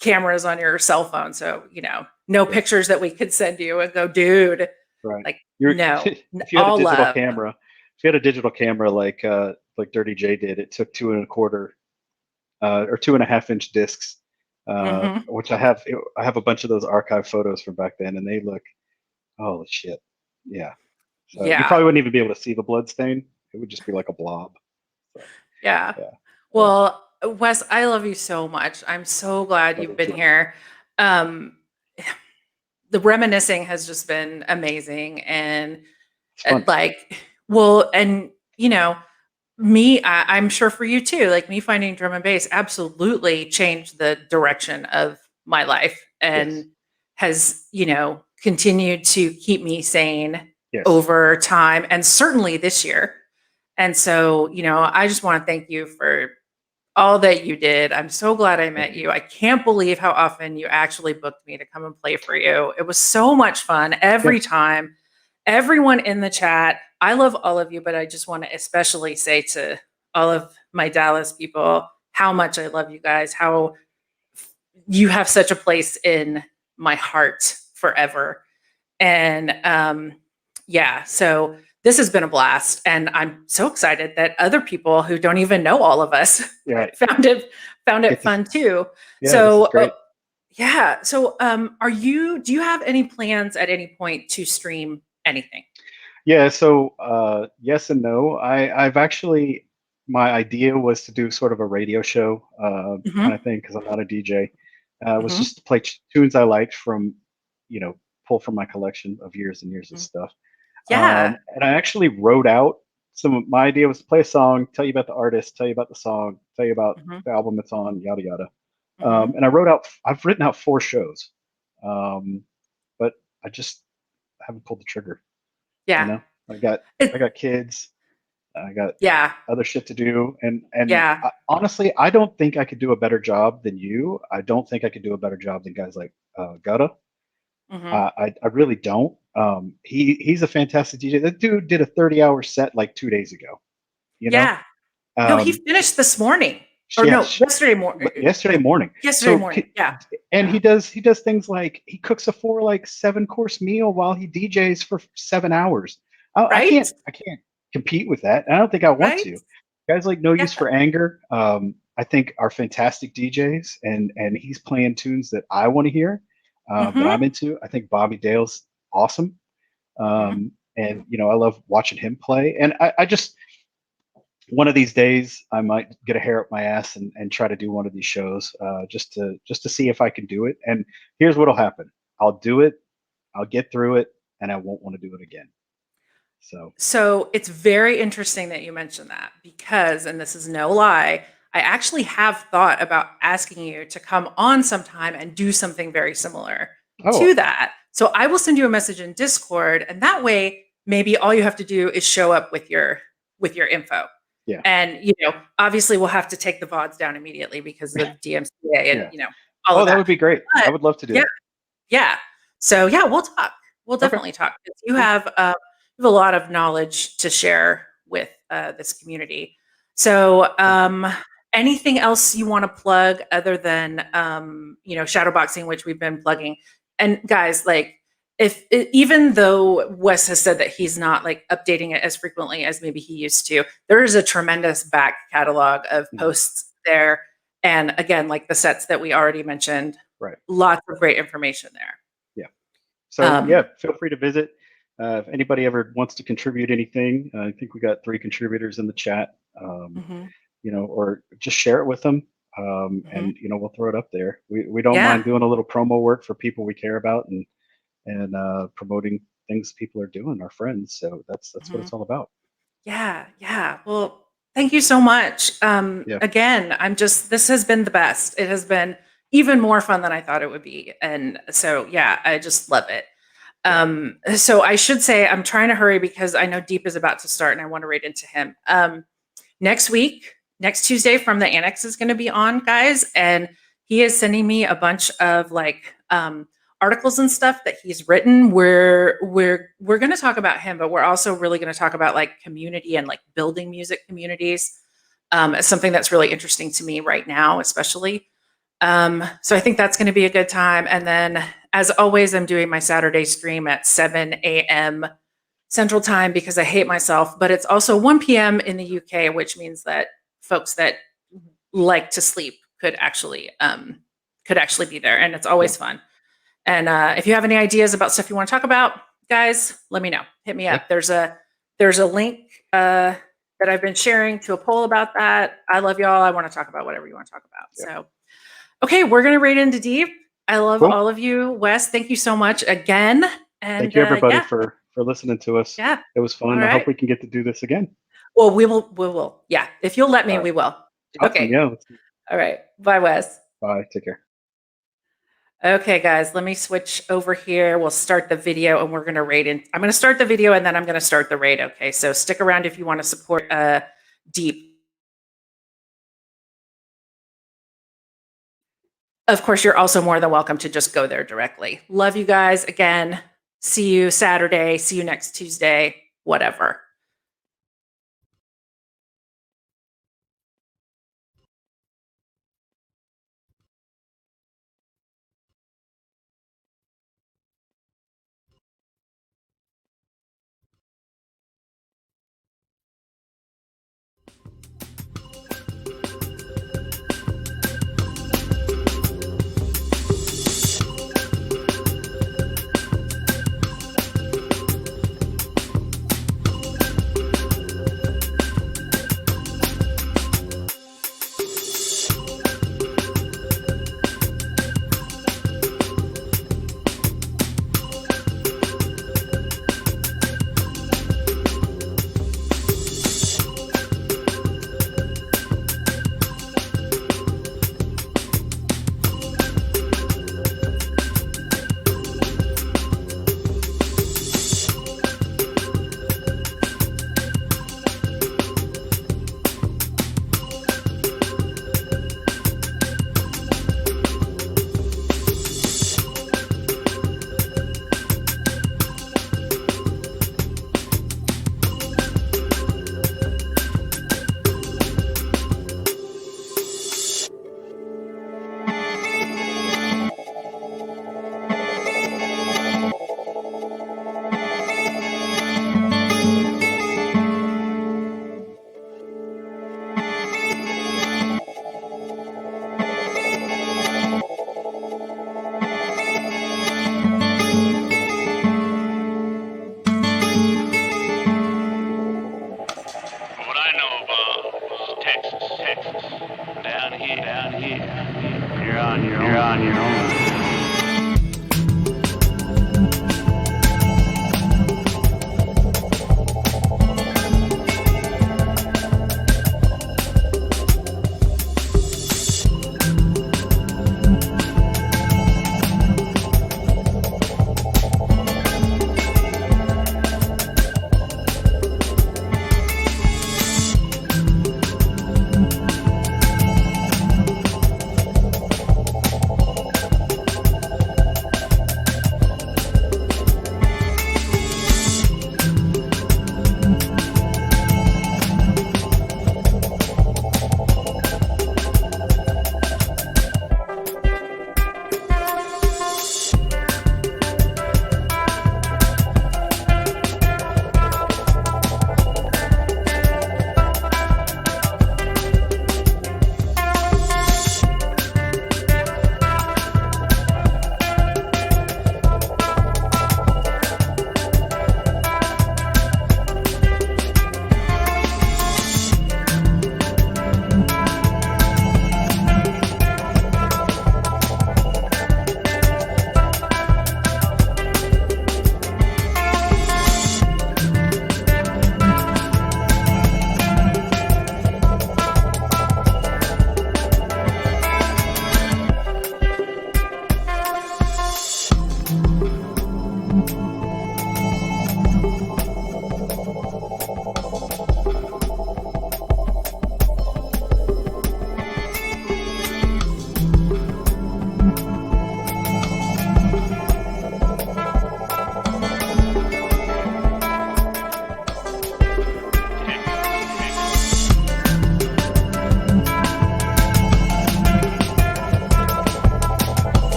cameras on your cell phone. So, no pictures that we could send you and go, dude. Right. Like, no. If you had a digital camera, like Dirty J did, it took 2.25 or 2.5-inch discs, which I have a bunch of those archive photos from back then, and they look, holy shit. Yeah. So you probably wouldn't even be able to see the blood stain. It would just be like a blob. So, yeah. Well, Wes, I love you so much. I'm so glad you've been here. the reminiscing has just been amazing. And It's fun. and I'm sure for you too, like me finding drum and bass absolutely changed the direction of my life and Yes. has, continued to keep me sane Yes. over time and certainly this year. And so, I just want to thank you for all that you did. I'm so glad I met you. I can't believe how often you actually booked me to come and play for you. It was so much fun every time. Everyone in the chat, I love all of you, but I just want to especially say to all of my Dallas people how much I love you guys, how you have such a place in my heart forever. And so this has been a blast. And I'm so excited that other people who don't even know all of us found it fun too. Yeah, so this is great. So do you have any plans at any point to stream anything? Yeah, so yes and no. I've actually, my idea was to do sort of a radio show kind of thing because I'm not a DJ. It was just to play tunes I liked from, pull from my collection of years and years of stuff. Yeah. And I actually wrote out my idea was to play a song, tell you about the artist, tell you about the song, tell you about the album it's on, yada yada. And I've written out 4 shows, but I just haven't pulled the trigger. Yeah. I got kids, I got other shit to do, and honestly, I don't think I could do a better job than you. I don't think I could do a better job than guys like Gutta. I really don't. He's a fantastic DJ. That dude did a 30-hour set like 2 days ago. No, he finished this morning. Or no, yesterday morning. Yesterday morning. Yeah. And he does things like he cooks a 7-course meal while he DJs for 7 hours. I can't compete with that. I don't think I want to. Guys like No Use for Anger, I think are fantastic DJs, and he's playing tunes that I want to hear, that I'm into. I think Bobby Dale's awesome, and I love watching him play. And I just, one of these days I might get a hair up my ass and try to do one of these shows, just to see if I can do it. And here's what'll happen: I'll do it, I'll get through it, and I won't want to do it again. So it's very interesting that you mentioned that because, and this is no lie, I actually have thought about asking you to come on sometime and do something very similar to that. So I will send you a message in Discord, and that way maybe all you have to do is show up with your info. Yeah. And obviously we'll have to take the VODs down immediately because of DMCA and all of that. That would be great. I would love to do that. Yeah. So we'll talk. We'll definitely talk. You have a lot of knowledge to share with this community. So anything else you want to plug other than shadowboxing, which we've been plugging? And guys, like, even though Wes has said that he's not like updating it as frequently as maybe he used to, there is a tremendous back catalog of posts there. And again, like the sets that we already mentioned, lots of great information there. Yeah. So feel free to visit. If anybody ever wants to contribute anything, I think we got 3 contributors in the chat, or just share it with them. And we'll throw it up there. We don't mind doing a little promo work for people we care about and promoting things people are doing, our friends. So that's what it's all about. Yeah. Well, thank you so much. Again, this has been the best. It has been even more fun than I thought it would be. And so, I just love it. So I should say I'm trying to hurry because I know Deep is about to start and I want to read into him. Next Tuesday from the Annex is going to be on, guys. And he is sending me a bunch of articles and stuff that he's written. We're going to talk about him, but we're also really going to talk about like community and like building music communities. It's something that's really interesting to me right now, especially. So I think that's going to be a good time. And then as always, I'm doing my Saturday stream at 7 a.m. Central Time because I hate myself, but it's also 1 p.m. in the UK, which means that folks that like to sleep could actually be there. And it's always fun. And if you have any ideas about stuff you want to talk about, guys, let me know. Hit me up. There's a link that I've been sharing to a poll about that. I love y'all. I want to talk about whatever you want to talk about. So, okay, we're going to raid into Deep. I love Cool. all of you. Wes, thank you so much again. And Thank you, everybody, yeah, for listening to us. yeah. It was fun. All I hope right. we can get to do this again. Well, we will. Yeah. If you'll let me, All right. we will. Awesome. Okay. Yeah. All right. Bye, Wes. Bye. Take care. Okay, guys, let me switch over here. We'll start the video and we're going to raid. I'm going to start the video and then I'm going to start the raid. Okay, so stick around if you want to support Deep. Of course, you're also more than welcome to just go there directly. Love you guys again. See you Saturday. See you next Tuesday, whatever. What I know about is Texas. Down here. You're on your own.